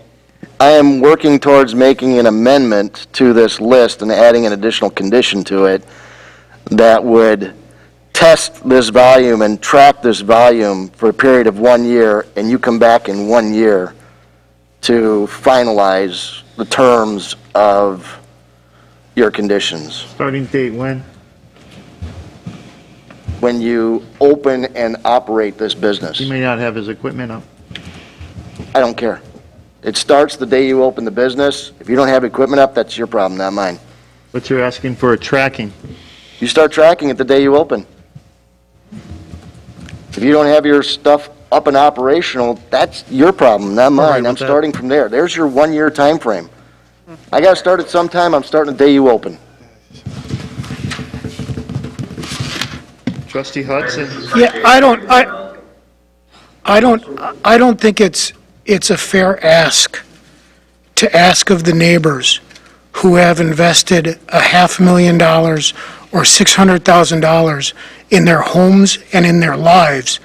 I am working towards making an amendment to this list and adding an additional condition to it that would test this volume and track this volume for a period of 1 year, and you come back in 1 year to finalize the terms of your conditions. Starting date when? When you open and operate this business. He may not have his equipment up. I don't care. It starts the day you open the business. If you don't have equipment up, that's your problem, not mine. But you're asking for a tracking. You start tracking it the day you open. If you don't have your stuff up and operational, that's your problem, not right mine. with I'm that. starting from there. There's your 1 year time frame. I got to start at some time. I'm starting the day you open. Trustee Hudson? Yeah, I don't think it's a fair ask to ask of the neighbors who have invested $500,000 or $600,000 in their homes and in their lives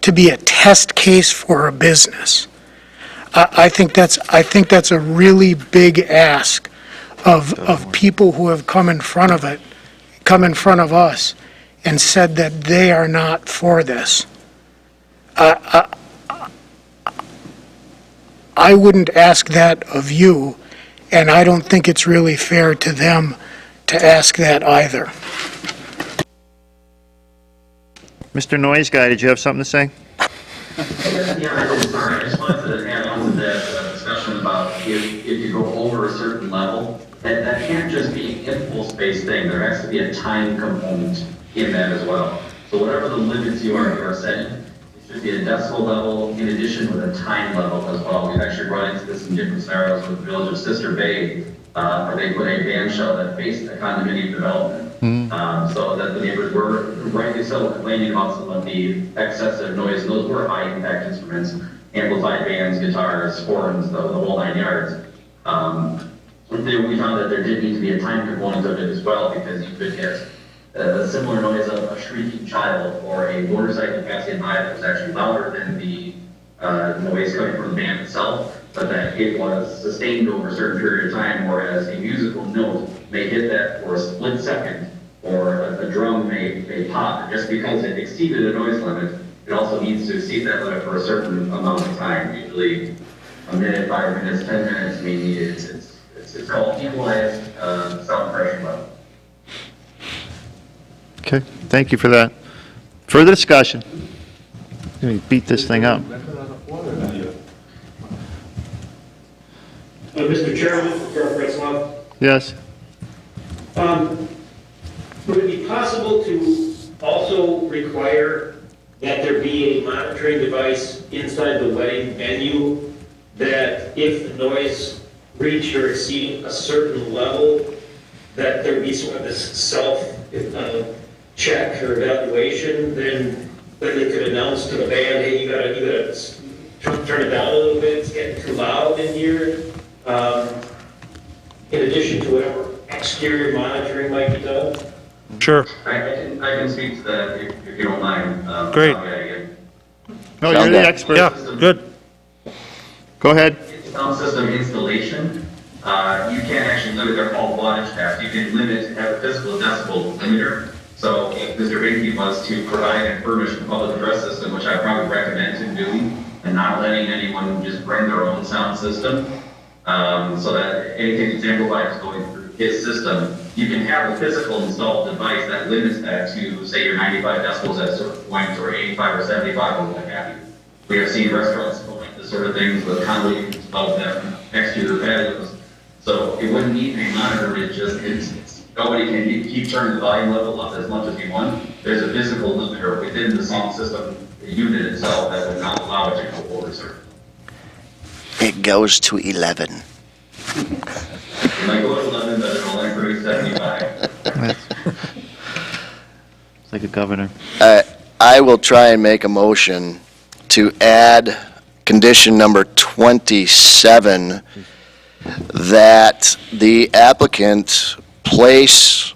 to be a test case for a business. I think that's a really big ask of people who have come in front of us and said that they are not for this. I wouldn't ask that of you, and I don't think it's really fair to them to ask that either. Mr. Noise Guy, did you have something to say? Yeah, I did, sorry. I just wanted to add on to that discussion about if you go over a certain level, that can't just be an impulse-based thing. There has to be a time component in that as well. So whatever the limits you are setting, it should be a decibel level in addition with a time level as well. We've actually run into this in different scenarios with the village of Sister Bay, where they put a band shell that faced a condominium development. So that the neighbors were rightly so complaining about some of the excessive noise, and those were high impact instruments, amplified bands, guitars, horns, the whole 9 yards. We found that there did need to be a time component of it as well, because you could get a similar noise of a shrieking child or a motorcycle passing by that was actually louder than the noise coming from the band itself, but that it was sustained over a certain period of time, whereas a musical note may hit that for a split second, or a drum may pop. Just because it exceeded a noise limit, it also needs to exceed that limit for a certain amount of time, usually a minute, 5 minutes, 10 minutes, maybe it's called equalized sound pressure level. Okay, thank you for that. Further discussion? Let me beat this thing up. Mr. Chairman, Sheriff Retzloff, Yes? would it be possible to also require that there be a monitoring device inside the wedding venue that if the noise reached or exceeding a certain level, that there be sort of this self-check or evaluation, then they could announce to the band, hey, you gotta turn it down a little bit, it's getting too loud in here, in addition to whatever exterior monitoring might be done? Sure. I can speak to that if you don't mind. Great. No, you're the expert. Yeah, good. Go ahead. Sound system installation, you can't actually limit, they're called wattage caps. You can limit, have a physical decibel limiter. So if Mr. Binky was to provide and furnish the public address system, which I probably recommend him doing, and not letting anyone just bring their own sound system, so that anything that's amplified is going through his system, you can have a physical installed device that limits that to, say, your 95 decibels at certain points, or 85 or 75, or what have you. We have seen restaurants implement this sort of things with conduit installed them next to their patios. So it wouldn't need a monitor, nobody can keep turning the volume level up as much as you want. There's a physical limiter within the sound system, the unit itself, that would not allow it to go over certain. It goes to 11. It might go to 11, but it'll only produce 75. It's like a governor. I will try and make a motion to add condition number 27, that the applicant place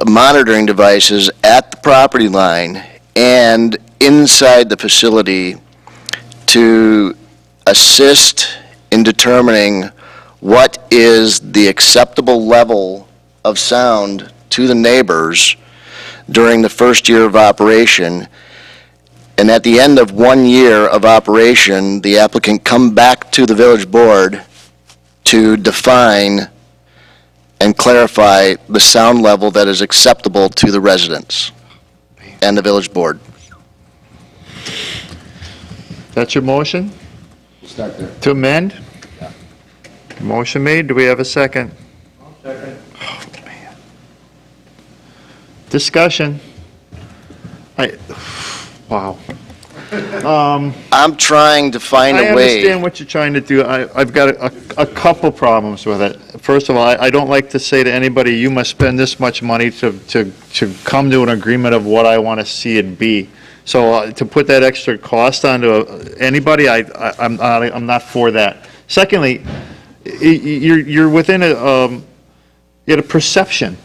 monitoring devices at the property line and inside the facility to assist in determining what is the acceptable level of sound to the neighbors during the first year of operation. And at the end of 1 year of operation, the applicant come back to the village board to define and clarify the sound level that is acceptable to the residents and the village board. That's your motion? Start there. To amend? Motion made, do we have a second? Second. Oh, man. Discussion. Wow. I'm trying to find I a way. understand what you're trying to do. I've got a couple problems with it. First of all, I don't like to say to anybody, you must spend this much money to come to an agreement of what I want to see it be. So to put that extra cost onto anybody, I'm not for that. Secondly, you're within a perception.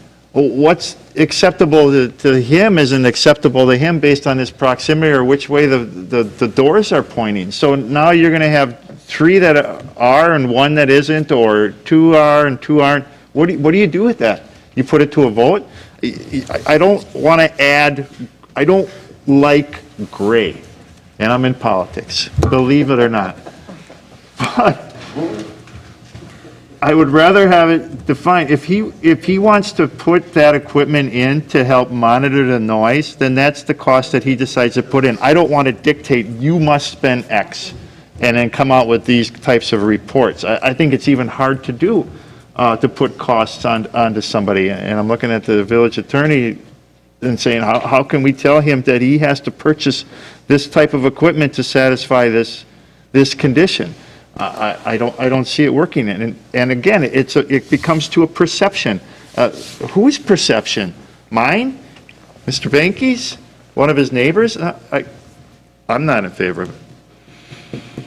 acceptable to him isn't acceptable to him based on his proximity or which way the doors are pointing. So now you're going to have 3 that are and 1 that isn't, or 2 are and 2 aren't. What do you do with that? You put it to a vote? I don't want to add, I don't like gray, and I'm in politics, believe it or not. But I would rather have it defined. If he wants to put that equipment in to help monitor the noise, then that's the cost that he decides to put in. I don't want to dictate, you must spend X, and then come out with these types of reports. I think it's even hard to do, to put costs onto somebody. And I'm looking at the village attorney and saying, how can we tell him that he has to purchase this type of equipment to satisfy this condition? I don't see it working. And again, it becomes to a perception. Whose perception? Mine? Mr. Banky's? One of his neighbors? I'm not in favor of it.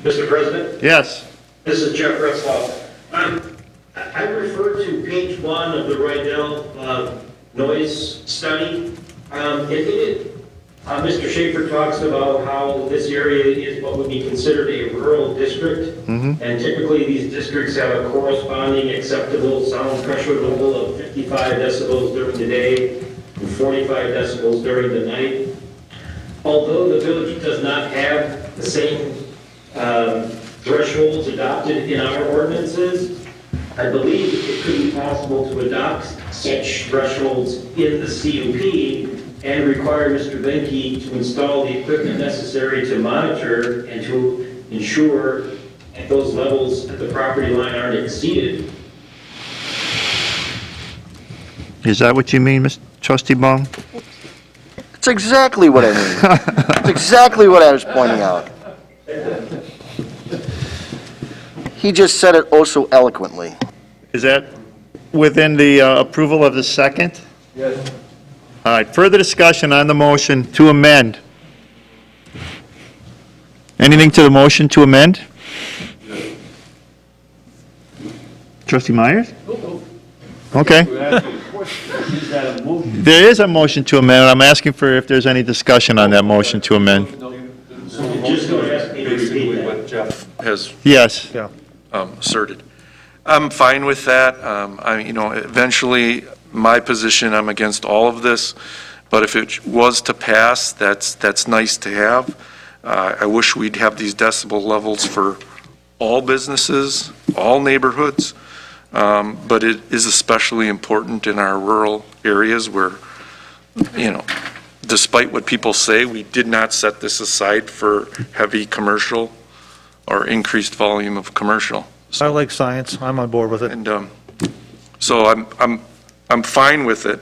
Mr. President? Yes. This is Jeff Retzloff. I refer to page 1 of the Rydell noise study. Mr. Schaefer talks about how this area is what would be considered a rural district. Mm-hmm. And typically, these districts have a corresponding acceptable sound pressure level of 55 decibels during the day and 45 decibels during the night. Although the village does not have the same thresholds adopted in our ordinances, I believe it could be possible to adopt such thresholds in the CUP and require Mr. Benke to install the equipment necessary to monitor and to ensure that those levels at the property line aren't exceeded. Is that what you mean, Mr. Trustee Baum? That's exactly what I mean. That's exactly what I was pointing out. He just said it oh so eloquently. Is that within the approval of the second? Yes. All right, further discussion on the motion to amend. Anything to the motion to amend? Trustee Myers? Okay. There is a motion to amend. I'm asking for if there's any discussion on that motion to amend. Just going to ask me to repeat that. What Jeff has Yes. asserted. I'm fine with that. Eventually, my position, I'm against all of this, but if it was to pass, that's nice to have. I wish we'd have these decibel levels for all businesses, all neighborhoods, but it is especially important in our rural areas where, despite what people say, we did not set this aside for heavy commercial or increased volume of commercial. I like science. I'm on board with it. And so I'm fine with it.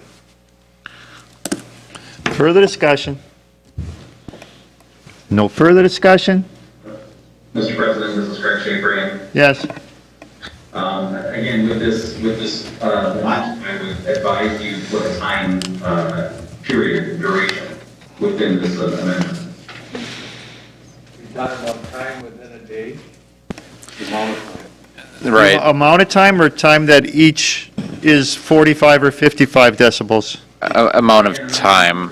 Further discussion? No further discussion? Mr. President, this is Greg Schaefer again. Yes. Again, with this, I would advise you to put a time period duration within this amendment. You're talking about time within a day? Right. Amount of time or time that each is 45 or 55 decibels? Amount of time.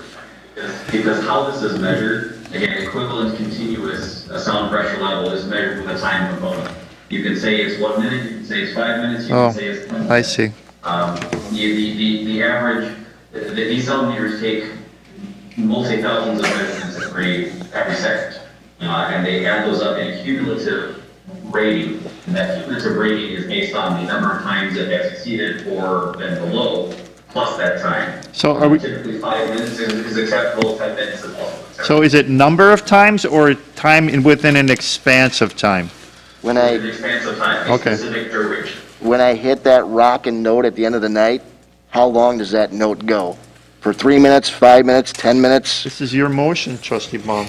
Because how this is measured, again, equivalent continuous sound pressure level is measured with a time component. You can say it's 1 minute, you can say it's 5 minutes, you can say it's 10 minutes. I see. The average, these sound meters take multi-thousands of measurements every second. And they add those up in a cumulative rating. And that cumulative rating is based on the number of times it has exceeded or been below, plus that time. So are we? Typically 5 minutes is acceptable, 10 minutes is also acceptable. So is it number of times or time within an expanse of time? When An expanse of time, a Okay. specific duration. when I hit that rockin' note at the end of the night, how long does that note go? For 3 minutes, 5 minutes, 10 minutes? This is your motion, Trustee Baum.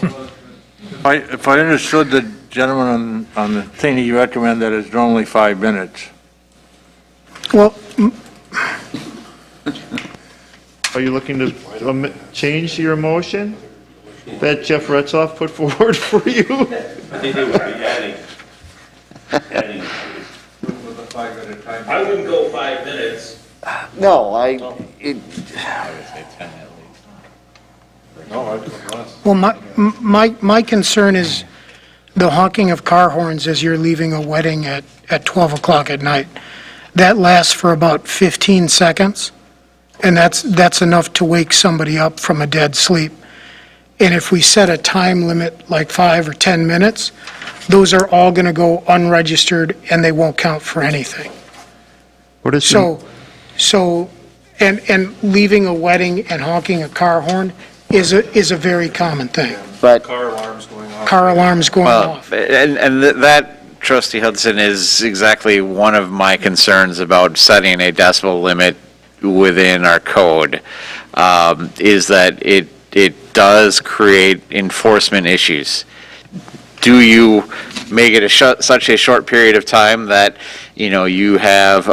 If I understood the gentleman on the thing, he recommended that it's normally 5 minutes. Well, Are you looking to change your motion that Jeff Retzloff put forward for you? I think they would be adding. I wouldn't go 5 minutes. No, Well, my concern is the honking of car horns as you're leaving a wedding at 12 o'clock at night. That lasts for about 15 seconds, and that's enough to wake somebody up from a dead sleep. And if we set a time limit, like 5 or 10 minutes, those are all going to go unregistered, and they won't count for anything. What is So, and leaving a wedding and honking a car horn is a very common thing. But Car alarms going off. And that, Trustee Hudson, is exactly one of my concerns about setting a decibel limit within our code, is that it does create enforcement issues. Do you make it such a short period of time that, you have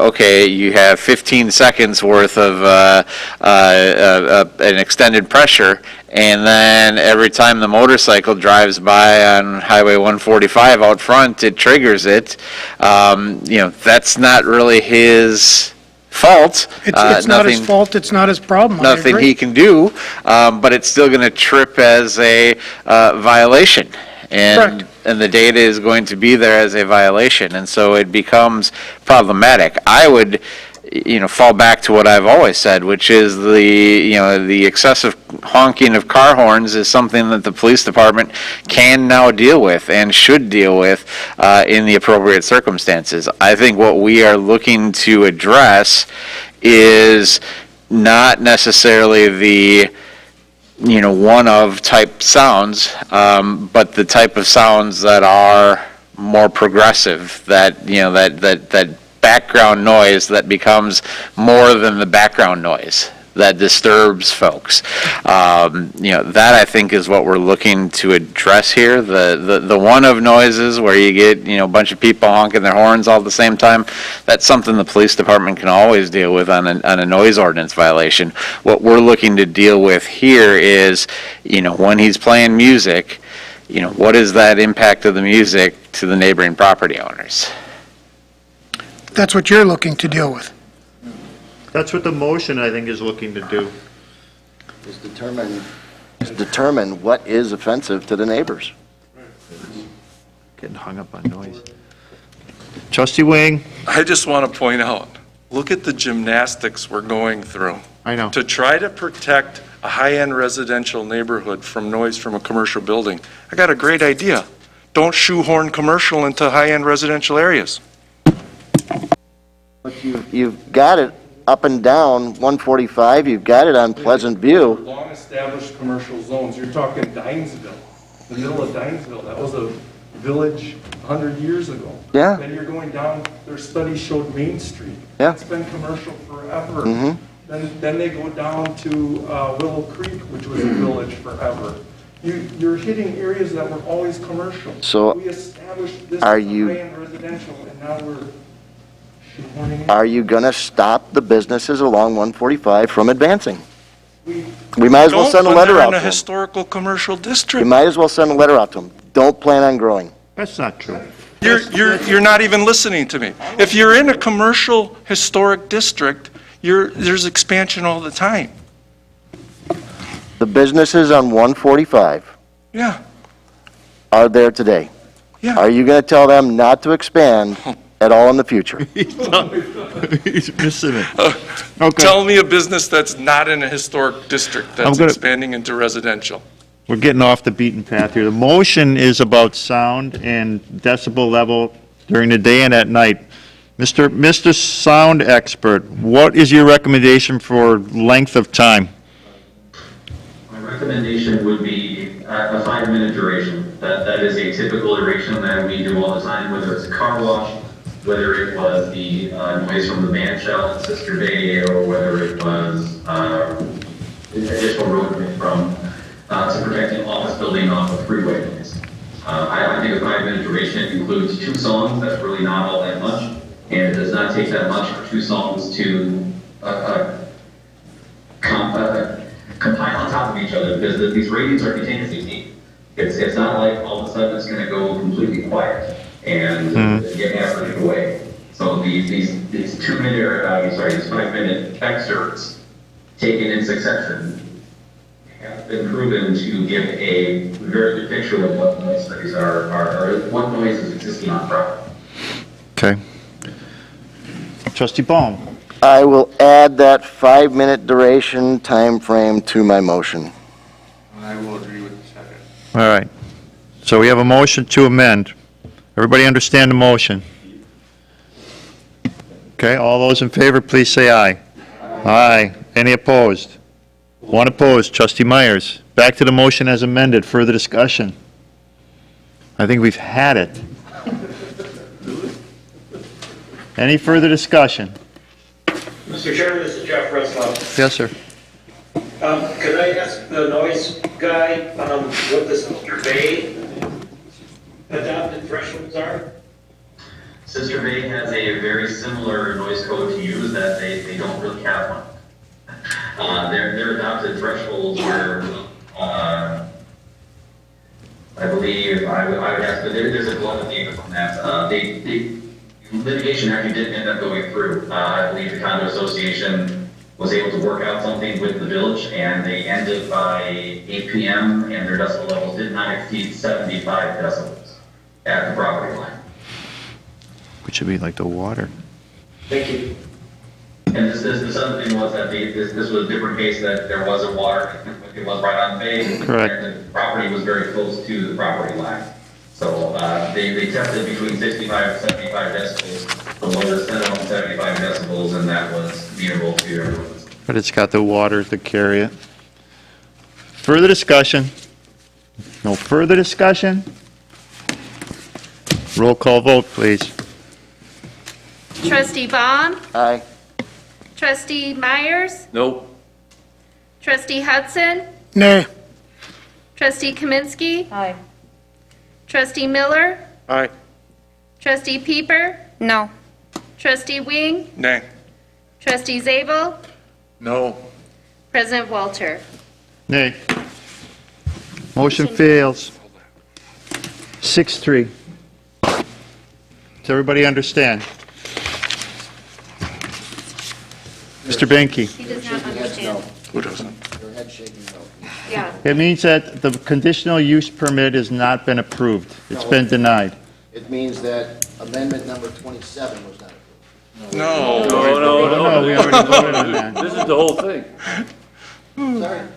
15 seconds worth of an extended pressure, and then every time the motorcycle drives by on Highway 145 out front, it triggers it. That's not really his fault. It's not his fault, it's not his problem. I Nothing agree. he can do, but it's still going to trip as a violation. And the data is going to be there as a violation, and so it becomes problematic. I would, fall back to what I've always said, which is the excessive honking of car horns is something that the police department can now deal with and should deal with in the appropriate circumstances. I think what we are looking to address is not necessarily the one of type sounds, but the type of sounds that are more progressive, that background noise that becomes more than the background noise that disturbs folks. That I think is what we're looking to address here. The one of noises where you get, a bunch of people honking their horns all at the same time, that's something the police department can always deal with on a noise ordinance violation. What we're looking to deal with here is, when he's playing music, what is that impact of the music to the neighboring property owners? That's what you're looking to deal with. That's what the motion, I think, is looking to do. is determine what is offensive to the neighbors. Getting hung up on noise. Trustee Wing? I just want to point out, look at the gymnastics we're going through. I know. To try to protect a high-end residential neighborhood from noise from a commercial building. I got a great idea. Don't shoehorn commercial into high-end residential areas. But you've got it up and down 145, you've got it on Pleasant View. Long-established commercial zones, you're talking Dinesville, the middle of Dinesville, that was a village 100 years ago. Yeah. Then you're going down, their study showed Main Street. Yeah. It's been commercial forever. Mhm. Then they go down to Willow Creek, which was a village forever. You're hitting areas that were always commercial. So, We established this as are a you- high-end residential, and now we're shoehorning it. Are you going to stop the businesses along 145 from advancing? We might as well send a Don't, when letter they're out in to a them. historical commercial You district. might as well send a letter out to them. Don't plan on growing. That's not true. You're not even listening to me. If you're in a commercial historic district, there's expansion all the time. The businesses on 145 Yeah, are there today. yeah. Are you going to tell them not to expand at all in the future? He's missing it. Okay. Tell me a business that's not in a historic district that's gonna- expanding into residential. We're getting off the beaten path here. The motion is about sound and decibel level during the day and at night. Mr. Sound Expert, what is your recommendation for length of time? My recommendation would be a 5-minute duration. That is a typical duration that we do all the time, whether it's a car wash, whether it was the noise from the band shell in Sister Bay, or whether it was additional road noise from to protect an office building off of freeway noise. I think a 5-minute duration includes 2 songs. That's really not all that much, and it does not take that much for 2 songs to compile on top of each other, because these radios are continuously. It's not like all of a sudden it's going to go completely quiet and get averaged away. So these 5-minute excerpts taken in succession have been proven to give a very good picture of what noise studies are or what noise is existing on property. Okay. Trustee Baum. I will add that 5-minute duration time frame to my motion. I will agree with the second. All right. So we have a motion to amend. Everybody understand the motion? Okay, all those in favor, please say aye. Aye. Any opposed? One opposed. Trustee Myers. Back to the motion as amended. Further discussion. I think we've had it. Any further discussion? Mr. Chairman, this is Jeff Retzloff. Yes, sir. Could I ask the noise guy what the Sister Bay adopted thresholds are? Sister Bay has a very similar noise code to use that they don't really have one. Their adopted thresholds were, I believe, I would ask, but there's a lot of data from that. Litigation actually didn't end up going through. I believe the condo association was able to work out something with the village, and they ended by 8 p.m., and their decibel levels did not exceed 75 decibels at the property line. Which would be like the water. Thank you. And this other thing was that this was a different case, that there was a water, it was right on the bay. Correct. And the property was very close to the property line. So they tested between 65 and 75 decibels. The lowest set on 75 decibels, and that was amenable to everyone. But it's got the water to carry it. Further discussion? No further discussion? Roll call vote, please. Trustee Baum, Aye. Trustee Myers, Nope. Trustee Hudson, Nay. Trustee Kaminsky, Aye. Trustee Miller, Aye. Trustee Pieper, No. Trustee Wing, Nay. Trustee Zabel, No. President Walter. Nay. Motion fails. 6-3. Does everybody understand? Mr. Benke? He does not understand. Who doesn't? Your head shaking no. Yeah. It means that the conditional use permit has not been approved. It's been denied. It means that amendment number 27 was not approved. No. No, No, we already voted on that. This is the whole thing. Sorry.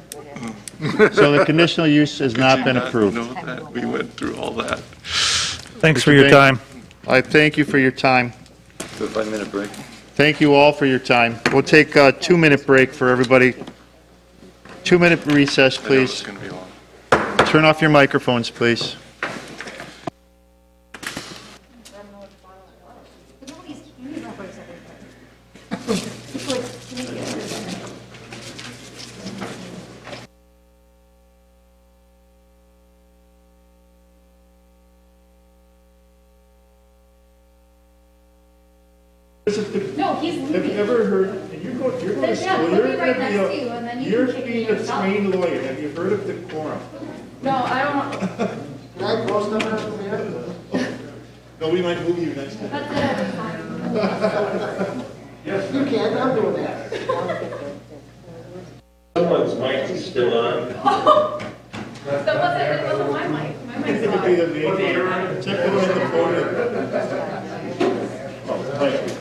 So the conditional use has not been approved. Know that? We went through all that. Thanks for your time. I thank you for your time. Do a 5-minute break. Thank you all for your time. We'll take a 2-minute break for everybody. 2-minute recess, I know please. it's going to be long. Turn off your microphones, please. No, he's Have you ever heard, and you're going to Yeah, school, we'll you're be right going next to you, and then to you you're can kick me being a yourself. trained lawyer, have you heard of decorum? No, I don't. Can I throw something up in the air? Nobody might move you next time. That's it every time. You can't, I'm doing that. Someone's mic is still on. That wasn't my mic. My mic's It could on. be the main, check it on the podium. Oh, thank you.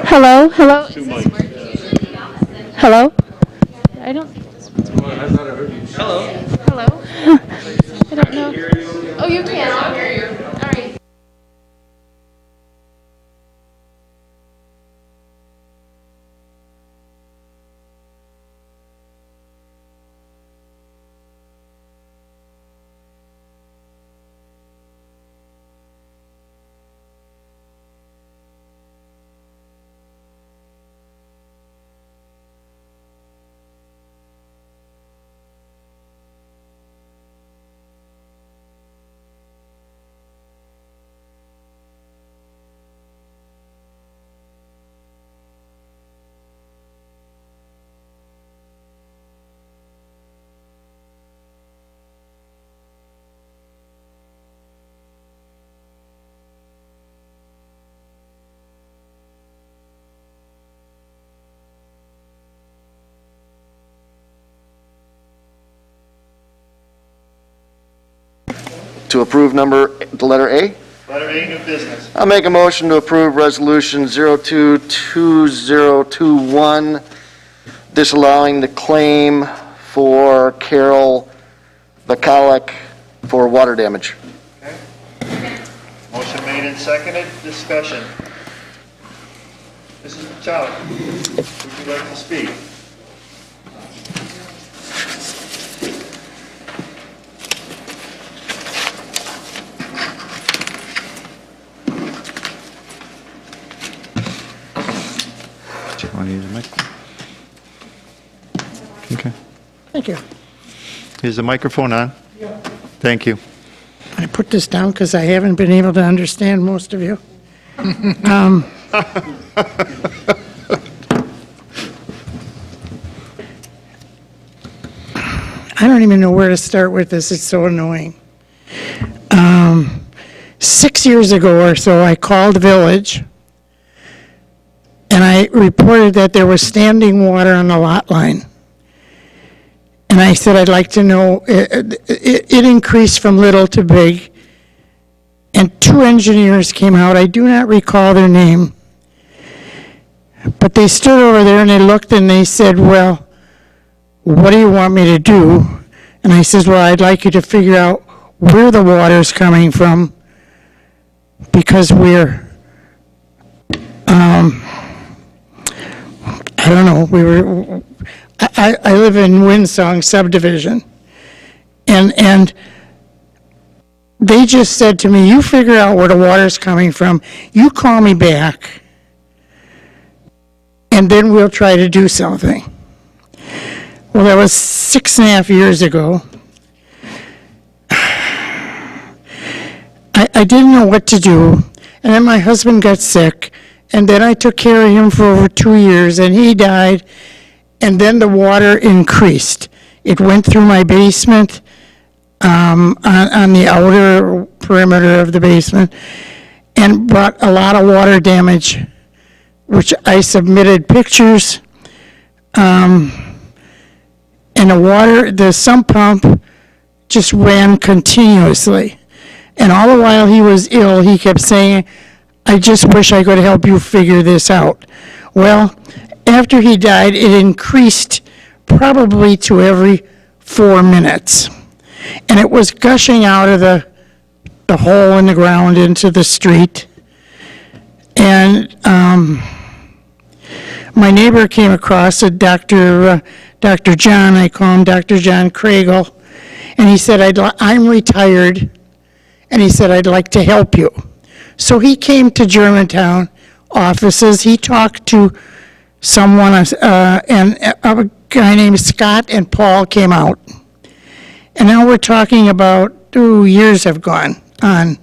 Hello, hello? Hello? I don't, Hello? I don't know. Oh, you can, I'll hear you. All right. to approve the letter A? Letter A, new business. I'll make a motion to approve Resolution 022021, disallowing the claim for Carol Vakalik for water damage. Motion made and seconded, discussion. Mrs. Vitale, would you like to speak? Want to use the mic? Okay. Thank you. Is the microphone on? Thank you. I put this down because I haven't been able to understand most of you. I don't even know where to start with this. It's so annoying. 6 years ago or so, I called the village and I reported that there was standing water on the lot line. And I said, I'd like to know, it increased from little to big. And 2 engineers came out. I do not recall their name. But they stood over there and they looked and they said, well, what do you want me to do? And I said, well, I'd like you to figure out where the water's coming from, because we're, I don't know, I live in Windsong subdivision, and they just said to me, you figure out where the water's coming from, you call me back, and then we'll try to do something. Well, that was 6.5 years ago. I didn't know what to do, and then my husband got sick, and then I took care of him for over 2 years, and he died, and then the water increased. It went through my basement, on the outer perimeter of the basement, and brought a lot of water damage, which I submitted pictures. And the sump pump just ran continuously. And all the while he was ill, he kept saying, I just wish I could help you figure this out. Well, after he died, it increased probably to every 4 minutes. And it was gushing out of the hole in the ground into the street. And my neighbor came across a Dr. John, I call him Dr. John Craigle, and he said, I'm retired, and he said, I'd like to help you. So he came to Germantown offices, he talked to someone, and a guy named Scott and Paul came out. And now we're talking about 2 years have gone on,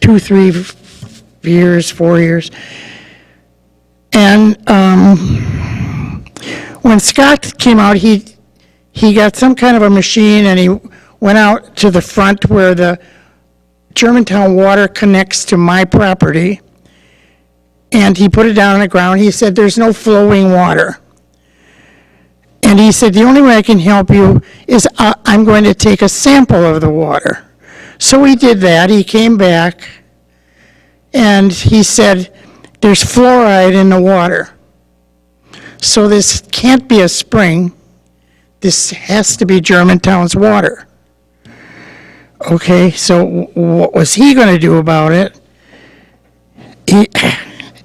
2, 3 years, 4 years. And when Scott came out, he got some kind of a machine and he went out to the front where the Germantown water connects to my property. And he put it down on the ground. He said, there's no flowing water. And he said, the only way I can help you is I'm going to take a sample of the water. So he did that. He came back and he said, there's fluoride in the water. So this can't be a spring. This has to be Germantown's water. Okay, so what was he going to do about it? He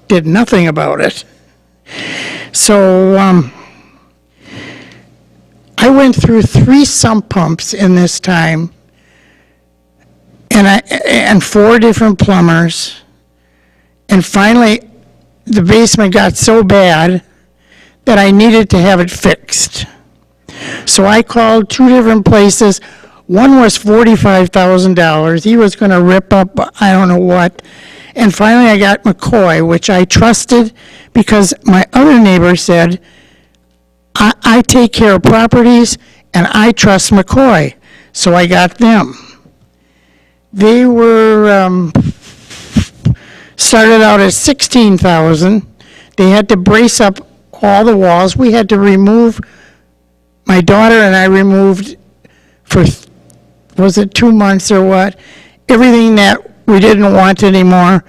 did nothing about it. So I went through 3 sump pumps in this time, and 4 different plumbers, and finally the basement got so bad that I needed to have it fixed. So I called 2 different places. One was $45,000. He was going to rip up I don't know what. And finally I got McCoy, which I trusted because my other neighbor said, I take care of properties and I trust McCoy. So I got them. They were started out at $16,000. They had to brace up all the walls. We had to remove, my daughter and I removed for, was it 2 months or what? everything that we didn't want anymore.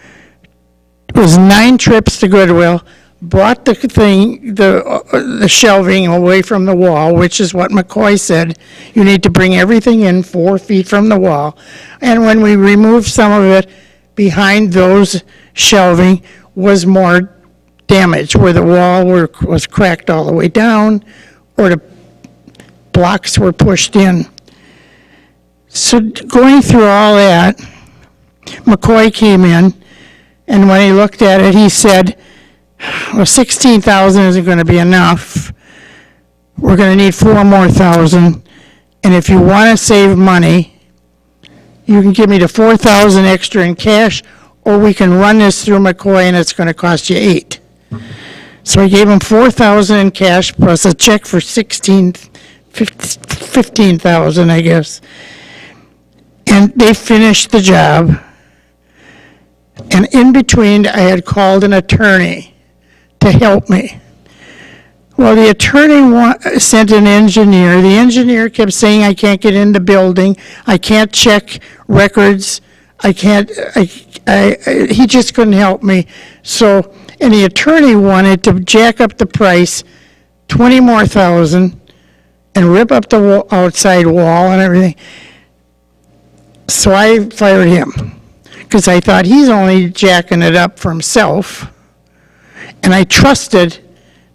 It was 9 trips to Goodwill, brought the shelving away from the wall, which is what McCoy said. You need to bring everything in 4 feet from the wall. And when we removed some of it, behind those shelving was more damage, where the wall was cracked all the way down, or the blocks were pushed in. So going through all that, McCoy came in, and when he looked at it, he said, well, 16,000 isn't going to be enough. We're going to need 4 more thousand. And if you want to save money, you can give me the 4,000 extra in cash, or we can run this through McCoy and it's going to cost you 8. So I gave him 4,000 in cash plus a check for 15,000, I guess. And they finished the job. And in between, I had called an attorney to help me. Well, the attorney sent an engineer. The engineer kept saying, I can't get in the building. I can't check records. I can't, he just couldn't help me. So, and the attorney wanted to jack up the price 20 more thousand and rip up the outside wall and everything. So I fired him because I thought he's only jacking it up for himself. And I trusted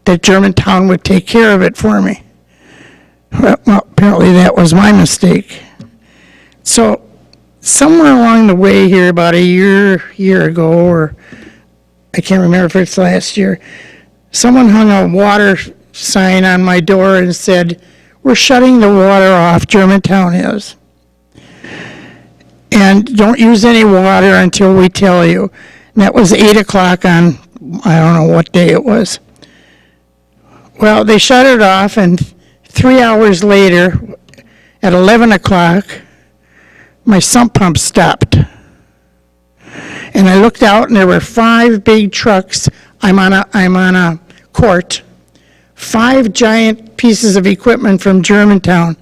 that Germantown would take care of it for me. Well, apparently that was my mistake. So somewhere along the way here, about a year ago, or I can't remember if it's last year, someone hung a water sign on my door and said, we're shutting the water off, Germantown is. And don't use any water until we tell you. And that was 8 o'clock on, I don't know what day it was. Well, they shut it off, and 3 hours later, at 11 o'clock, my sump pump stopped. And I looked out, and there were 5 big trucks. I'm on a court. 5 giant pieces of equipment from Germantown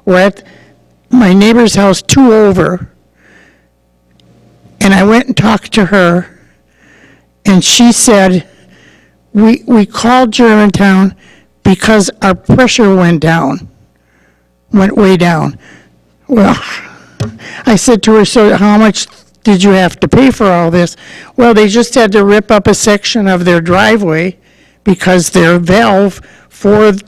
were at my neighbor's house, 2 over. And I went and talked to her, and she said, we called Germantown because our pressure went way down. Well, I said to her, so how much did you have to pay for all this? Well, they just had to rip up a section of their driveway because their valve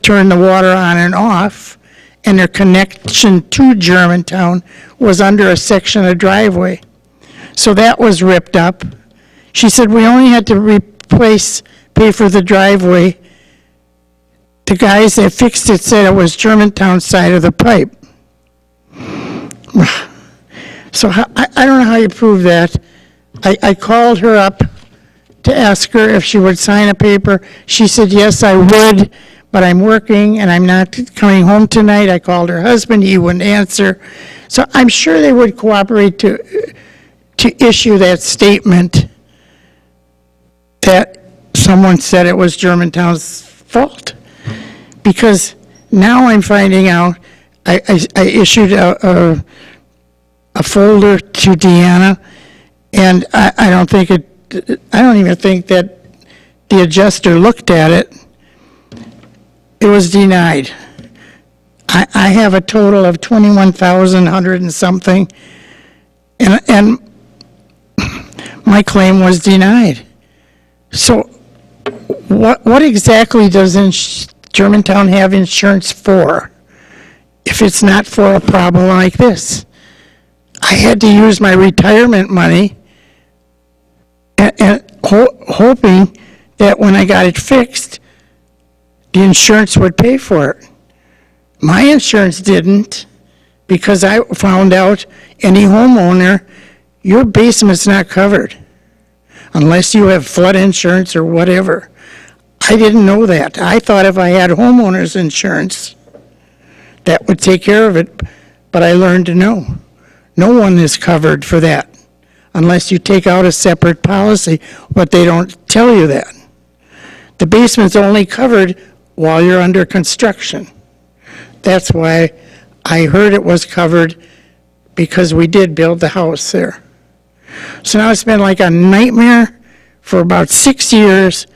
turn the water on and off, and their connection to Germantown was under a section of driveway. So that was ripped up. She said, we only had to pay for the driveway. The guys that fixed it said it was Germantown's side of the pipe. So I don't know how you prove that. I called her up to ask her if she would sign a paper. She said, yes, I would, but I'm working and I'm not coming home tonight. I called her husband, he wouldn't answer. So I'm sure they would cooperate to issue that statement that someone said it was Germantown's fault. Because now I'm finding out, I issued a folder to Deanna, and I don't even think that the adjuster looked at it. It was denied. I have a total of 21,100 and something, and my claim was denied. So what exactly does Germantown have insurance for if it's not for a problem like this? I had to use my retirement money and hoping that when I got it fixed, the insurance would pay for it. My insurance didn't, because I found out any homeowner, your basement's not covered unless you have flood insurance or whatever. I didn't know that. I thought if I had homeowner's insurance, that would take care of it, but I learned to know. No one is covered for that unless you take out a separate policy, but they don't tell you that. The basement's only covered while you're under construction. That's why I heard it was covered because we did build the house there. So now it's been like a nightmare for about 6 years,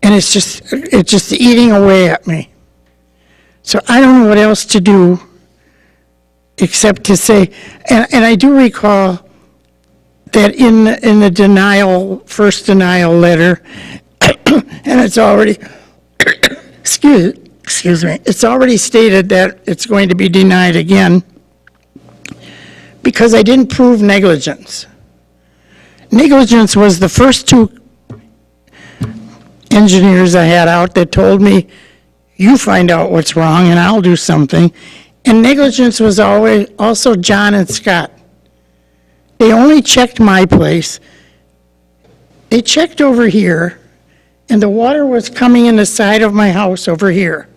and it's just eating away at me. So I don't know what else to do except to say, and I do recall that in the first denial letter, and it's already, excuse me, it's already stated that it's going to be denied again because I didn't prove negligence. Negligence was the first two engineers I had out that told me, you find out what's wrong and I'll do something. And negligence was always also John and Scott. They only checked my place. They checked over here, and the water was coming in the side of my house over here.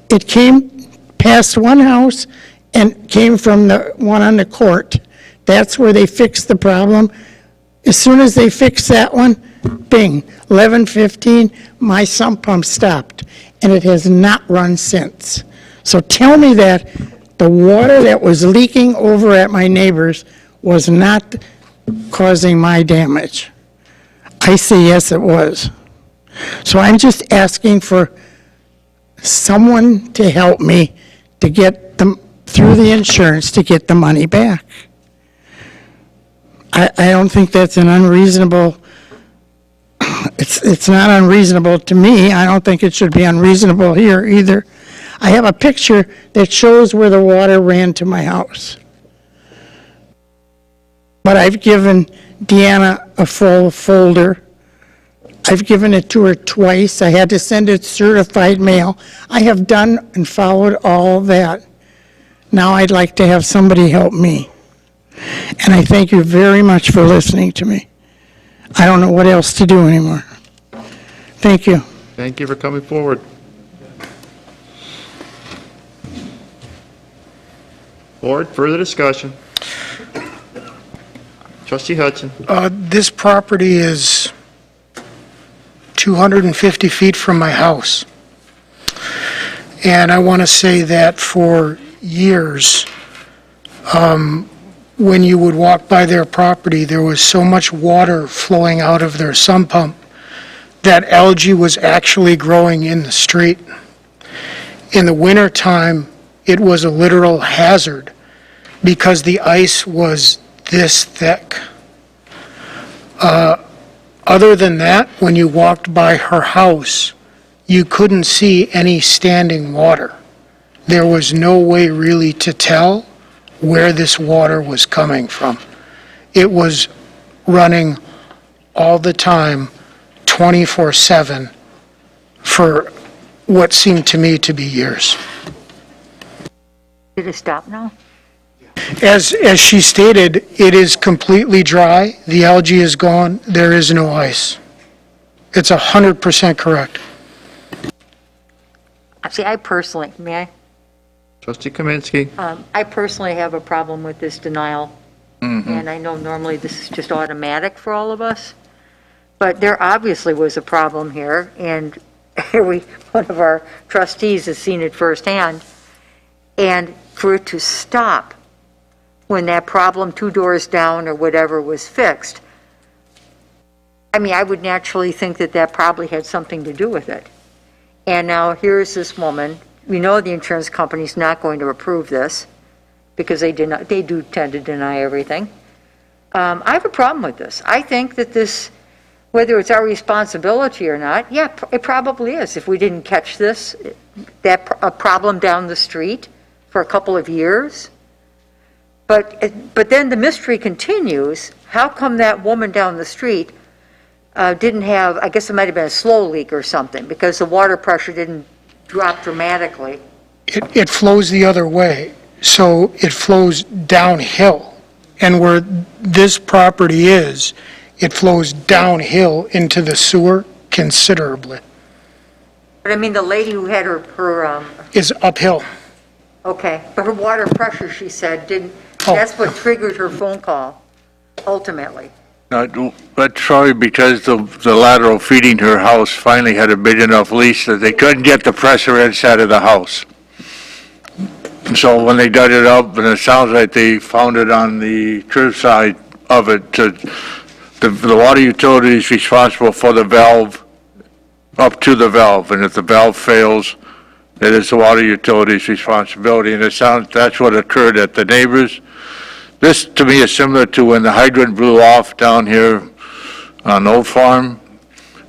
It came past one house and came from the one on the court. That's where they fixed the problem. As soon as they fixed that one, bing, 11:15, my sump pump stopped, and it has not run since. So tell me that the water that was leaking over at my neighbor's was not causing my damage. I say yes, it was. So I'm just asking for someone to help me to get them through the insurance to get the money back. I don't think that's an unreasonable, it's not unreasonable to me. I don't think it should be unreasonable here either. I have a picture that shows where the water ran to my house. But I've given Deanna a full folder. I've given it to her twice. I had to send it certified mail. I have done and followed all that. Now I'd like to have somebody help me. And I thank you very much for listening to me. I don't know what else to do anymore. Thank you. Thank you for coming forward. Board, further discussion? Trustee Hudson. This property is 250 feet from my house. And I want to say that for years, when you would walk by their property, there was so much water flowing out of their sump pump that algae was actually growing in the street. In the wintertime, it was a literal hazard because the ice was this thick. Other than that, when you walked by her house, you couldn't see any standing water. There was no way really to tell where this water was coming from. It was running all the time, 24/7, for what seemed to me to be years. Did it stop now? As she stated, it is completely dry, the algae is gone, there is no ice. It's 100% correct. See, I personally, may I? Trustee Kaminsky. I personally have a problem with this denial, and I know normally this is just automatic for all of us, but there obviously was a problem here, and one of our trustees has seen it firsthand, and for it to stop when that problem 2 doors down or whatever was fixed, I mean, I would naturally think that that probably had something to do with it. And now here's this woman. We know the insurance company's not going to approve this because they do tend to deny everything. I have a problem with this. I think that this, whether it's our responsibility or not, yeah, it probably is. If we didn't catch this, a problem down the street for a couple of years. But then the mystery continues. How come that woman down the street didn't have, I guess it might have been a slow leak or something, because the water pressure didn't drop dramatically. It flows the other way, so it flows downhill. And where this property is, it flows downhill into the sewer considerably. But I mean, the lady who had her Is uphill. okay, but her water pressure, she said, that's what triggered her phone call, ultimately. That's probably because the lateral feeding her house finally had a big enough leak that they couldn't get the pressure inside of the house. So when they dug it up, and it sounds like they found it on the curb side of it, the water utility is responsible for the valve, up to the valve, and if the valve fails, it is the water utility's responsibility, and it sounds, that's what occurred at the neighbors. This, to me, is similar to when the hydrant blew off down here on Old Farm,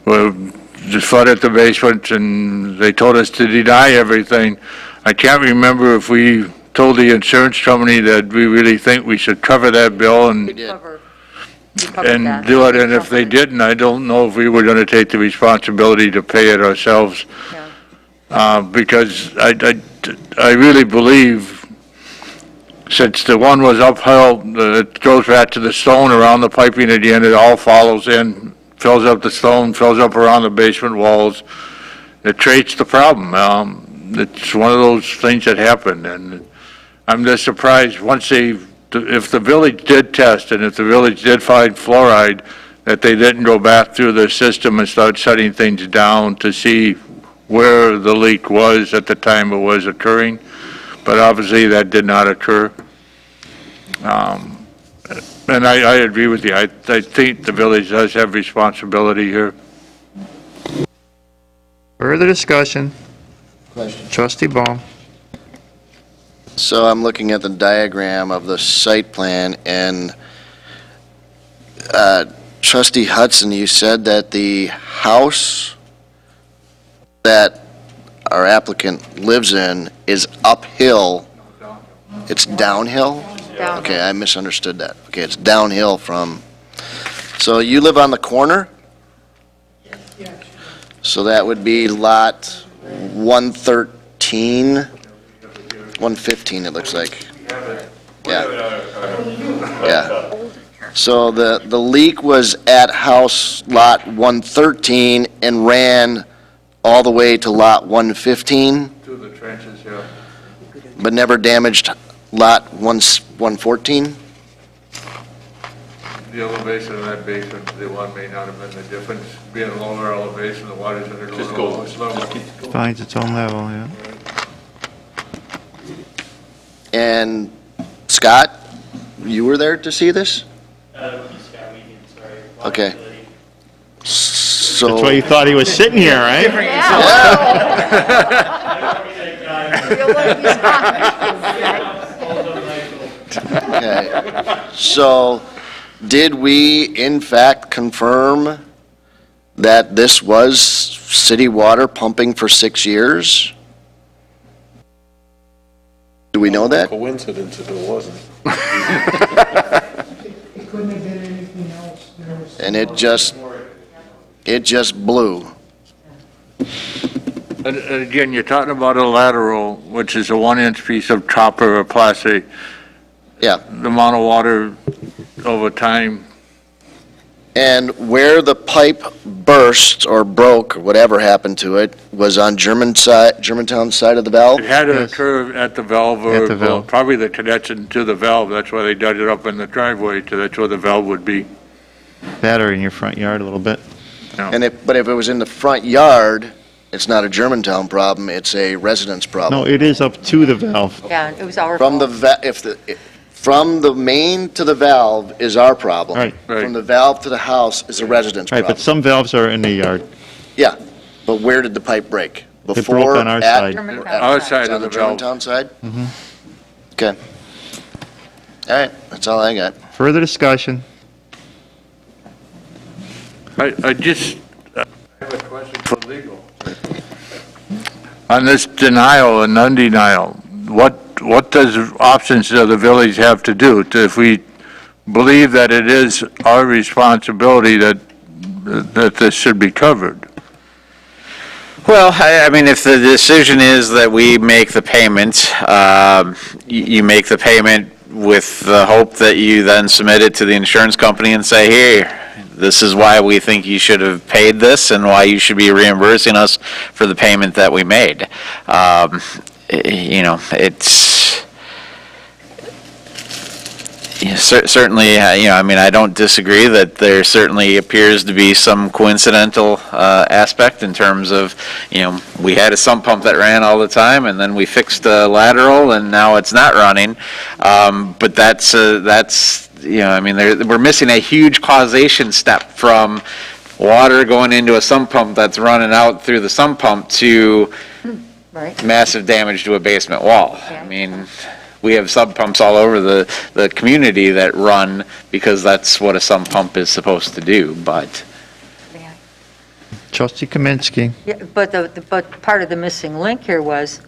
where it flooded the basement, and they told us to deny everything. I can't remember if we told the insurance company that we really think we should cover that bill and do it, and if they didn't, I don't know if we were going to take the responsibility to pay it ourselves. Because I really believe, since the one was uphill, it goes back to the stone around the piping at the end, it all follows in, fills up the stone, fills up around the basement walls. It creates the problem. It's one of those things that happen, and I'm just surprised, if the village did test, and if the village did find fluoride, that they didn't go back through their system and start shutting things down to see where the leak was at the time it was occurring. But obviously, that did not occur. And I agree with you. I think the village does have responsibility here. Further discussion? Question. Trustee Baum. So I'm looking at the diagram of the site plan, and Trustee Hudson, you said that the house that our applicant lives in is uphill. It's downhill? Down. Okay, I misunderstood that. Okay, it's downhill from, so you live on the corner? So that would be lot 113, 115 it looks like. Yeah. Yeah. So the leak was at house lot 113 and ran all the way to lot 115, To the trenches, yeah. but never damaged lot 114? The elevation of that basement, the one may not have been the difference. Being a lower elevation, the water's gonna go to the lowest level. Finds its own level, yeah. And Scott, you were there to see this? Okay. So. That's why you thought he was sitting here, right? Okay. So, did we in fact confirm that this was city water pumping for 6 years? Do we know that? Coincidence if it wasn't. It couldn't have been anything else. And it just blew. And again, you're talking about a lateral, which is a 1-inch piece of copper or plastic. Yeah. The amount of water over time. And where the pipe burst or broke, or whatever happened to it, was on Germantown side of the valve? It had to occur at the valve At the or valve. probably the connection to the valve. That's why they dug it up in the driveway, so that's where the valve would be. Better in your front yard a little bit. But if it was in the front yard, it's not a Germantown problem, it's a residence problem. No, it is up to the valve. Yeah, it was our From fault. from the main to the valve is our problem. Right. From the valve to the house is a residence Right, problem. but some valves are in the yard. Yeah, but where did the pipe break? It broke on our side. Our side It's of on the the valve. Germantown side? Mhm. Okay. All right, that's all I got. Further discussion? I have a question for legal. On this denial and non-denial, what does options does the village have to do if we believe that it is our responsibility that this should be covered? Well, I mean, if the decision is that we make the payment, you make the payment with the hope that you then submit it to the insurance company and say, here, this is why we think you should have paid this and why you should be reimbursing us for the payment that we made. Yeah, certainly, I mean, I don't disagree that there certainly appears to be some coincidental aspect in terms of, we had a sump pump that ran all the time, and then we fixed a lateral, and now it's not running. But that's, I mean, we're missing a huge causation step from water going into a sump pump that's running out through the sump pump to Right. massive damage to a basement wall. I mean, we have sump pumps all over the community that run because that's what a sump pump is supposed to do, but. Trustee Kaminsky. Yeah, but part of the missing link here was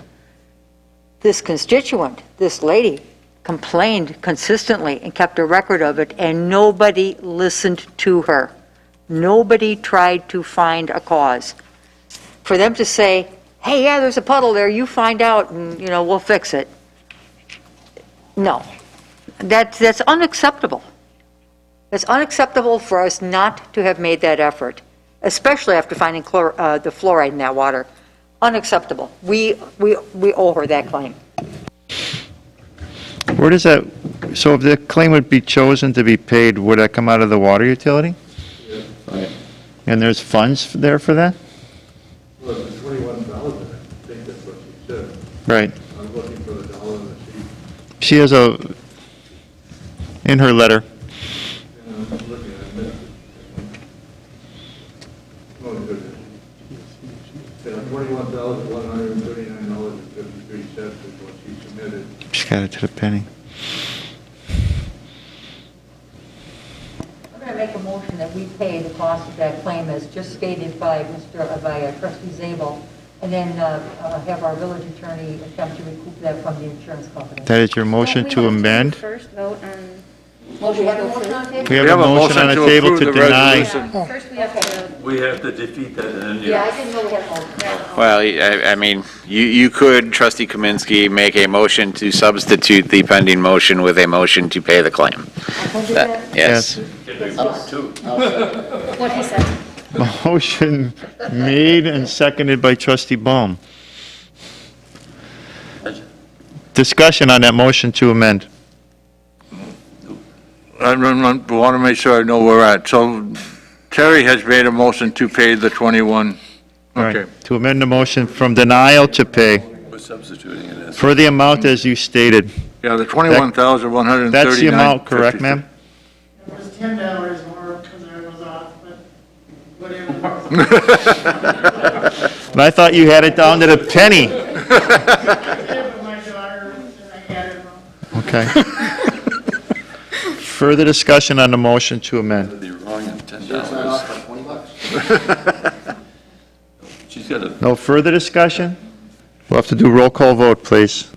this constituent, this lady, complained consistently and kept a record of it, and nobody listened to her. Nobody tried to find a cause. For them to say, hey, yeah, there's a puddle there, you find out, and, we'll fix it. No. That's unacceptable. It's unacceptable for us not to have made that effort, especially after finding the fluoride in that water. Unacceptable. We owe her that claim. Where does that, so if the claim would be chosen to be paid, would that come out of the water utility? Right. And there's funds there for that? Well, the 21,000, I think that's what she said. Right. I was looking for the dollar in the sheet. She has in her letter. And I'm just looking, I missed it. Oh, goodness. Yeah, $21,139.53 is what she submitted. She's got it to the penny. I'm going to make a motion that we pay the cost of that claim as just stated by Trustee Zabel, and then have our village attorney attempt to recoup that from the insurance company. That is your motion to amend? First vote on. We have a motion on the table? We have a motion on the table to deny. First, we have to. We have to defeat that, and then Yeah, I didn't know we had a motion. Well, I mean, you could, Trustee Kaminsky, make a motion to substitute the pending motion with a motion to pay the claim. I can do that? Yes. What he said. Motion made and seconded by Trustee Baum. Discussion on that motion to amend. I want to make sure I know where we're at. So Terry has made a motion to pay the 21. All right, Okay. to amend the motion from denial to pay we're substituting it as. for the amount as you stated. Yeah, the 21,139. That's the amount, correct, ma'am? It was $10 more because I was off, but whatever. But I thought you had it down to the penny. My daughter, and I had it wrong. Okay. Further discussion on the motion to amend. Be wrong in $10. She's got a. No further discussion? We'll have to do roll call vote, please.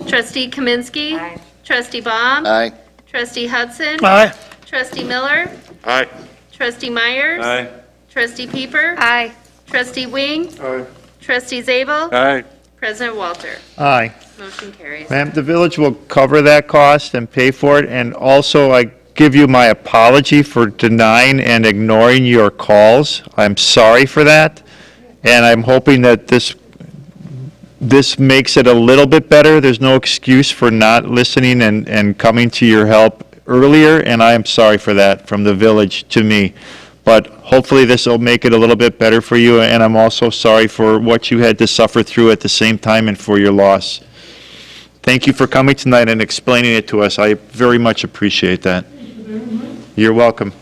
Trustee Kaminsky. Aye. Trustee Baum. Aye. Trustee Hudson. Aye. Trustee Miller. Aye. Trustee Myers. Aye. Trustee Pieper. Aye. Trustee Wing. Aye. Trustee Zabel. Aye. President Walter. Aye. Motion carries. Ma'am, the village will cover that cost and pay for it, and also I give you my apology for denying and ignoring your calls. I'm sorry for that, and I'm hoping that this makes it a little bit better. There's no excuse for not listening and coming to your help earlier, and I am sorry for that from the village to me. But hopefully this will make it a little bit better for you, and I'm also sorry for what you had to suffer through at the same time and for your loss. Thank you for coming tonight and explaining it to us. I very much appreciate that. You're welcome.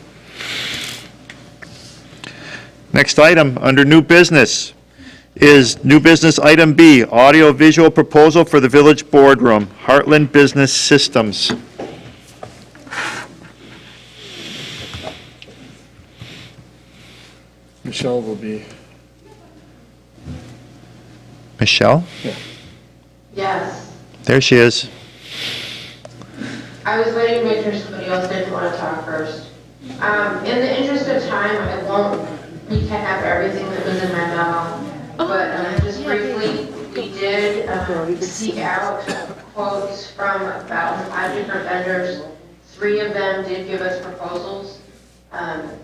Next item, under new business, is new business item B, audio-visual proposal for the village boardroom, Heartland Business Systems. Michelle will be. Michelle? Yes. There she is. I was waiting to make sure somebody else didn't want to talk first. In the interest of time, I won't recap everything that was in my memo, but just briefly, we did seek out quotes from about 5 different vendors. 3 of them did give us proposals.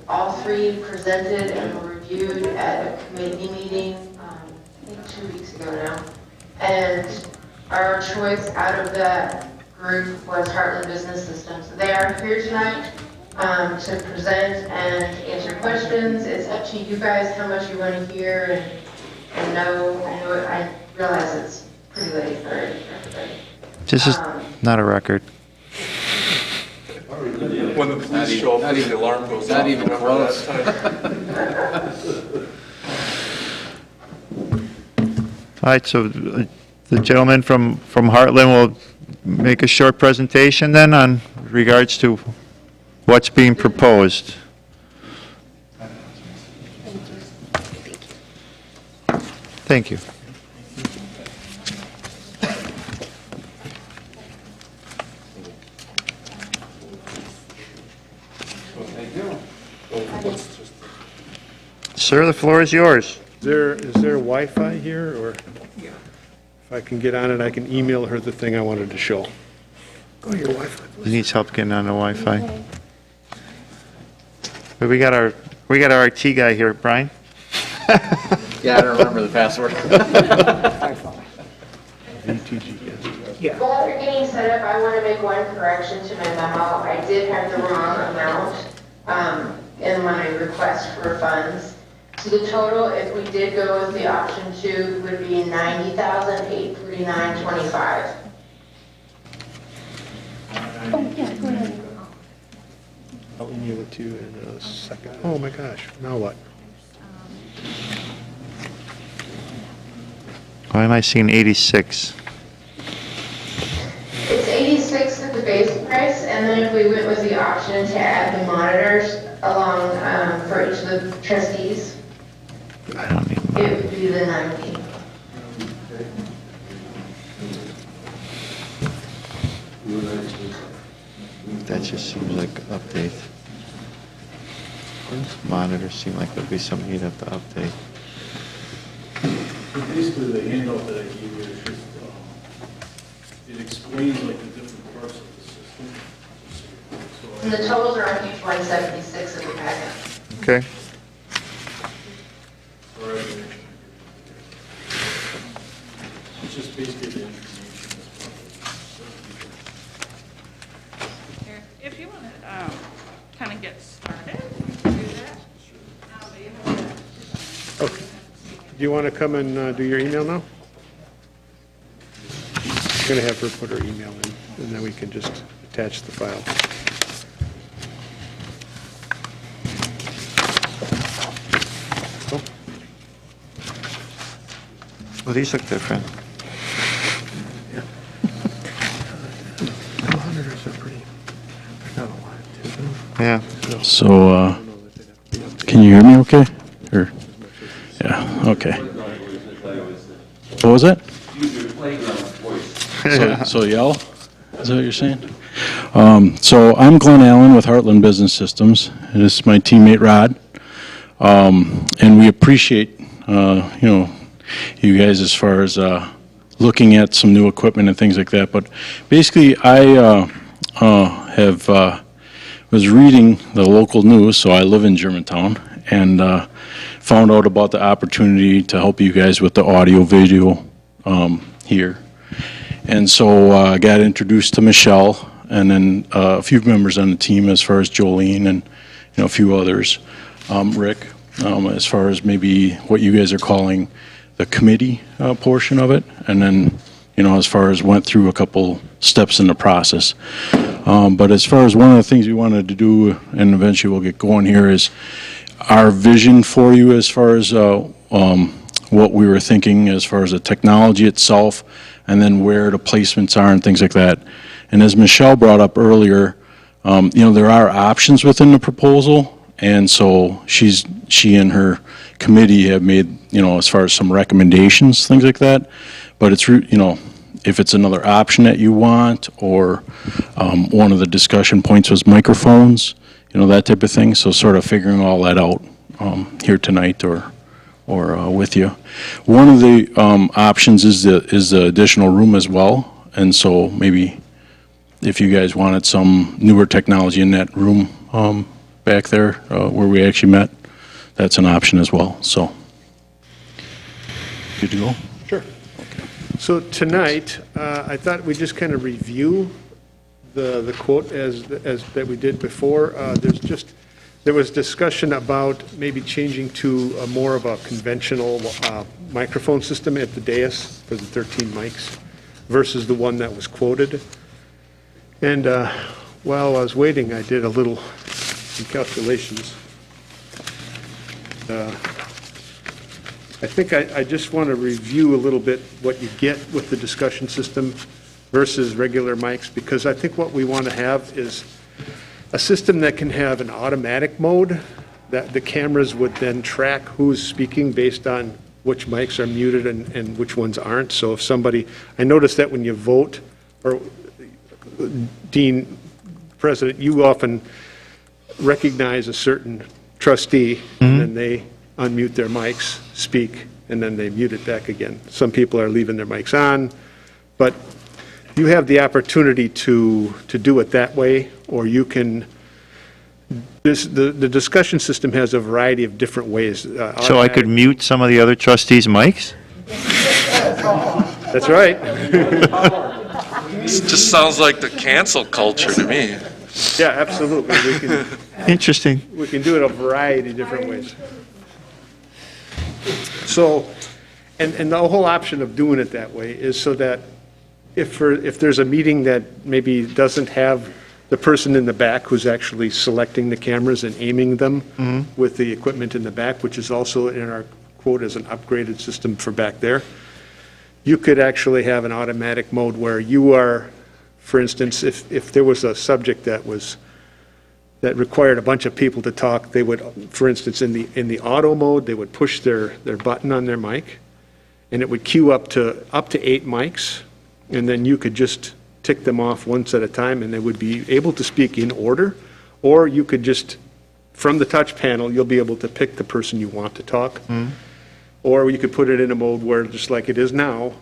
All 3 presented and were reviewed at a committee meeting, I think 2 weeks ago now. And our choice out of that group was Heartland Business Systems. They are here tonight to present and answer questions. It's up to you guys how much you want to hear and know. I realize it's pretty late for everybody. This is not a record. When the police show up, the alarm goes off. Not even close. All right, so the gentleman from Heartland will make a short presentation then on regards to what's being proposed. Thank you. Sir, the floor is yours. Is there Wi-Fi here, or if I can get on it, I can email her the thing I wanted to show? Go to your Wi-Fi. He needs help getting on the Wi-Fi. But we got our IT guy here, Brian. Yeah, I don't remember the password. While you're getting set up, I want to make one correction to my memo. I did have the wrong amount in my request for funds. So the total, if we did go with the option 2, would be $90,849.25. Oh, yeah, go ahead. I'll email it to you in a second. Oh, my gosh, now what? Why am I seeing 86? It's 86 at the base price, and then if we went with the option to add the monitors along for each of the trustees, I don't need it would be the 90. That just seems like update. Monitors seem like there'd be something you'd have to update. Basically, the handout that I gave you, is just, it explains like the different parts of the system. And the totals are on page 176 of the packet. Okay. It's just basically the information. If you want to kind of get started, do that. Okay. Do you want to come and do your email now? I'm going to have her put her email in, and then we can just attach the file. Well, these look different. The monitors are pretty, they're not a lot, too. Yeah. So, can you hear me okay? Or, yeah, okay. What was that? So yell? Is that what you're saying? So I'm Glenn Allen with Heartland Business Systems, and this is my teammate Rod. And we appreciate, you guys as far as looking at some new equipment and things like that. But basically, I was reading the local news, so I live in Germantown, and found out about the opportunity to help you guys with the audio video here. And so I got introduced to Michelle, and then a few members on the team as far as Jolene and a few others. Rick, as far as maybe what you guys are calling the committee portion of it, and then as far as went through a couple steps in the process. But as far as one of the things we wanted to do, and eventually we'll get going here, is our vision for you as far as what we were thinking as far as the technology itself, and then where the placements are and things like that. And as Michelle brought up earlier, there are options within the proposal, and so she and her committee have made, as far as some recommendations, things like that. But it's, if it's another option that you want, or one of the discussion points was microphones, that type of thing. So sort of figuring all that out here tonight or with you. One of the options is the additional room as well. And so maybe if you guys wanted some newer technology in that room back there where we actually met, that's an option as well. So, good to go? Sure. So tonight, I thought we'd just kind of review the quote as that we did before. There was discussion about maybe changing to a more of a conventional microphone system at the dais for the 13 mics versus the one that was quoted. And while I was waiting, I did some calculations. I think I just want to review a little bit what you get with the discussion system versus regular mics, because I think what we want to have is a system that can have an automatic mode, that the cameras would then track who's speaking based on which mics are muted and which ones aren't. So if I noticed that when you vote, or Dean, President, you often recognize a certain trustee, and then they unmute their mics, speak, and then they mute it back again. Some people are leaving their mics on, but you have the opportunity to do it that way, or you can, the discussion system has a variety of different ways. So I could mute some of the other trustees' mics? That's right. This just sounds like the cancel culture to me. Yeah, absolutely. Interesting. We can do it a variety of different ways. So, and the whole option of doing it that way is so that if there's a meeting that maybe doesn't have the person in the back who's actually selecting the cameras and aiming them with the equipment in the back, which is also in our quote as an upgraded system for back there, you could actually have an automatic mode where you are, for instance, if there was a subject that required a bunch of people to talk, they would, for instance, in the auto mode, they would push their button on their mic, and it would queue up to 8 mics, and then you could just tick them off once at a time, and they would be able to speak in order, or you could just, from the touch panel, you'll be able to pick the person you want to talk, or you could put it in a mode where, just like it is now,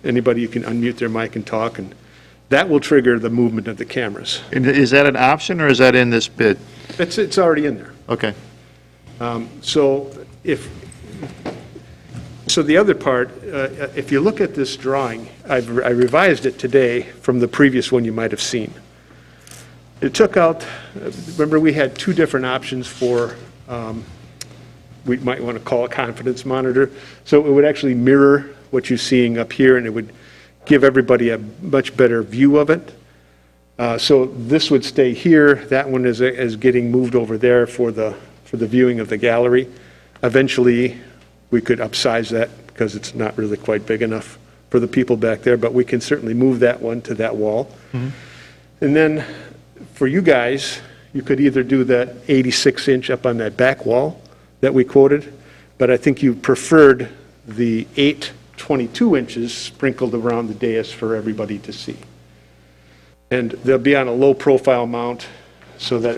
anybody, you can unmute their mic and talk, and that will trigger the movement of the cameras. And is that an option, or is that in this bid? It's already in there. Okay. So the other part, if you look at this drawing, I revised it today from the previous one you might have seen. It took out, remember we had 2 different options for, we might want to call a confidence monitor. So it would actually mirror what you're seeing up here, and it would give everybody a much better view of it. So this would stay here. That one is getting moved over there for the viewing of the gallery. Eventually, we could upsize that because it's not really quite big enough for the people back there, but we can certainly move that one to that wall. And then for you guys, you could either do that 86-inch up on that back wall that we quoted, but I think you preferred the 22 inches sprinkled around the dais for everybody to see. And they'll be on a low profile mount so that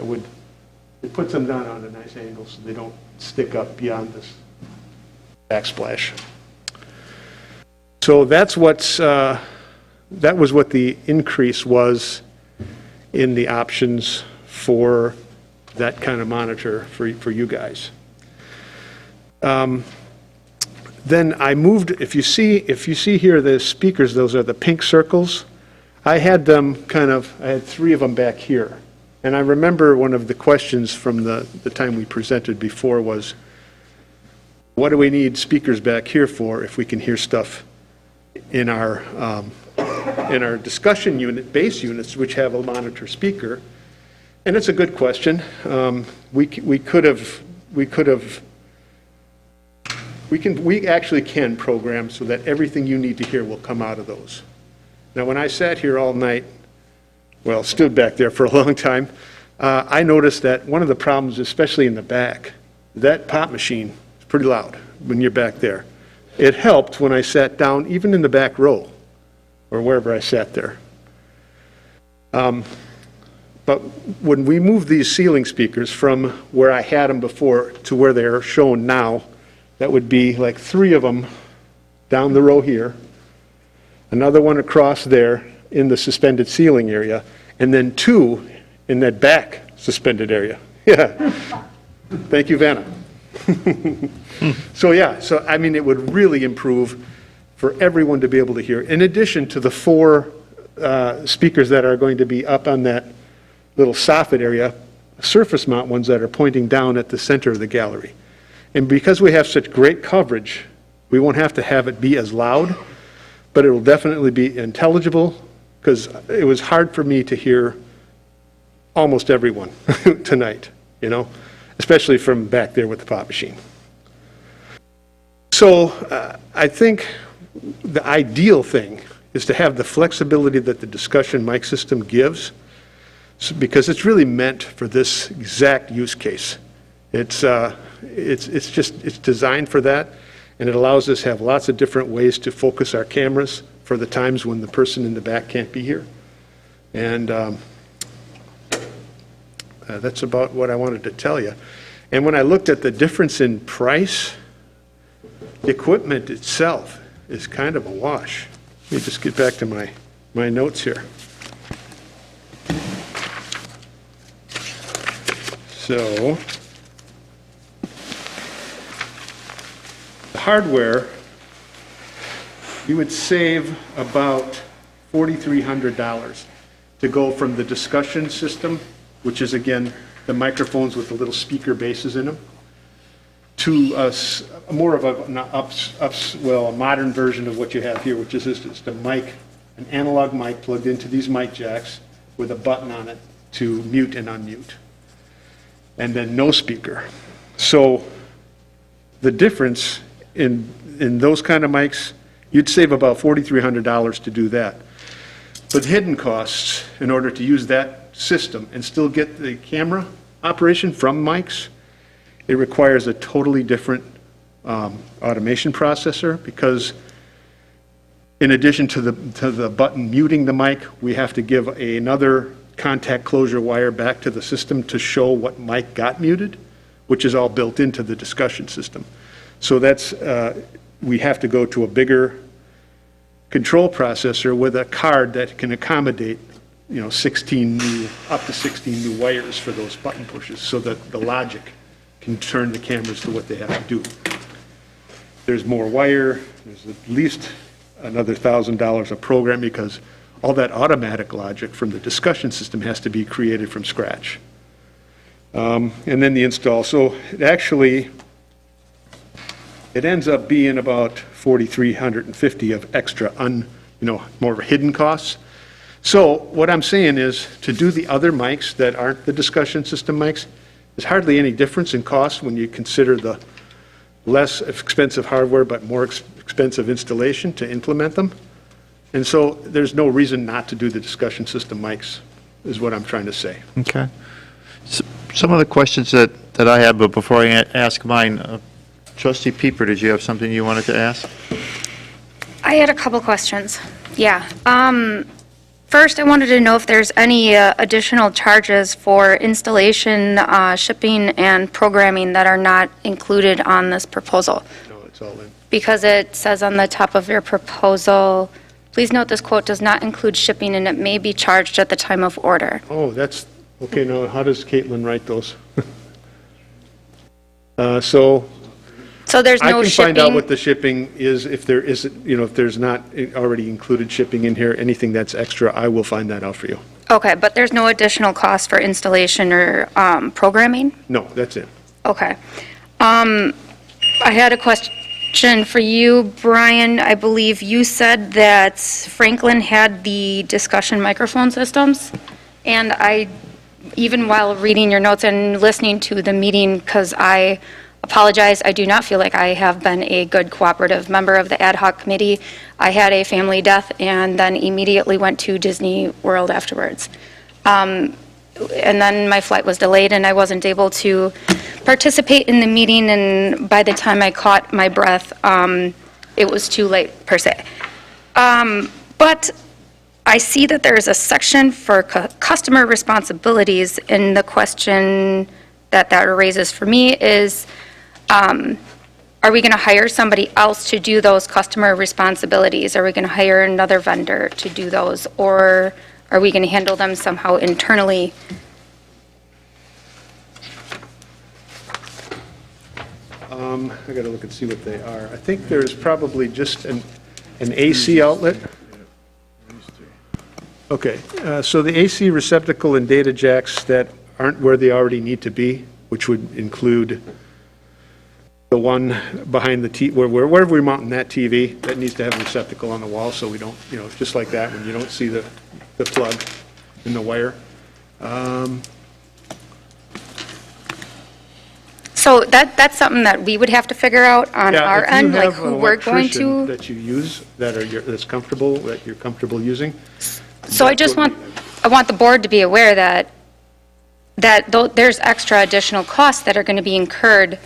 it puts them down on a nice angle so they don't stick up beyond this backsplash. So that was what the increase was in the options for that kind of monitor for you guys. Then I moved, if you see here the speakers, those are the pink circles. I had 3 of them back here. And I remember one of the questions from the time we presented before was, what do we need speakers back here for if we can hear stuff in our discussion unit, base units, which have a monitor speaker? And it's a good question. We actually can program so that everything you need to hear will come out of those. Now, when I sat here all night, stood back there for a long time, I noticed that one of the problems, especially in the back, that pop machine is pretty loud when you're back there. It helped when I sat down, even in the back row, or wherever I sat there. But when we moved these ceiling speakers from where I had them before to where they're shown now, that would be like 3 of them down the row here, another one across there in the suspended ceiling area, and then 2 in that back suspended area. Yeah. Thank you, Vanna. So it would really improve for everyone to be able to hear, in addition to the 4 speakers that are going to be up on that little soffit area, surface mount ones that are pointing down at the center of the gallery. And because we have such great coverage, we won't have to have it be as loud, but it will definitely be intelligible, because it was hard for me to hear almost everyone tonight, you know, especially from back there with the pop machine. So I think the ideal thing is to have the flexibility that the discussion mic system gives, because it's really meant for this exact use case. It's designed for that, and it allows us to have lots of different ways to focus our cameras for the times when the person in the back can't be here. And that's about what I wanted to tell you. And when I looked at the difference in price, the equipment itself is kind of a wash. Let me just get back to my notes here. So, the hardware, you would save about $4,300 to go from the discussion system, which is again the microphones with the little speaker bases in them, to more of a modern version of what you have here, which is just a mic, an analog mic plugged into these mic jacks with a button on it to mute and unmute, and then no speaker. So the difference in those kind of mics, you'd save about $4,300 to do that. But hidden costs, in order to use that system and still get the camera operation from mics, it requires a totally different automation processor, because in addition to the button muting the mic, we have to give another contact closure wire back to the system to show what mic got muted, which is all built into the discussion system. So that's, we have to go to a bigger control processor with a card that can accommodate, you know, up to 16 new wires for those button pushes, so that the logic can turn the cameras to what they have to do. There's more wire, there's at least another $1,000 a program, because all that automatic logic from the discussion system has to be created from scratch. And then the install. So it ends up being about $4,350 of extra more hidden costs. So what I'm saying is, to do the other mics that aren't the discussion system mics, there's hardly any difference in cost when you consider the less expensive hardware but more expensive installation to implement them. And so there's no reason not to do the discussion system mics, is what I'm trying to say. Okay. Some of the questions that I have, but before I ask mine, Trustee Pieper, did you have something you wanted to ask? I had a couple questions. Yeah. First, I wanted to know if there's any additional charges for installation, shipping, and programming that are not included on this proposal. No, it's all in. Because it says on the top of your proposal, please note this quote does not include shipping and it may be charged at the time of order. Oh, that's, okay, now how does Caitlin write those? So there's no I can shipping? find out what the shipping is, if there isn't, if there's not already included shipping in here, anything that's extra, I will find that out for you. Okay, but there's no additional cost for installation or programming? No, that's it. Okay. I had a question for you, Brian. I believe you said that Franklin had the discussion microphone systems, and even while reading your notes and listening to the meeting, because I apologize, I do not feel like I have been a good cooperative member of the ad hoc committee. I had a family death and then immediately went to Disney World afterwards. And then my flight was delayed and I wasn't able to participate in the meeting, and by the time I caught my breath, it was too late, per se. But I see that there's a section for customer responsibilities, and the question that raises for me is, are we going to hire somebody else to do those customer responsibilities? Are we going to hire another vendor to do those, or are we going to handle them somehow internally? I got to look and see what they are. I think there's probably just an AC outlet. Okay, so the AC receptacle and data jacks that aren't where they already need to be, which would include the one behind the wherever we're mounting that TV, that needs to have a receptacle on the wall so we don't, just like that, when you don't see the plug in the wire. So that's something that we would have to figure out on our end, like who we're going If you have an to. electrician that you use that's comfortable, that you're comfortable using. So I want the board to be aware that there's extra additional costs that are going to be incurred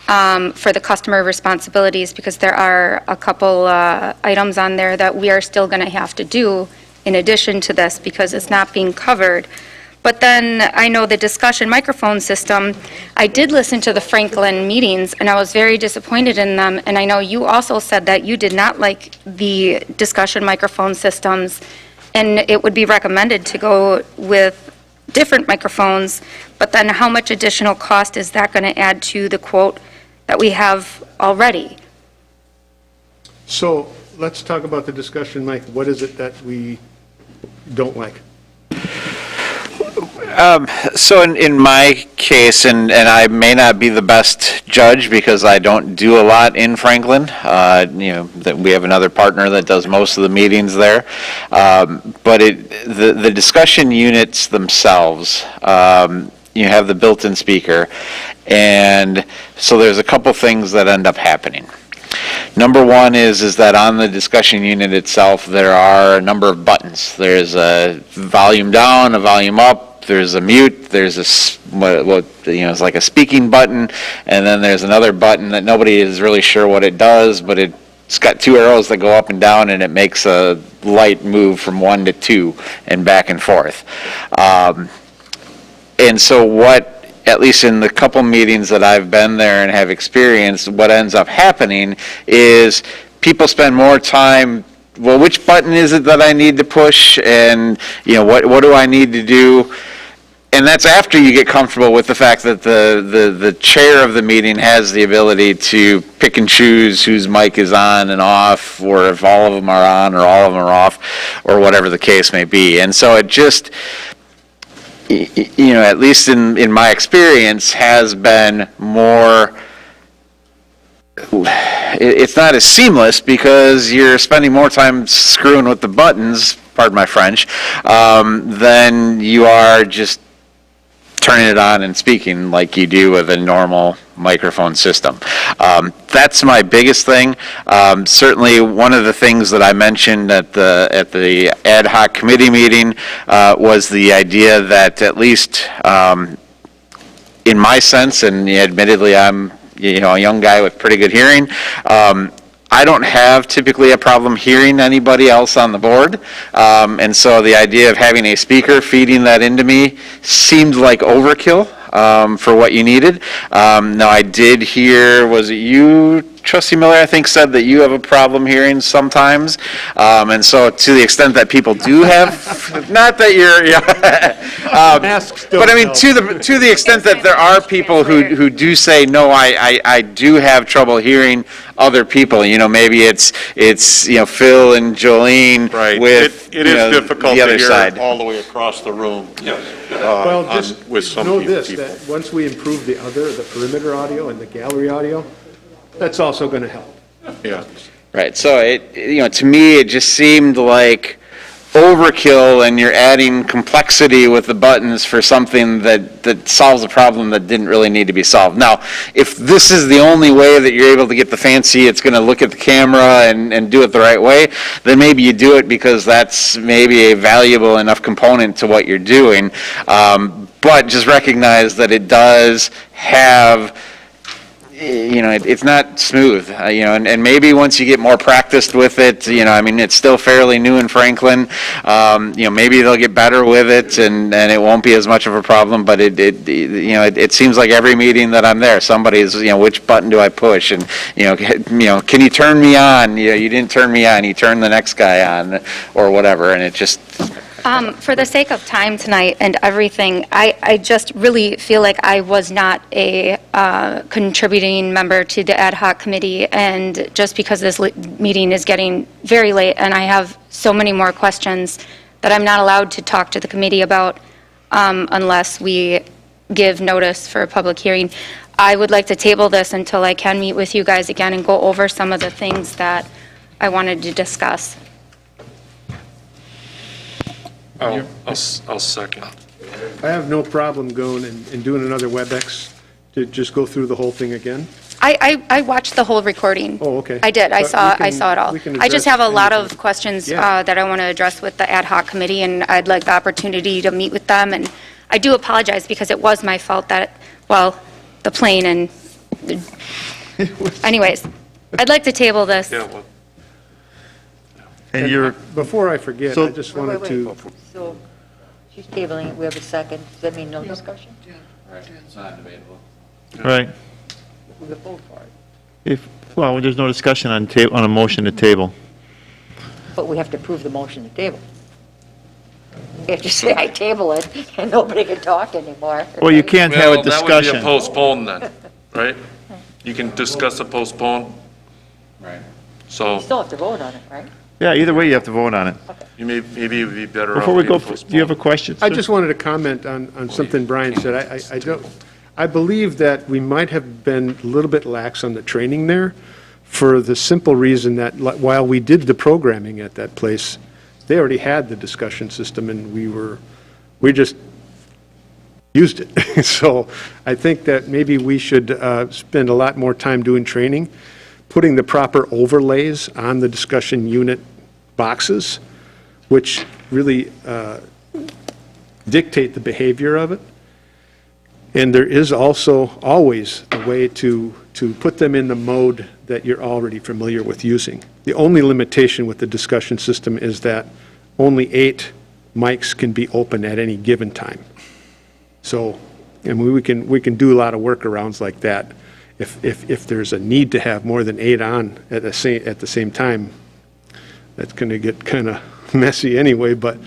for the customer responsibilities, because there are a couple items on there that we are still going to have to do in addition to this, because it's not being covered. But then I know the discussion microphone system, I did listen to the Franklin meetings, and I was very disappointed in them. And I know you also said that you did not like the discussion microphone systems, and it would be recommended to go with different microphones. But then how much additional cost is that going to add to the quote that we have already? So let's talk about the discussion mic. What is it that we don't like? So in my case, and I may not be the best judge because I don't do a lot in Franklin, that we have another partner that does most of the meetings there. But the discussion units themselves, you have the built-in speaker, and so there's a couple things that end up happening. Number one is that on the discussion unit itself, there are a number of buttons. There's a volume down, a volume up, there's a mute, there's it's like a speaking button, and then there's another button that nobody is really sure what it does, but it's got two arrows that go up and down, and it makes a light move from 1 to 2 and back and forth. And so at least in the couple meetings that I've been there and have experienced, what ends up happening is people spend more time, well, which button is it that I need to push, and what do I need to do? And that's after you get comfortable with the fact that the chair of the meeting has the ability to pick and choose whose mic is on and off, or if all of them are on or all of them are off, or whatever the case may be. And so it just, at least in my experience, has been more, it's not as seamless because you're spending more time screwing with the buttons, pardon my French, than you are just turning it on and speaking like you do with a normal microphone system. That's my biggest thing. Certainly, one of the things that I mentioned at the ad hoc committee meeting was the idea that, at least in my sense, and admittedly I'm a young guy with pretty good hearing, I don't have typically a problem hearing anybody else on the board, and so the idea of having a speaker feeding that into me seemed like overkill for what you needed. Now, I did hear, was it you, Trustee Miller, I think, said that you have a problem hearing sometimes, and so to the extent that people do have, not that you're, but I mean, to the extent that there are people who do say, no, I do have trouble hearing other people, maybe it's Phil and Jolene Right. with It is difficult the to other hear side. all the way across the room. Well, just with some know people. this, that once we improve the perimeter audio and the gallery audio, that's also going to help. Yeah. Right, so to me, it just seemed like overkill, and you're adding complexity with the buttons for something that solves a problem that didn't really need to be solved. Now, if this is the only way that you're able to get the fancy, it's going to look at the camera and do it the right way, then maybe you do it because that's maybe a valuable enough component to what you're doing. But just recognize that it does have, it's not smooth, and maybe once you get more practiced with it, it's still fairly new in Franklin, maybe they'll get better with it and it won't be as much of a problem, but it seems like every meeting that I'm there, somebody's, which button do I push, and, can you turn me on? You didn't turn me on, you turn the next guy on, or whatever, and it just... For the sake of time tonight and everything, I just really feel like I was not a contributing member to the ad hoc committee, and just because this meeting is getting very late and I have so many more questions that I'm not allowed to talk to the committee about unless we give notice for a public hearing. I would like to table this until I can meet with you guys again and go over some of the things that I wanted to discuss. I'll second. I have no problem going and doing another WebEx to just go through the whole thing again. I watched the whole recording. Oh, okay. I did. I But saw we can- it all. we can I just address have a lot anything. of questions Yeah. that I want to address with the ad hoc committee, and I'd like the opportunity to meet with them. And I do apologize because it was my fault that, well, the plane and, anyways, I'd like to table this. Yeah, well, And you're, Before I forget, So- I just wanted Wait. to, So she's tabling it, we have a second. Does that mean no discussion? It's not debatable. right, We could vote for it. well, there's no discussion on on a motion to table. But we have to approve the motion to table. You have to say, I table it, and nobody can talk anymore. Well, you can't have a Well, that would be a discussion. postpone then, right? You can discuss a postpone, Right. so You still have to vote on it, right? Yeah, either way, you have to vote on it. maybe it would be better off. Before we being go, do you have a question? I sir? just wanted to comment on something Brian said. I don't, I believe that we might have been a little bit lax on the training there for the simple reason that while we did the programming at that place, they already had the discussion system and we just used it. So I think that maybe we should spend a lot more time doing training, putting the proper overlays on the discussion unit boxes, which really dictate the behavior of it. And there is also always a way to put them in the mode that you're already familiar with using. The only limitation with the discussion system is that only 8 mics can be open at any given time. So, and we can do a lot of workarounds like that. If there's a need to have more than 8 on at the same time, that's going to get kind of messy anyway, but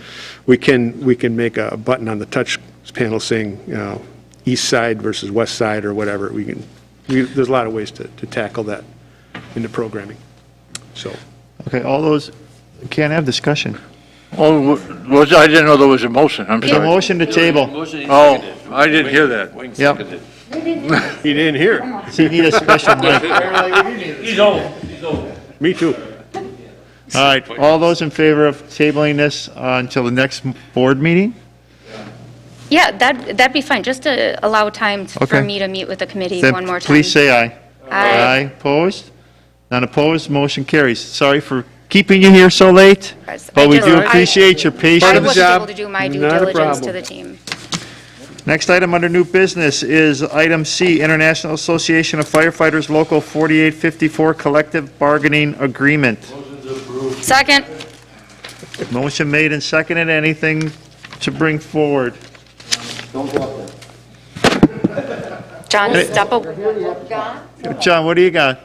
we can make a button on the touch panel saying, you know, east side versus west side or whatever. There's a lot of ways to tackle that in the programming. So, Okay, all those, can't have discussion. Oh, I didn't know there was a motion, I'm There's a sorry. motion to table. Oh, I didn't hear that. Yep. he didn't hear it. So you need a special mic. He's old, he's old. Me too. All right, all those in favor of tabling this until the next board meeting? Yeah, that'd be fine, just to allow time for Okay. me to meet with the committee Then one more time. please say aye. Aye. Opposed? None opposed, motion carries. Sorry for keeping you here so late, but we do appreciate your I patience. wasn't able to do my due Not a diligence to problem. the team. Next item under new business is item C, International Association of Firefighters Local 4854 Collective Bargaining Agreement. Second. Motion made and seconded. Anything to bring forward? John, Hey. step away. John, what do you got?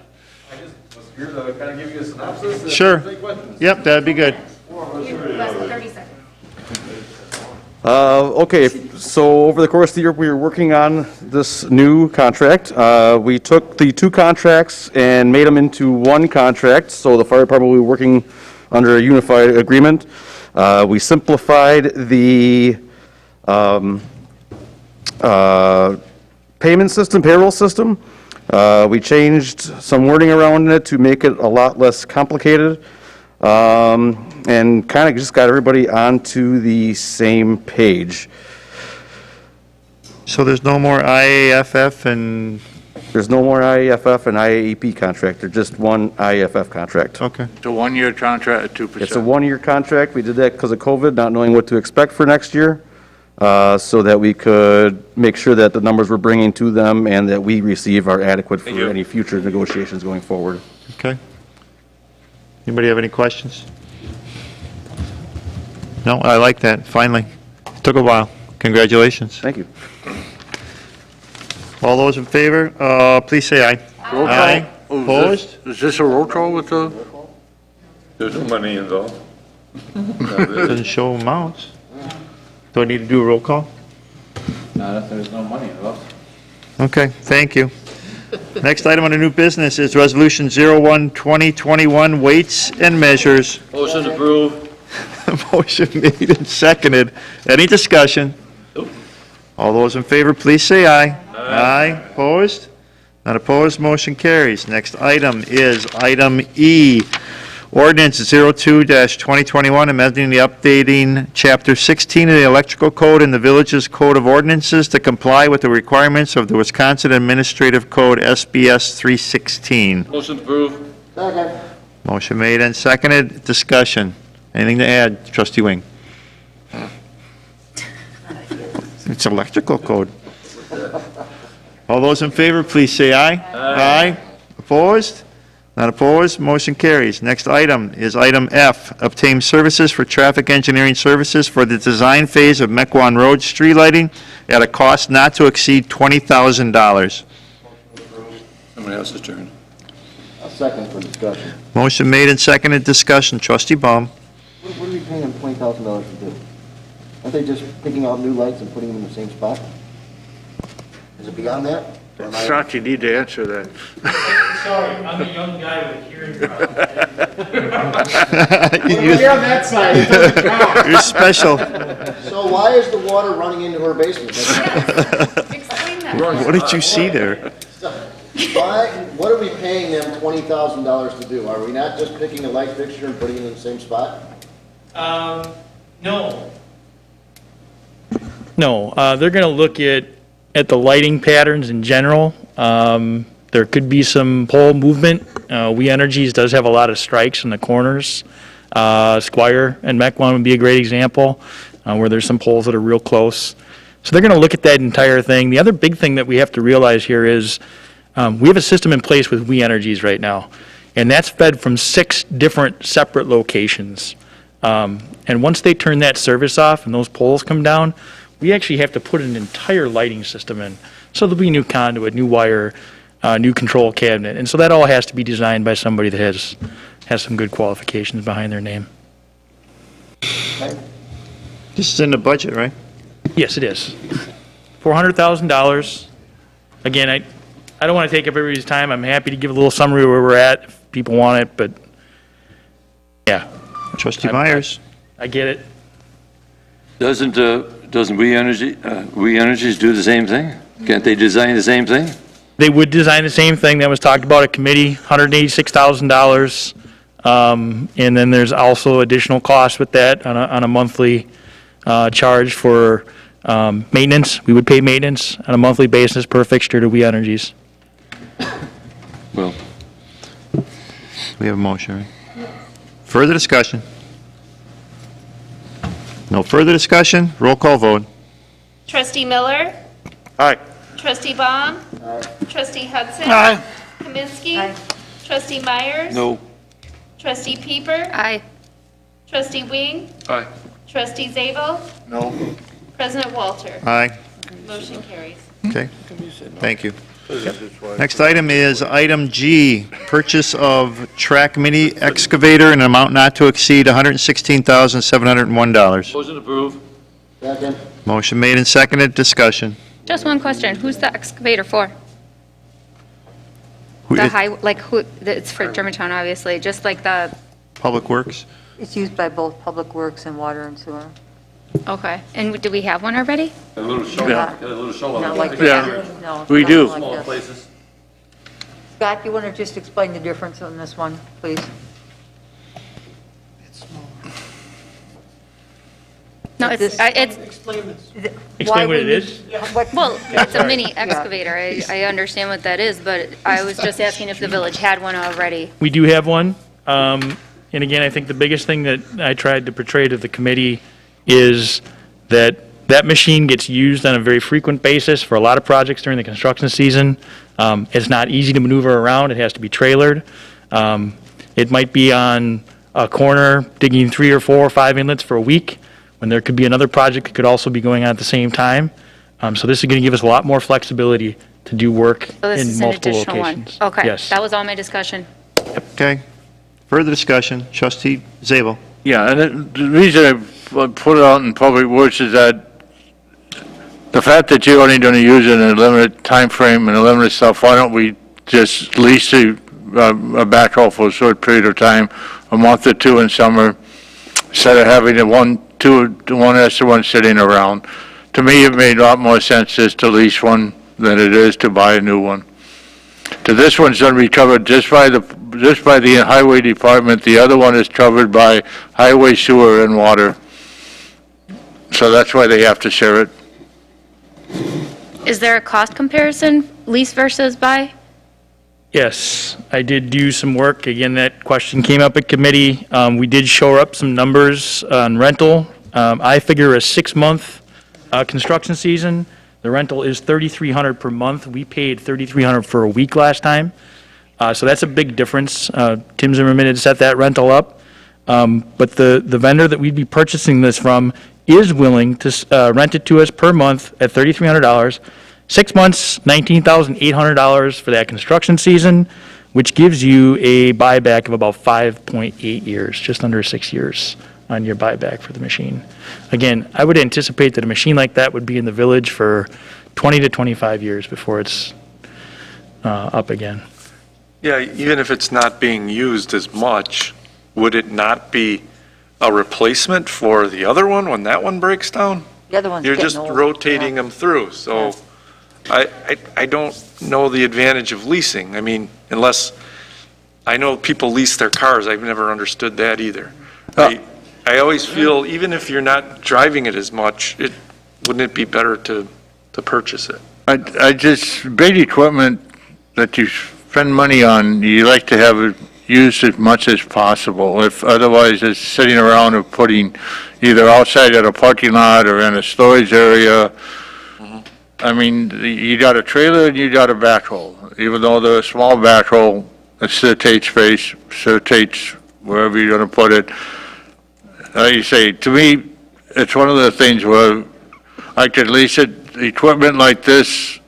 Here to kind of give you a synopsis. and Sure. take questions. Yep, that'd be good. Okay, so over the course of the year, we were working on this new contract. We took the 2 contracts and made them into one contract, so the fire department will be working under a unified agreement. We simplified the payment system, payroll system. We changed some wording around it to make it a lot less complicated. And kind of just got everybody onto the same page. So there's no more IAFF and... There's no more IAFF and IAEP contract, there's just one IAFF contract. Okay. It's a one-year contract at 2%. It's a one-year contract, we did that because of COVID, not knowing what to expect for next year, so that we could make sure that the numbers we're bringing to them and that we receive are adequate for any future negotiations going forward. Okay. Anybody have any questions? No, I like that, finally. Took a while. Congratulations. Thank you. All those in favor, please say aye. Roll call. Aye. Oh, Opposed? Is this a roll call with the? There's no money involved. Doesn't show amounts. Do I need to do a roll call? Not if there's no money involved. Okay, thank you. Next item on the new business is Resolution 01-2021, Weights and Measures. Motion approved. Motion made and seconded. Any discussion? All those in favor, please say aye. Aye. Opposed? Not opposed, motion carries. Next item is item E, ordinance 02-2021, amending the updating Chapter 16 of the Electrical Code in the Village's Code of Ordinances to comply with the requirements of the Wisconsin Administrative Code SBS 316. Motion approved. Second. Motion made and seconded. Discussion. Anything to add, Trustee Wing? It's electrical code. All those in favor, please say aye. Aye. Opposed? Not opposed, motion carries. Next item is item F, obtain services for traffic engineering services for the design phase of Mequon Road street lighting at a cost not to exceed $20,000. Somebody else's turn. A second for discussion. Motion made and seconded. Discussion. Trustee Baum. What are we paying them $20,000 to do? Aren't they just picking out new lights and putting them in the same spot? Is it beyond that? Or am I- Thought you need to answer that. Sorry, I'm a young guy with a hearing problem. You're on that side, it doesn't count. You're special. So why is the water running into her basement? Explain that. What did you see there? Why, what are we paying them $20,000 to do? Are we not just picking a light fixture and putting it in the same spot? No. No, they're going to look at the lighting patterns in general. There could be some pole movement. We Energies does have a lot of strikes in the corners. Squire and Mequon would be a great example, where there's some poles that are real close. So they're going to look at that entire thing. The other big thing that we have to realize here is we have a system in place with We Energies right now, and that's fed from 6 different separate locations. And once they turn that service off and those poles come down, we actually have to put an entire lighting system in. So there'll be new conduit, new wire, new control cabinet. And so that all has to be designed by somebody that has some good qualifications behind their name. This is in the budget, right? Yes, it is. $400,000. Again, I don't want to take up everybody's time. I'm happy to give a little summary where we're at if people want it, but yeah. Trustee Myers. I get it. Doesn't We Energies do the same thing? Can't they design the same thing? They would design the same thing that was talked about at committee, $186,000. And then there's also additional costs with that on a monthly charge for maintenance. We would pay maintenance on a monthly basis per fixture to We Energies. Well, We have a motion, right? Further discussion? No further discussion? Roll call vote. Trustee Miller? Aye. Trustee Baum? Trustee Hudson? Kaminsky? Trustee Myers? no. Trustee Pieper? Aye. Trustee Wing? Aye. Trustee Zabel? No. President Walter? Aye. Motion carries. Okay. Thank you. Next item is item G, purchase of track mini excavator in an amount not to exceed $116,701. Motion approved. Second. Motion made and seconded. Discussion. Just one question. Who's the excavator for? Who- The it's for Germantown, obviously, just like the, Public Works? It's used by both Public Works and Water and Sewer. okay. And do we have one already? A little shovel, Yeah. got a little shovel. Not like Yeah, this. No, we not do. like Small this. places. Scott, you want to just explain the difference on this one, please? No, it's, This- Explain Why what we it need- is. well, it's a mini excavator. I understand what that is, but I was just asking if the village had one already. We do have one. And again, I think the biggest thing that I tried to portray to the committee is that that machine gets used on a very frequent basis for a lot of projects during the construction season. It's not easy to maneuver around. It has to be trailered. It might be on a corner digging 3 or 4 or 5 inlets for a week, when there could be another project that could also be going on at the same time. So this is going to give us a lot more flexibility to do work So this in is an multiple additional one. locations. Okay, Yes. that was all my discussion. Okay. Further discussion. Trustee Zabel. Yeah, and the reason I put it out in Public Works is that the fact that you're only going to use it in a limited time frame and a limited stuff, why don't we just lease a backhoe for a short period of time, a month or 2 in summer, instead of having one extra one sitting around. To me, it made a lot more sense just to lease one than it is to buy a new one. To this one's going to be covered just by the highway department. The other one is covered by highway, sewer, and water. So that's why they have to share it. Is there a cost comparison, lease versus buy? Yes, I did do some work. Again, that question came up at committee. We did shore up some numbers on rental. I figure a 6-month construction season, the rental is $3,300 per month. We paid $3,300 for a week last time. So that's a big difference. Tim Zimmerman had set that rental up. But the vendor that we'd be purchasing this from is willing to rent it to us per month at $3,300. 6 months, $19,800 for that construction season, which gives you a buyback of about 5.8 years, just under 6 years on your buyback for the machine. Again, I would anticipate that a machine like that would be in the village for 20 to 25 years before it's up again. Yeah, even if it's not being used as much, would it not be a replacement for the other one when that one breaks down? The other one's You're getting just old. rotating them through, so I don't know the advantage of leasing. I mean, unless, I know people lease their cars, I've never understood that either. I always feel, even if you're not driving it as much, wouldn't it be better to purchase it? I just, big equipment that you spend money on, you like to have it used as much as possible. If otherwise it's sitting around or putting either outside at a parking lot or in a storage area. I mean, you got a trailer and you got a backhoe. Even though they're a small backhoe, it still takes space, still takes wherever you're gonna put it. Like you say, to me, it's one of the things where I could lease it, equipment like this,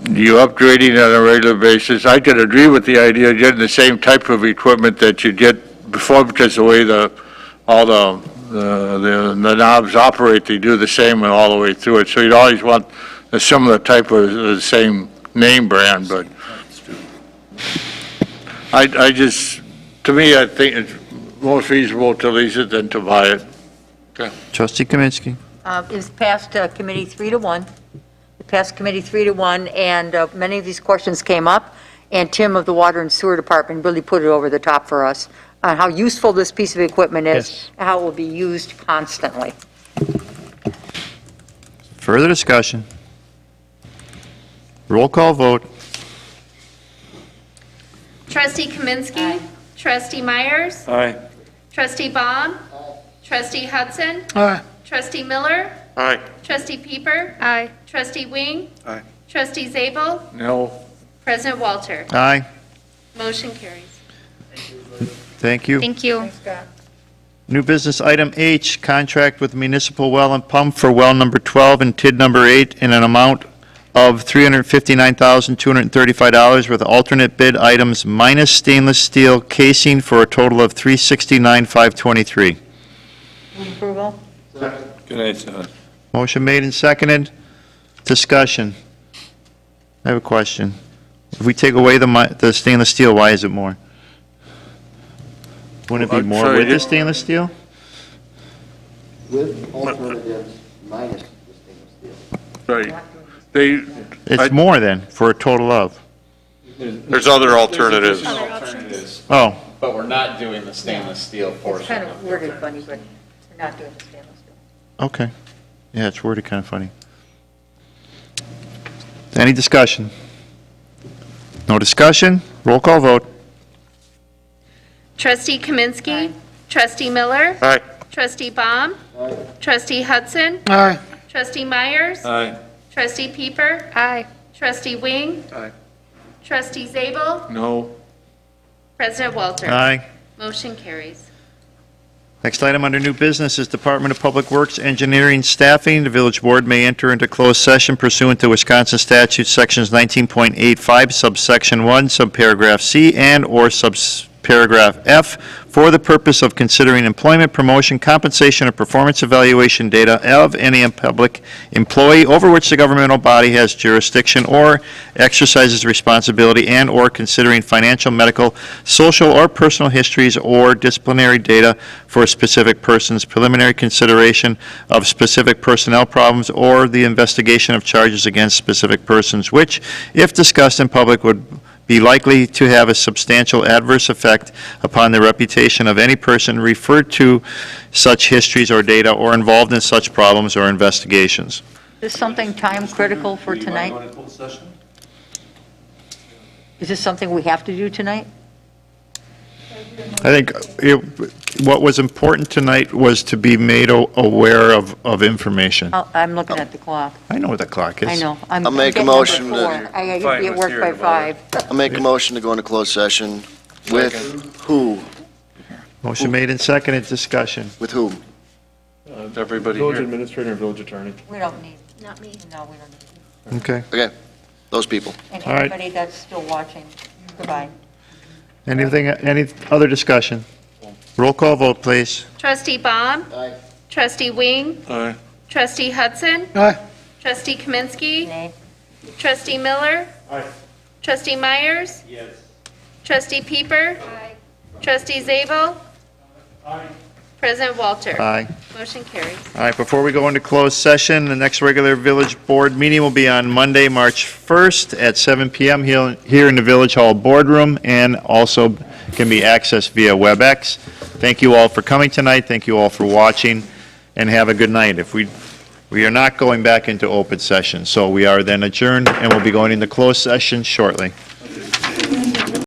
you upgrading on a regular basis. I could agree with the idea of getting the same type of equipment that you get before, because the way all the knobs operate, they do the same all the way through it. So you'd always want a similar type of the same name brand, but I just, to me, I think it's more feasible to lease it than to buy it. Trustee Kaminsky. It was passed committee 3-1. It passed committee 3-1, and many of these questions came up, and Tim of the Water and Sewer Department really put it over the top for us on how useful this piece of equipment is, and how it will be used constantly. Further discussion? Roll call vote. Trustee Kaminsky. Trustee Myers. Aye. Trustee Baum. Trustee Hudson. Aye. Trustee Miller. Aye. Trustee Pieper. Aye. Trustee Wing. Aye. Trustee Zabel. No. President Walter. Aye. Motion carries. Thank you. Thank you. New business item H, contract with municipal well and pump for well number 12 and TID number 8 in an amount of $359,235 with alternate bid items minus stainless steel casing for a total of $369,523. Approval? Good night, Motion made and seconded. Discussion. I have a question. If we take away the stainless steel, why is it more? Wouldn't it be more sorry, with the stainless steel? With alternatives minus the stainless steel. Right. It's more then, for a total of. There's other alternatives. Oh, But we're not doing the stainless steel It's portion. kind of worded funny, but we're not doing the stainless steel. okay. Yeah, it's worded kind of funny. Any discussion? No discussion? Roll call vote. Trustee Kaminsky. Trustee Miller. Aye. Trustee Baum. Trustee Hudson. Aye. Trustee Myers. Aye. Trustee Pieper. Aye. Trustee Wing. Aye. Trustee Zabel. No. President Walter. Aye. Motion carries. Next item under new business is Department of Public Works Engineering Staffing. The village board may enter into closed session pursuant to Wisconsin statute sections 19.85 subsection 1, subparagraph C, and/or subparagraph F for the purpose of considering employment, promotion, compensation, or performance evaluation data of any public employee over which the governmental body has jurisdiction or exercises responsibility, and/or considering financial, medical, social, or personal histories or disciplinary data for specific persons, preliminary consideration of specific personnel problems, or the investigation of charges against specific persons, which, if discussed in public, would be likely to have a substantial adverse effect upon the reputation of any person referred to such histories or data or involved in such problems or investigations. Is this something time critical for tonight? Is this something we have to do tonight? I think what was important tonight was to be made aware of information. I'm looking at the clock. I know what the clock is. I know. I'll make a getting motion number to- four. I gotta be at work by 5. I'll make a motion to go into closed session with who? Motion made and seconded, discussion. With whom? Everybody Village here. administrator and village attorney. We don't need, Not me. no, we don't need. Okay. Okay, those people. And All right. anybody that's still watching, goodbye. Anything, any other discussion? Roll call vote, please. Trustee Baum? Aye. Trustee Wing? Aye. Trustee Hudson? Aye. Trustee Kaminsky? Nay. Trustee Miller? Aye. Trustee Myers? Yes. Trustee Pieper? Trustee Zabel? President Walter? Aye. Motion carries. All right, before we go into closed session, the next regular village board meeting will be on Monday, March 1st at 7 PM here in the Village Hall Boardroom, and also can be accessed via WebEx. Thank you all for coming tonight, thank you all for watching, and have a good night. We are not going back into open session, so we are then adjourned, and we'll be going into closed session shortly.